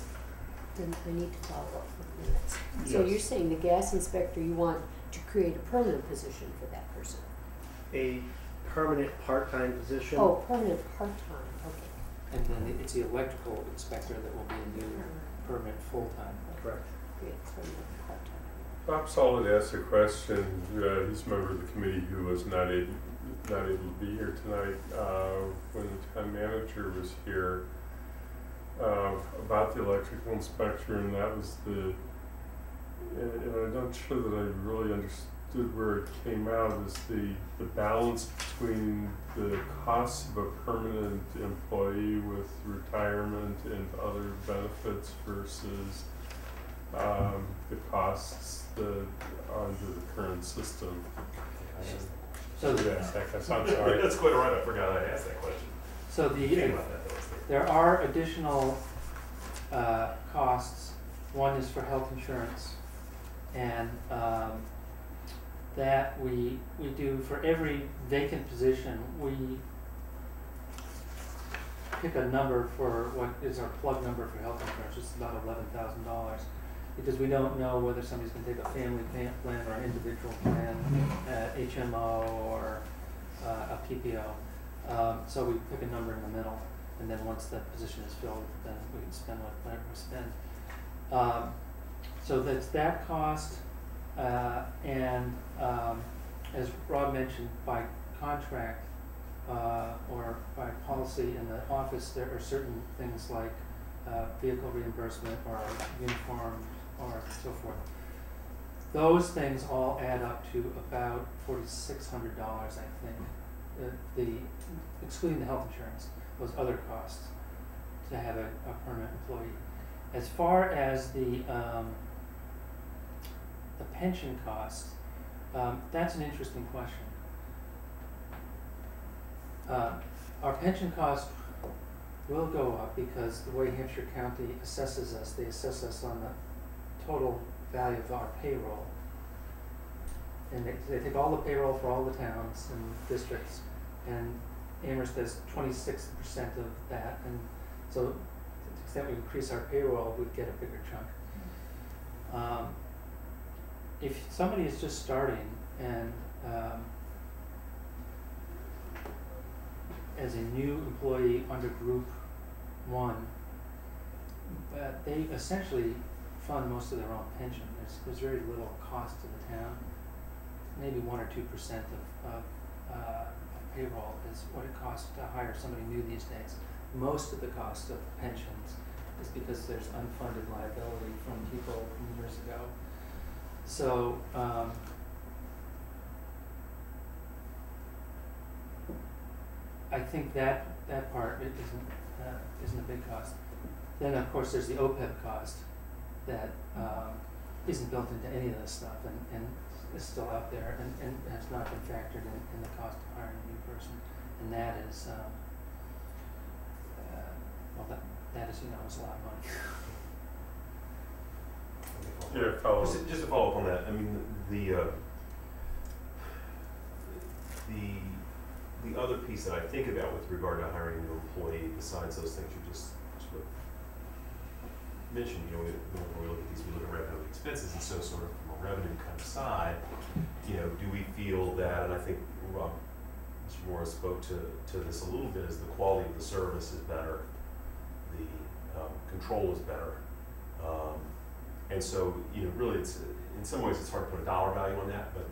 Then we need to follow up with minutes. So Yes. you're saying the gas inspector, you want to create a permanent position for that person? A permanent part-time position. Oh, permanent part-time, okay. And then it's the electrical inspector that will be a new permanent full-time. Correct. create permanent part-time. Bob Solid asked a question. He's a member of the committee who was not able to be here tonight when the town manager was here about the electrical inspector, and that was the. And I'm not sure that I really understood where it came out. Is the balance between the costs of a permanent employee with retirement and other benefits versus the costs under the current system. So Yes, I'm sorry. That's quite all right. I forgot I asked that question. So Think about that, though. there are additional costs. One is for health insurance, and that we do for every vacant position. We pick a number for what is our plug number for health insurance. It's about $11,000, because we don't know whether somebody's going to take a family plan or an individual plan, HMO or a PPO. So we pick a number in the middle, and then once that position is filled, then we can spend whatever we spend. So that's that cost, and as Rob mentioned, by contract or by policy in the office, there are certain things like vehicle reimbursement or uniforms or so forth. Those things all add up to about $4,600, I think, excluding the health insurance, those other costs to have a permanent employee. As far as the pension costs, that's an interesting question. Our pension cost will go up because the way Hampshire County assesses us, they assess us on the total value of our payroll. And they take all the payroll for all the towns and districts, and Amherst does 26% of that, and so to the extent we increase our payroll, we'd get a bigger chunk. If somebody is just starting and as a new employee under Group 1, they essentially fund most of their own pension. There's very little cost to the town. Maybe 1 or 2% of payroll is what it costs to hire somebody new these days. Most of the cost of pensions is because there's unfunded liability from people from years ago. So I think that part isn't a big cost. Then of course there's the OPEB cost that isn't built into any of this stuff and is still out there and has not been factored in the cost of hiring a new person. And that is well, that is, is a lot of money. Yeah, follow. Just to follow up on that, I mean, the other piece that I think about with regard to hiring a new employee, besides those things you just sort of mentioned, when we look at these, we look at revenue and expenses, and so sort of from a revenue kind of side, do we feel that, and I think Mr. Morris spoke to this a little bit, is the quality of the service is better, the control is better. And so, really, it's in some ways it's hard to put a dollar value on that, but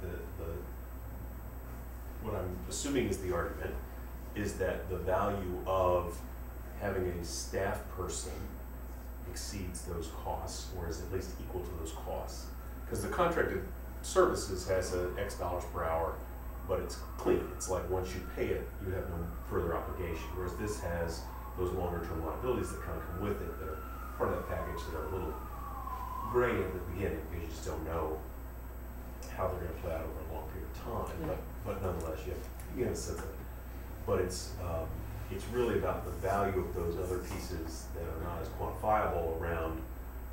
what I'm assuming is the argument is that the value of having a staff person exceeds those costs, or is at least equal to those costs. Because the contracted services has an X dollars per hour, but it's clean. It's like once you pay it, you have no further obligation. Whereas this has those longer term liabilities that kind of come with it that are part of that package that are a little gray at the beginning because you just don't know how they're going to play out over a long period of time. Yeah. But nonetheless, you have a sense of it. But it's really about the value of those other pieces that are not as quantifiable around,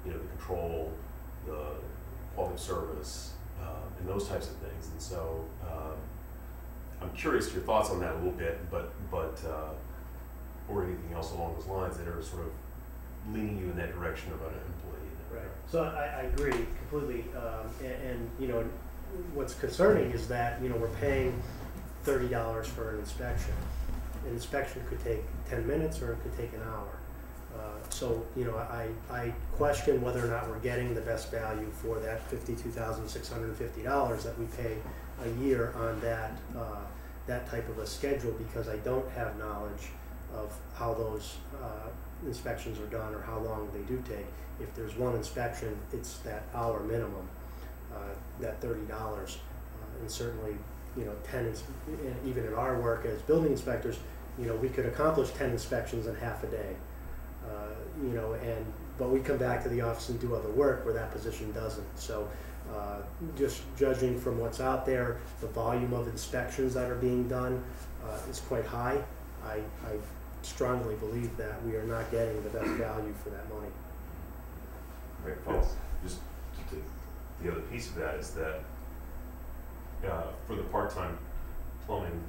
the control, the quality of service, and those types of things. And so I'm curious your thoughts on that a little bit, but or anything else along those lines that are sort of leaning you in that direction of an employee. Right. So I agree completely. And what's concerning is that, we're paying $30 for an inspection. An inspection could take 10 minutes or it could take an hour. So, you know, I question whether or not we're getting the best value for that $52,650 that we pay a year on that type of a schedule, because I don't have knowledge of how those inspections are done or how long they do take. If there's one inspection, it's that hour minimum, that $30, and certainly, you know, 10, even in our work as building inspectors, you know, we could accomplish 10 inspections in half a day, you know, but we come back to the office and do other work where that position doesn't. So just judging from what's out there, the volume of inspections that are being done is quite high. I strongly believe that we are not getting the best value for that money. Right, Paul, just the other piece of that is that for the part-time plumbing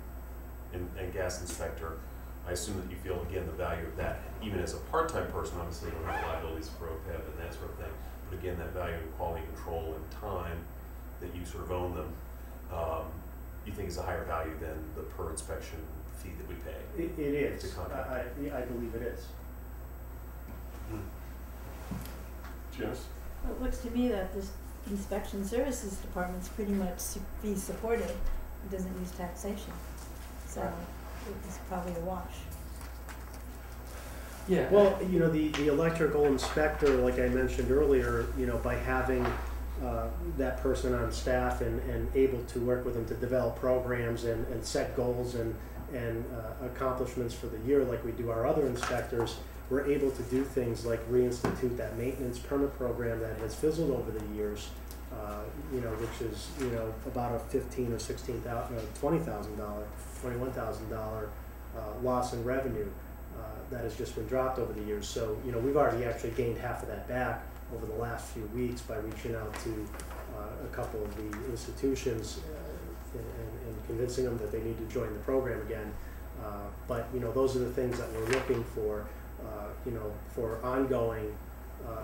and gas inspector, I assume that you feel, again, the value of that, even as a part-time person, obviously you don't have liabilities for OPEB and that sort of thing, but again, that value of quality control and time that you sort of own them, you think is a higher value than the per inspection fee that we pay? It is. To contract. I believe it is. Yes? Well, it looks to me that this inspection services department's pretty much fee supported. It doesn't use taxation. So it's probably a wash. Yeah. Well, you know, the electrical inspector, like I mentioned earlier, you know, by having that person on staff and able to work with them to develop programs and set goals and accomplishments for the year like we do our other inspectors, we're able to do things like reinstitute that maintenance permit program that has fizzled over the years, you know, which is, you know, about a $15,000 or $16,000, $20,000, $21,000 loss in revenue that has just been dropped over the years. So, you know, we've already actually gained half of that back over the last few weeks by reaching out to a couple of the institutions and convincing them that they need to join the program again. But, you know, those are the things that we're looking for, you know, for ongoing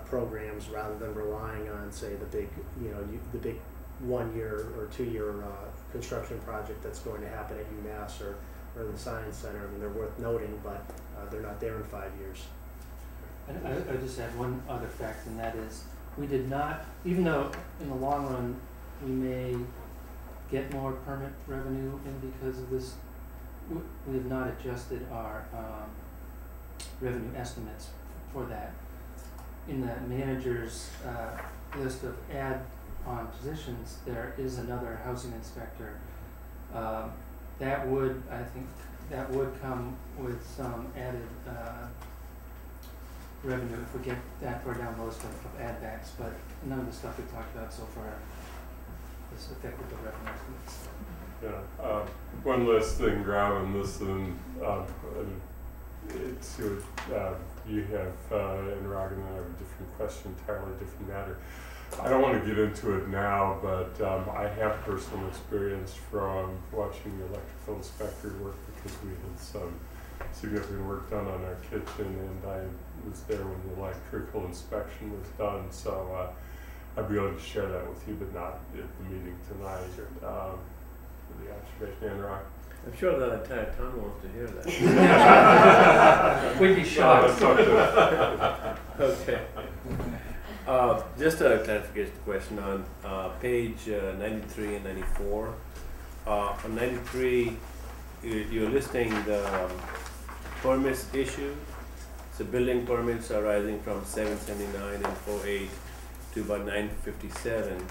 programs rather than relying on, say, the big, you know, the big 1 year or 2 year construction project that's going to happen at UMass or in the Science Center. I mean, they're worth noting, but they're not there in 5 years. And I just add one other fact, and that is we did not, even though in the long run we may get more permit revenue in because of this, we have not adjusted our revenue estimates for that. In that manager's list of add-on positions, there is another housing inspector. That would, I think, that would come with some added revenue if we get that far down the list of add-backs, but none of the stuff we talked about so far has affected the revenue estimates. Yeah. One last thing, Robin, listen, it's you have, and Robin and I have a different question, entirely different matter. I don't want to get into it now, but I have personal experience from watching the electrical inspector work because we had some significant work done on our kitchen, and I was there when the electrical inspection was done, so I'd be able to share that with you, but not at the meeting tonight. The observation, and Rock. I'm sure the entire town wants to hear that. We'd be shocked. Okay. Just a clarification question on page 93 and 94. On 93, you're listing the permits issued. So building permits are rising from 779 in 08 to about 957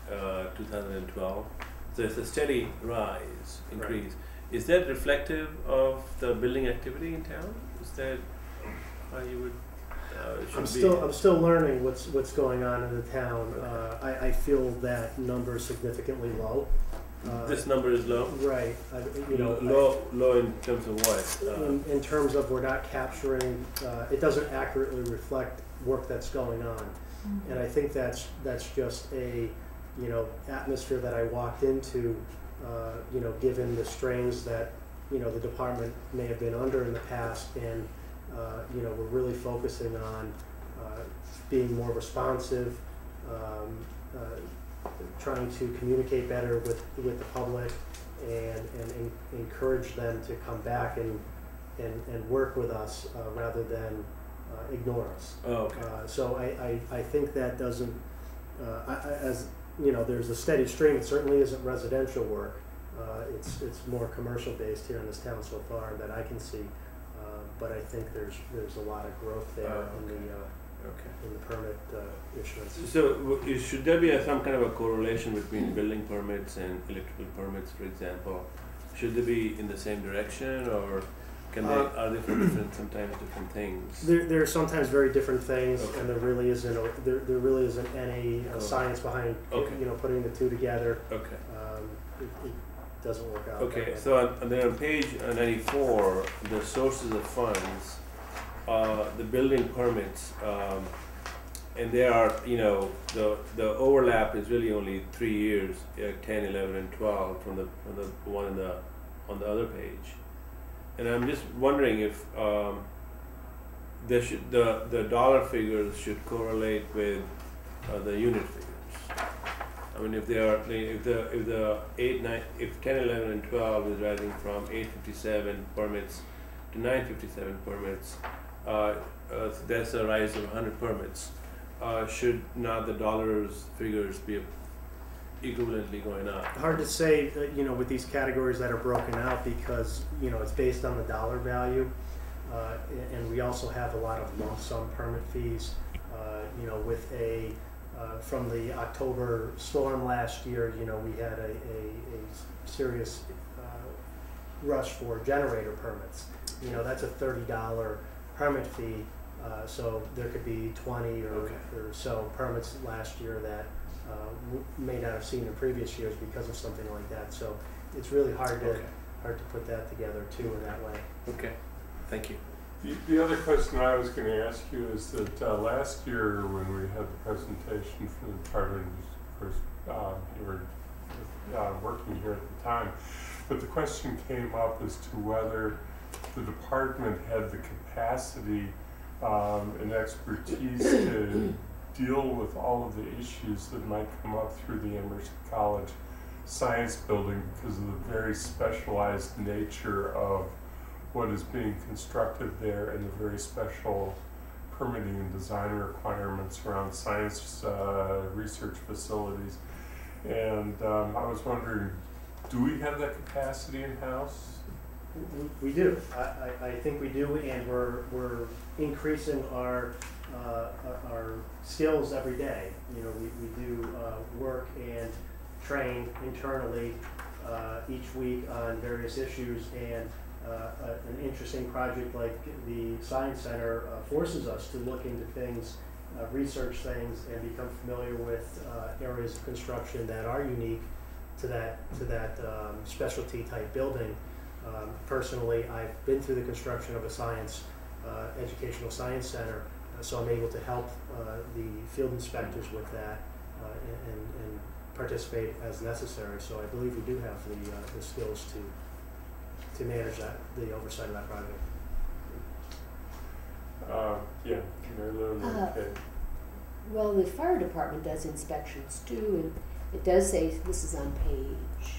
2012. So it's a steady rise, increase. Right. Is that reflective of the building activity in town? Is that how you would? I'm still learning what's going on in the town. I feel that number is significantly low. This number is low. Right. You know, low in terms of what? In terms of we're not capturing. It doesn't accurately reflect work that's going on, mm-hmm. And I think that's just a atmosphere that I walked into. Given the strains that the department may have been under in the past, and we're really focusing on being more responsive, trying to communicate better with the public, and encourage them to come back and work with us rather than ignore us. Oh, okay. So I think that doesn't, as you know, there's a steady stream. It certainly isn't residential work. It's more commercial based here in this town so far that I can see. But I think there's a lot of growth there in the permit issuance. So should there be some kind of a correlation between building permits and electrical permits, for example? Should they be in the same direction, or can they, are they for sometimes different things? There are sometimes very different things, Okay. and there really isn't any science behind putting the two together. Okay. It doesn't work out. Okay, that way. so and then on page 94, the sources of funds, the building permits, and they are, the overlap is really only 3 years, 10, 11, and 12 from the one on the other page. And I'm just wondering if the dollar figures should correlate with the unit figures. I mean, if they are, if the 10, 11, and 12 is rising from 857 permits to 957 permits, that's a rise of 100 permits. Should not the dollars figures be equivalently going up? Hard to say, with these categories that are broken out because, it's based on the dollar value. And we also have a lot of lump sum permit fees, with from the October storm last year, we had a serious rush for generator permits. That's a $30 permit fee, so there could be 20 or so permits last year that may not have seen in previous years because of something like that. So it's really hard to put that together too in that way. Okay, thank you. The other question I was going to ask you is that last year when we had the presentation from the department, of course you were working here at the time, but the question came up as to whether the department had the capacity and expertise to deal with all of the issues that might come up through the Amherst College Science Building because of the very specialized nature of what is being constructed there and the very special permitting and design requirements around science research facilities. And I was wondering, do we have that capacity in-house? We do. I think we do, and we're increasing our skills every day. We do work and train internally each week on various issues, and an interesting project like the Science Center forces us to look into things, research things, and become familiar with areas of construction that are unique to that specialty type building. Personally, I've been through the construction of a educational science center, so I'm able to help the field inspectors with that and participate as necessary. So I believe we do have the skills to manage the oversight of that project. Yeah, Mary Lou, okay. Well, the fire department does inspections too, and it does say, this is on page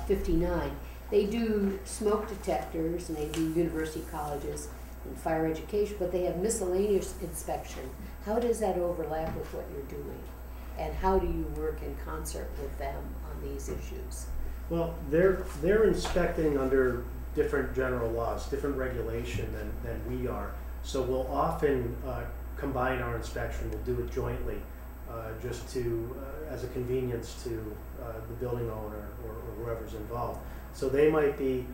59, they do smoke detectors and they do university colleges and fire education, but they have miscellaneous inspection. How does that overlap with what you're doing? And how do you work in concert with them on these issues? Well, they're inspecting under different general laws, different regulation than we are. So we'll often combine our inspection. We'll do it jointly, just to as a convenience to the building owner or whoever's involved. So they might be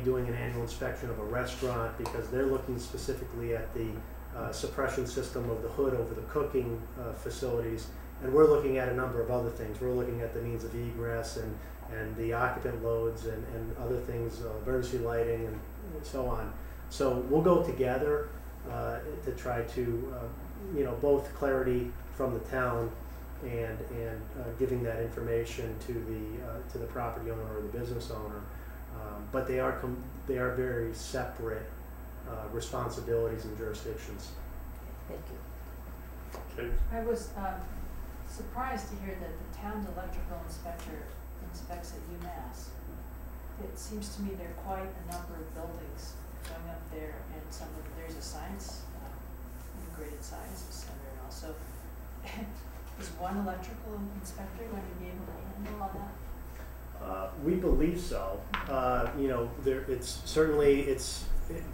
doing an annual inspection of a restaurant because they're looking specifically at the suppression system of the hood over the cooking facilities. And we're looking at a number of other things. We're looking at the means of egress and the occupant loads and other things, emergency lighting and so on. So we'll go together to try to, both clarity from the town and giving that information to the property owner or the business owner. But they are very separate responsibilities and jurisdictions. Thank you. Okay. I was surprised to hear that the town's electrical inspector inspects at UMass. It seems to me there are quite a number of buildings going up there, and some of science, integrated sciences center, and also, is one electrical inspector going to be able to handle all that? We believe so. You know, it's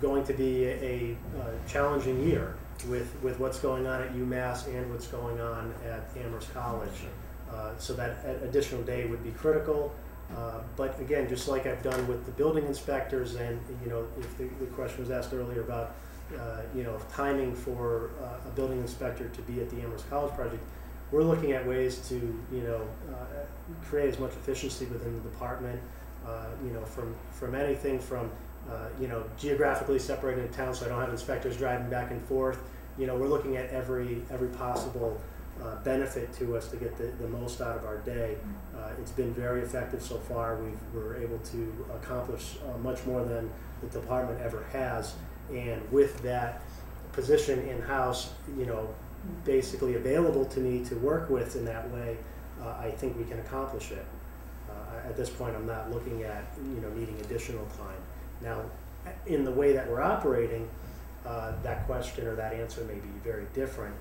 going to be a challenging year with what's going on at UMass and what's going on at Amherst College. So that additional day would be critical. But again, just like I've done with the building inspectors, and you know, if the question was asked earlier about you know, timing for a building inspector to be at the Amherst College project, we're looking at ways to, you know, create as much efficiency within the department. You know, from anything from you know, geographically separating the town so I don't have inspectors driving back and forth. You know, we're looking at every possible benefit to us to get the most out of our day. It's been very effective so far. We're able to accomplish much more than the department ever has. And with that position in-house, you know, basically available to me to work with in that way, I think we can accomplish it. At this point, I'm not looking at, you know, needing additional time. Now, in the way that we're operating, that question or that answer may be very different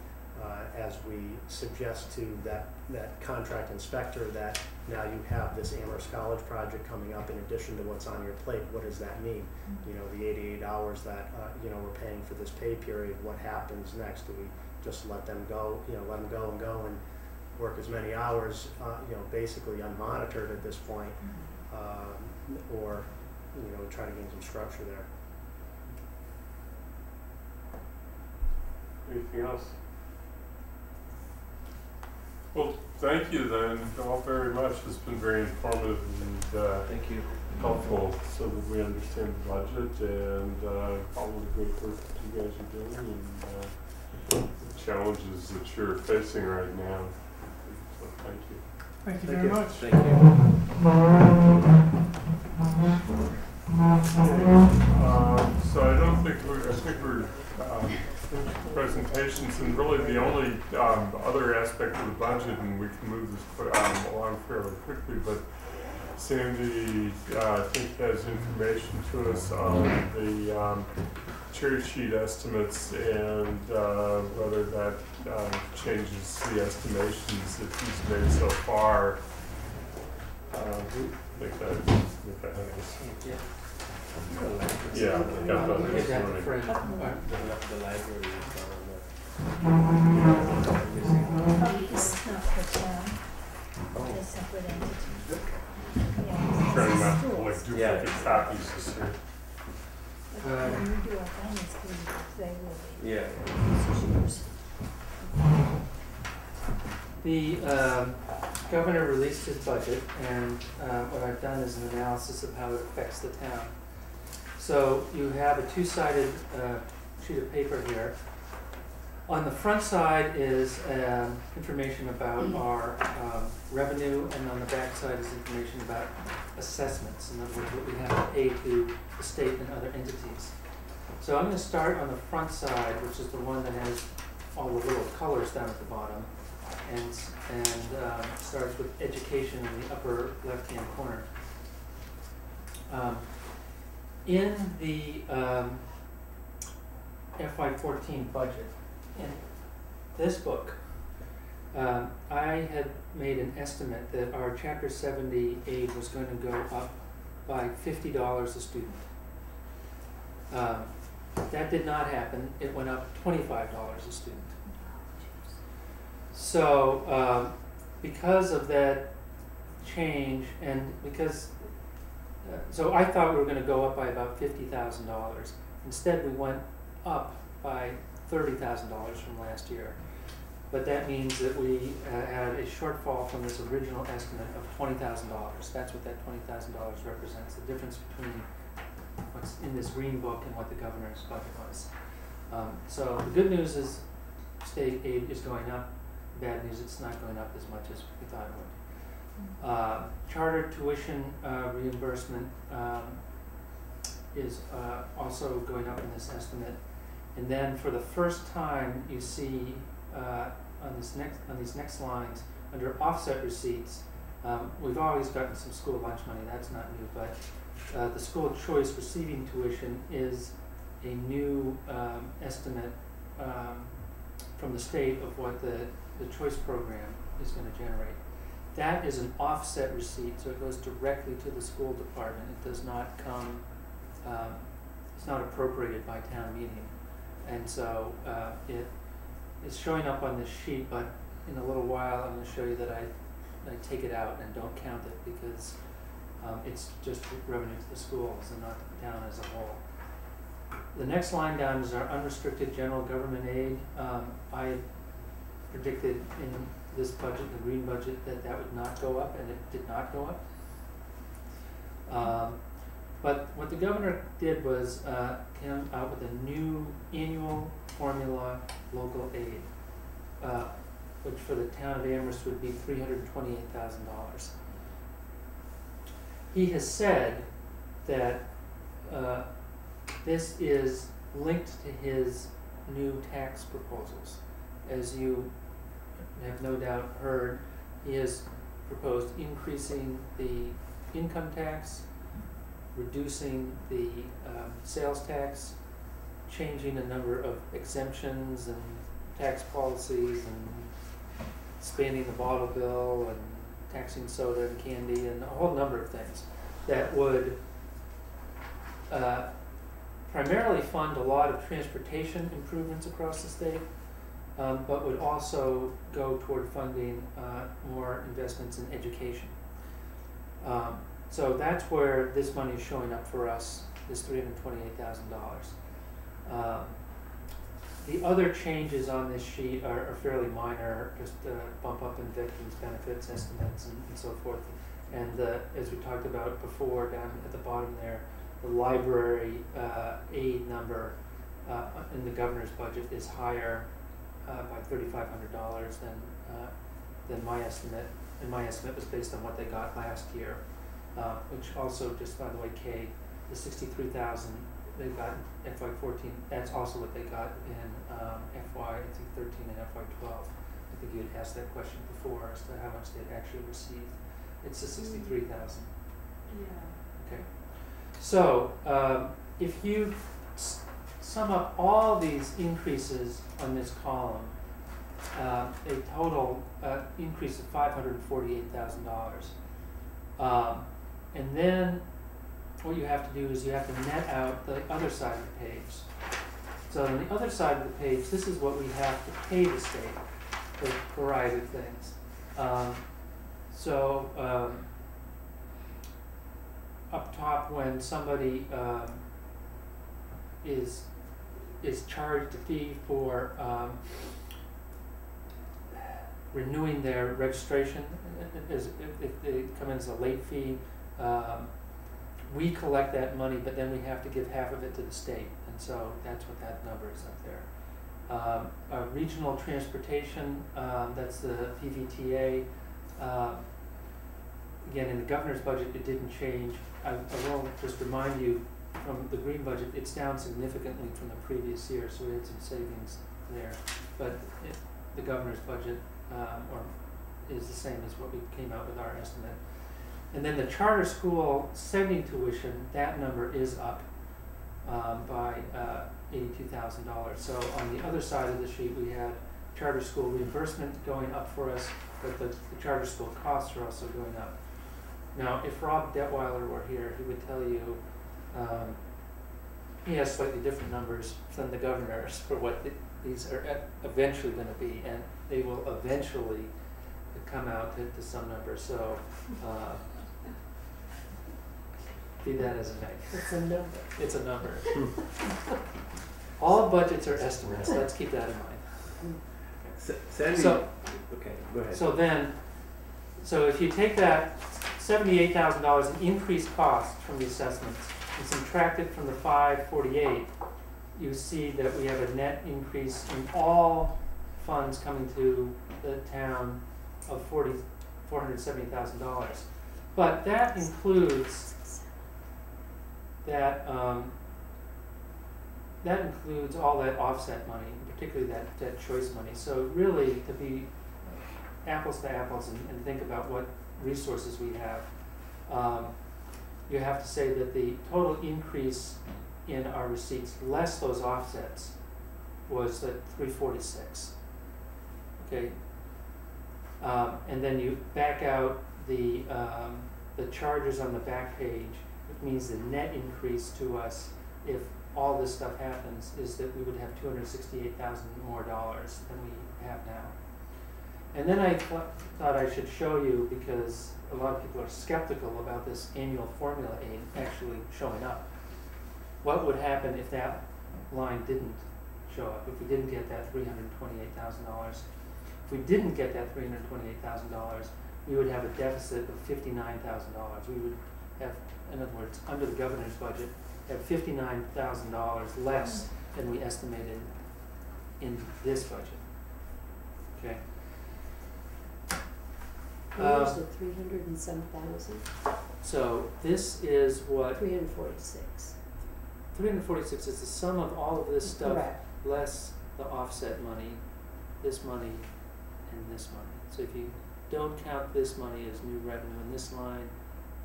as we suggest to that contract inspector that now you have this Amherst College project coming up in addition to what's on your plate. What does that mean? You know, the 88 hours that you know, we're paying for this pay period, what happens next? Do we just let them go, you know, let them go and work as many hours, you know, basically unmonitored at this point, or, you know, try to gain some structure there. Anything else? Well, thank you then all very much. It's been very informative and Thank you. helpful so that we understand the budget and all of the good work that you guys are doing and the challenges that you're facing right now. So thank you. Thank you very much. Thank you. So I don't think I think we're presentations, and really the only other aspect of the budget, and we can move this along fairly quickly, but Sandy I think has information to us on the cherry sheet estimates and whether that changes the estimations that he's made so far. I think that is. Yeah, I got that this morning. The library is It's not for town, it's a separate entity. Yeah, Trying not to schools. collect duplicate copies this year. But when we do our finance committee, they will be. Yeah. The governor released his budget, and what I've done is an analysis of how it affects the town. So you have a two-sided sheet of paper here. On the front side is information about our revenue, and on the back side is information about assessments, in other words, what we have to pay to the state and other entities. So I'm going to start on the front side, which is the one that has all the little colors down at the bottom, and starts with education in the upper left-hand corner. In the FY14 budget, in this book, I had made an estimate that our Chapter 70 aid was going to go up by $50 a student. That did not happen. It went up $25 a student. So because of that change, and because so I thought we were going to go up by about $50,000. Instead, we went up by $30,000 from last year. But that means that we had a shortfall from this original estimate of $20,000. That's what that $20,000 represents, the difference between what's in this green book and what the governor's budget was. So the good news is state aid is going up. Bad news, it's not going up as much as we thought it would. Charter tuition reimbursement is also going up in this estimate. And then for the first time, you see on these next lines, under offset receipts, we've always gotten some school lunch money, that's not new, but the school choice receiving tuition is a new estimate from the state of what the choice program is going to generate. That is an offset receipt, so it goes directly to the school department. It does not come, it's not appropriated by town meeting. And so it is showing up on this sheet, but in a little while I'm going to show you that I take it out and don't count it because it's just revenue to the schools and not to the town as a whole. The next line down is our unrestricted general government aid. I predicted in this budget, the green budget, that would not go up, and it did not go up. But what the governor did was came out with a new annual formula local aid, which for the town of Amherst would be $328,000. He has said that this is linked to his new tax proposals. As you have no doubt heard, he has proposed increasing the income tax, reducing the sales tax, changing a number of exemptions and tax policies, and expanding the bottle bill, and taxing soda and candy, and a whole number of things that would primarily fund a lot of transportation improvements across the state, but would also go toward funding more investments in education. So that's where this money is showing up for us, this $328,000. The other changes on this sheet are fairly minor, just bump up in victims' benefits estimates and so forth. And as we talked about before, down at the bottom there, the library aid number in the governor's budget is higher by $3,500 than my estimate. And my estimate was based on what they got last year, which also, just by the way, Kay, the $63,000 they got in FY14, that's also what they got in FY13 and FY12. I think you had asked that question before as to how much they'd actually received. It's the $63,000. Yeah. Okay. So if you sum up all these increases on this column, a total increase of $548,000. And then what you have to do is you have to net out the other side of the page. So on the other side of the page, this is what we have to pay the state for a variety of things. Up top, when somebody is charged a fee for renewing their registration, if they come in as a late fee, we collect that money, but then we have to give half of it to the state, and so that's what that number is up there. Regional transportation, that's the PVTA. Again, in the governor's budget, it didn't change. I will just remind you, from the green budget, it's down significantly from the previous year, so we had some savings there. But the governor's budget is the same as what we came out with our estimate. And then the charter school sending tuition, that number is up by $82,000. So on the other side of the sheet, we had charter school reimbursement going up for us, but the charter school costs are also going up. Now, if Rob Detweiler were here, he would tell you he has slightly different numbers than the governors for what these are eventually going to be, and they will eventually come out to some number. So be that as it may. It's a number. It's a number. All budgets are estimates. Let's keep that in mind. Sandy, So, okay, go ahead. So if you take that $78,000 in increased cost from the assessments and subtract it from the 548, you see that we have a net increase in all funds coming to the town of $470,000. But that includes all that offset money, particularly that choice money. So really, to be apples to apples and think about what resources we have, you have to say that the total increase in our receipts, less those offsets, was at 346. Okay. And then you back out the charges on the back page. It means the net increase to us, if all this stuff happens, is that we would have $268,000 more dollars than we have now. And then I thought I should show you, because a lot of people are skeptical about this annual formula aid actually showing up. What would happen if that line didn't show up, if we didn't get that $328,000? If we didn't get that $328,000, we would have a deficit of $59,000. We would have, in other words, under the governor's budget, have $59,000 less than we estimated in this budget. Okay. Where's the 300 and some thousand? So this is what 346. 346 is the sum of all of this stuff, Correct. less the offset money, this money, and this money. So if you don't count this money as new revenue in this line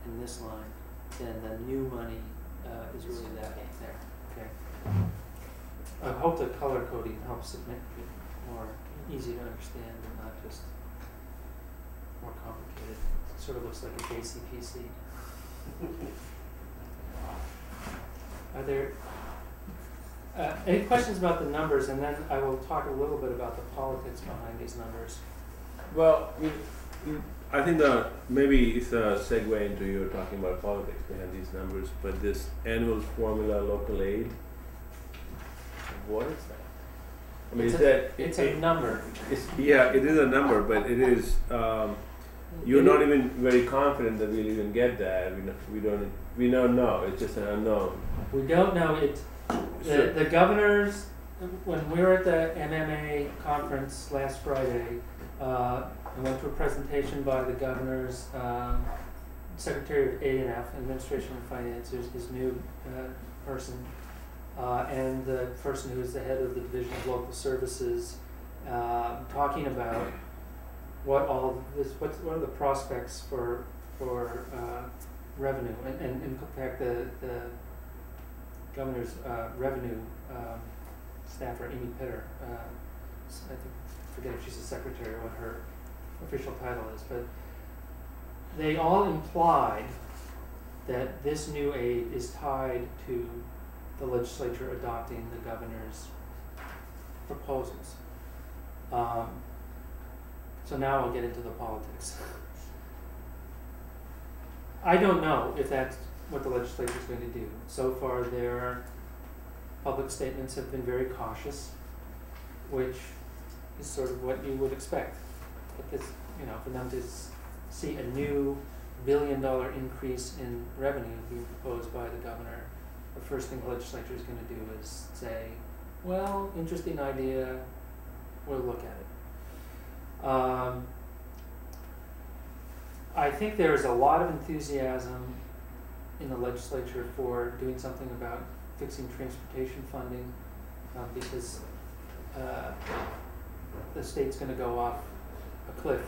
and this line, then the new money is really that there. Okay. I hope the color coding helps it make it more easy to understand and not just more complicated. It sort of looks like a JCPC. Are there any questions about the numbers? And then I will talk a little bit about the politics behind these numbers. Well, I think maybe it's a segue into you talking about politics behind these numbers, but this annual formula local aid, what is that? I mean, It's a number. Yeah, it is a number, but it is, you're not even very confident that we'll even get that. We don't know, it's just an unknown. We don't know it. The governors, when we were at the MMA conference last Friday, I went to a presentation by the governor's Secretary of A&F, Administration and Finance, his new person, and the person who is the head of the Division of Local Services, talking about what are the prospects for revenue, and in fact the governor's revenue staffer, Amy Pitter, I forget if she's a secretary or what her official title is, but they all implied that this new aid is tied to the legislature adopting the governor's proposals. So now I'll get into the politics. I don't know if that's what the legislature is going to do. So far, their public statements have been very cautious, which is sort of what you would expect. Because, for them to see a new $1 billion increase in revenue being proposed by the governor, the first thing the legislature is going to do is say, well, interesting idea, we'll look at it. I think there is a lot of enthusiasm in the legislature for doing something about fixing transportation funding, because the state's going to go off a cliff,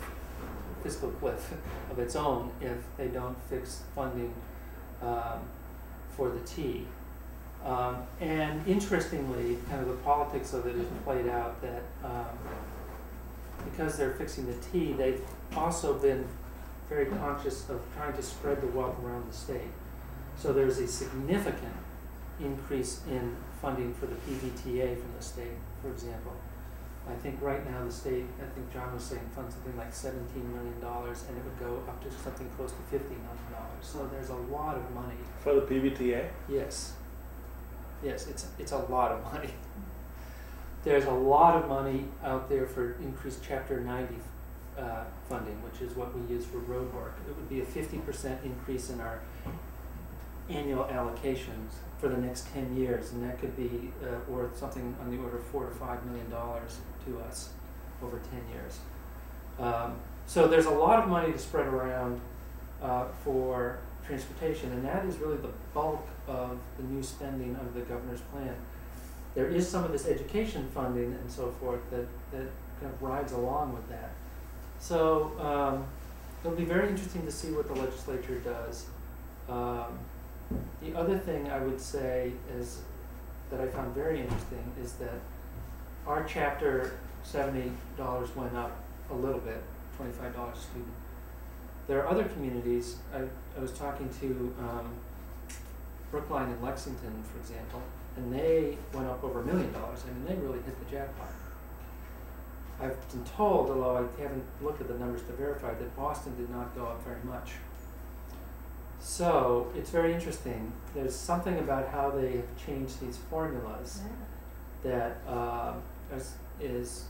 a fiscal cliff of its own, if they don't fix funding for the T. And interestingly, kind of the politics of it is played out that because they're fixing the T, they've also been very conscious of trying to spread the wealth around the state. So there's a significant increase in funding for the PVTA from the state, for example. I think right now the state, I think John was saying, funds something like $17 million, and it would go up to something close to $50 million. So there's a lot of money. For the PVTA? Yes. Yes, it's a lot of money. There's a lot of money out there for increased Chapter 90 funding, which is what we use for road work. It would be a 50% increase in our annual allocations for the next 10 years, and that could be worth something on the order of $4 to $5 million to us over 10 years. So there's a lot of money to spread around for transportation, and that is really the bulk of the new spending under the governor's plan. There is some of this education funding and so forth that kind of rides along with that. So it'll be very interesting to see what the legislature does. The other thing I would say is, that I found very interesting, is that our chapter $70 went up a little bit, $25 a student. There are other communities, I was talking to Brookline in Lexington, for example, and they went up over $1 million. I mean, they really hit the jackpot. I've been told, although I haven't looked at the numbers to verify, that Boston did not go up very much. So it's very interesting. There's something about how they have changed these formulas that is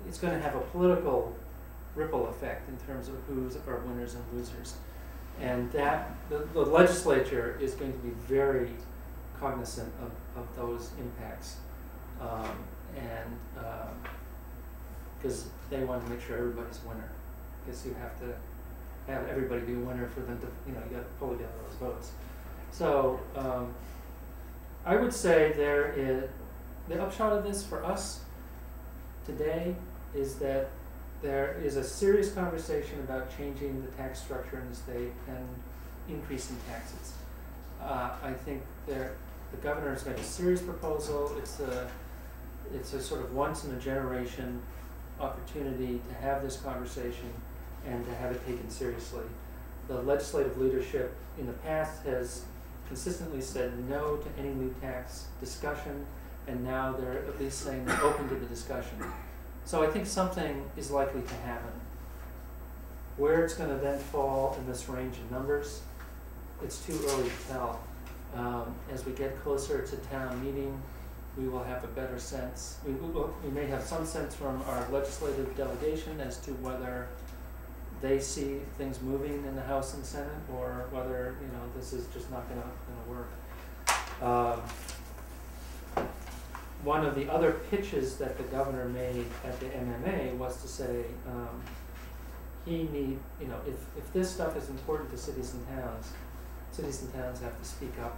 it's going to have a political ripple effect in terms of who's our winners and losers, and that the legislature is going to be very cognizant of those impacts, and because they want to make sure everybody's a winner, because you have to have everybody be a winner for them to, you got to pull together those votes. So I would say the upshot of this for us today is that there is a serious conversation about changing the tax structure in the state and increasing taxes. I think the governor has made a serious proposal. It's a sort of once in a generation opportunity to have this conversation and to have it taken seriously. The legislative leadership in the past has consistently said no to any new tax discussion, and now they're at least saying they're open to the discussion. So I think something is likely to happen. Where it's going to then fall in this range of numbers, it's too early to tell. As we get closer to town meeting, we will have a better sense. We may have some sense from our legislative delegation as to whether they see things moving in the House and Senate, or whether this is just not going to work. One of the other pitches that the governor made at the MMA was to say if this stuff is important to cities and towns have to speak up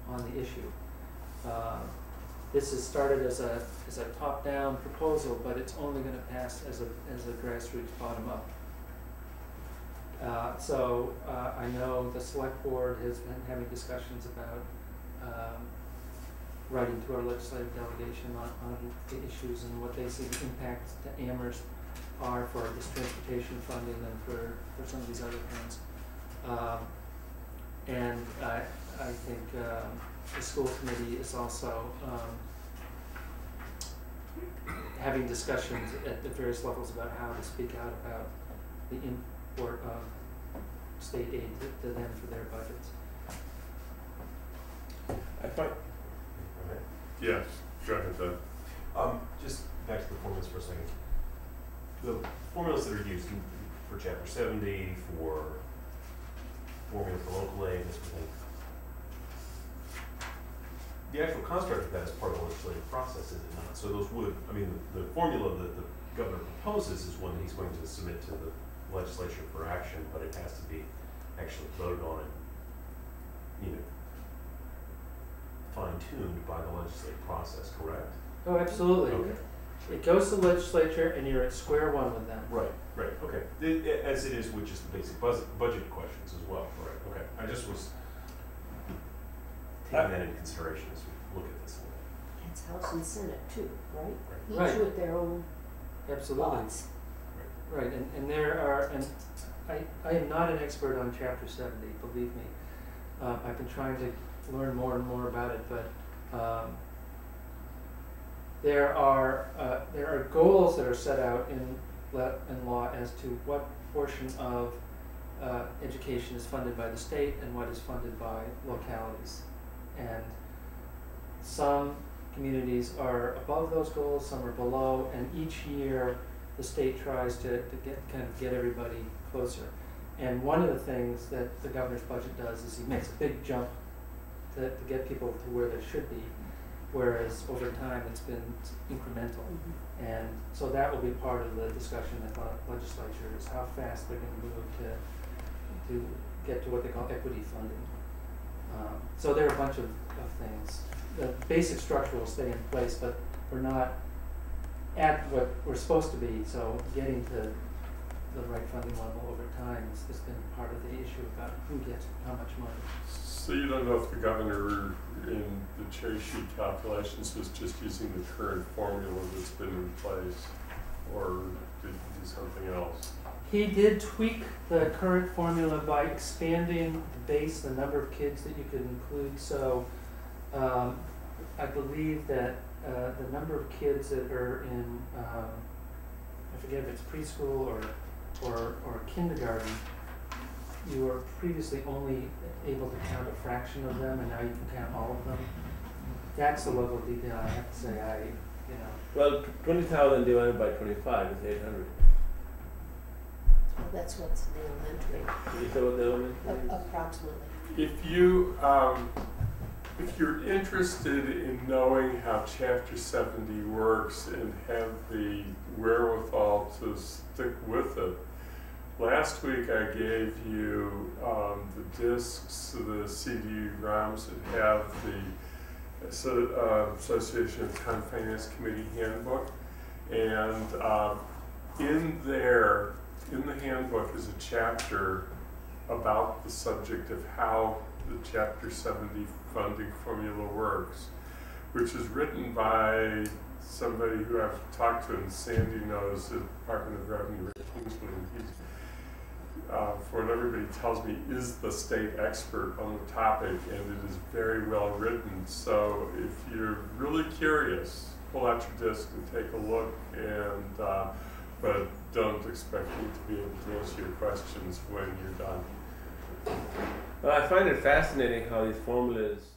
on the issue. This has started as a top-down proposal, but it's only going to pass as a grassroots bottom-up. So I know the select board has been having discussions about writing to our legislative delegation on the issues and what they see the impacts to Amherst are for this transportation funding and for some of these other things. And I think the school committee is also having discussions at the various levels about how to speak out about the import of state aid to them for their budgets. I find. Yes, go ahead, Doug. Just back to the formulas for a second. The formulas that are used for Chapter 70, for formula for local aid, this sort of thing, the actual construct of that is part of the legislative process, is it not? So those the formula that the governor proposes is one that he's going to submit to the legislature for action, but it has to be actually voted on and, fine-tuned by the legislative process, correct? Oh, absolutely. Okay. It goes to the legislature, and you're at square one with them. Right, okay. As it is with just the basic budget questions as well, right? Okay. I just was taking that into consideration as we look at this. It's House and Senate too, right? Right. Each with their own Absolutely. thoughts. Right, and there are, and I am not an expert on Chapter 70, believe me. I've been trying to learn more and more about it, but there are goals that are set out in law as to what portion of education is funded by the state and what is funded by localities. And some communities are above those goals, some are below, and each year the state tries to get everybody closer. And one of the things that the governor's budget does is he makes a big jump to get people to where they should be, whereas over time it's been incremental. Mm-hmm. And so that will be part of the discussion at the legislature, is how fast they're going to move to get to what they call equity funding. So there are a bunch of things. The basic structure will stay in place, but we're not at what we're supposed to be, so getting to the right funding level over time is gonna be part of the issue about who gets how much money. So you don't know if the governor in the cherry sheet calculations was just using the current formula that's been in place, or did he do something else? He did tweak the current formula by expanding the base, the number of kids that you could include. So I believe that the number of kids that are in, I forget if it's preschool or kindergarten, you were previously only able to count a fraction of them, and now you can count all of them. That's the level of detail I have to say Well, 20,000 divided by 25 is 800. Well, that's what's in the elementary, Is that what the elementary is? approximately. If you're interested in knowing how Chapter 70 works and have the wherewithal to stick with it, last week I gave you the discs, the CD-ROMs that have the Association of Town Finance Committee handbook, and in the handbook is a chapter about the subject of how the Chapter 70 funding formula works, which is written by somebody who I've talked to, and Sandy knows, the Department of Revenue, Rick Kingsley, and he's, for what everybody tells me, is the state expert on the topic, and it is very well written. So if you're really curious, pull out your disc and take a look, and but don't expect me to be able to answer your questions when you're done. Well, I find it fascinating how these formulas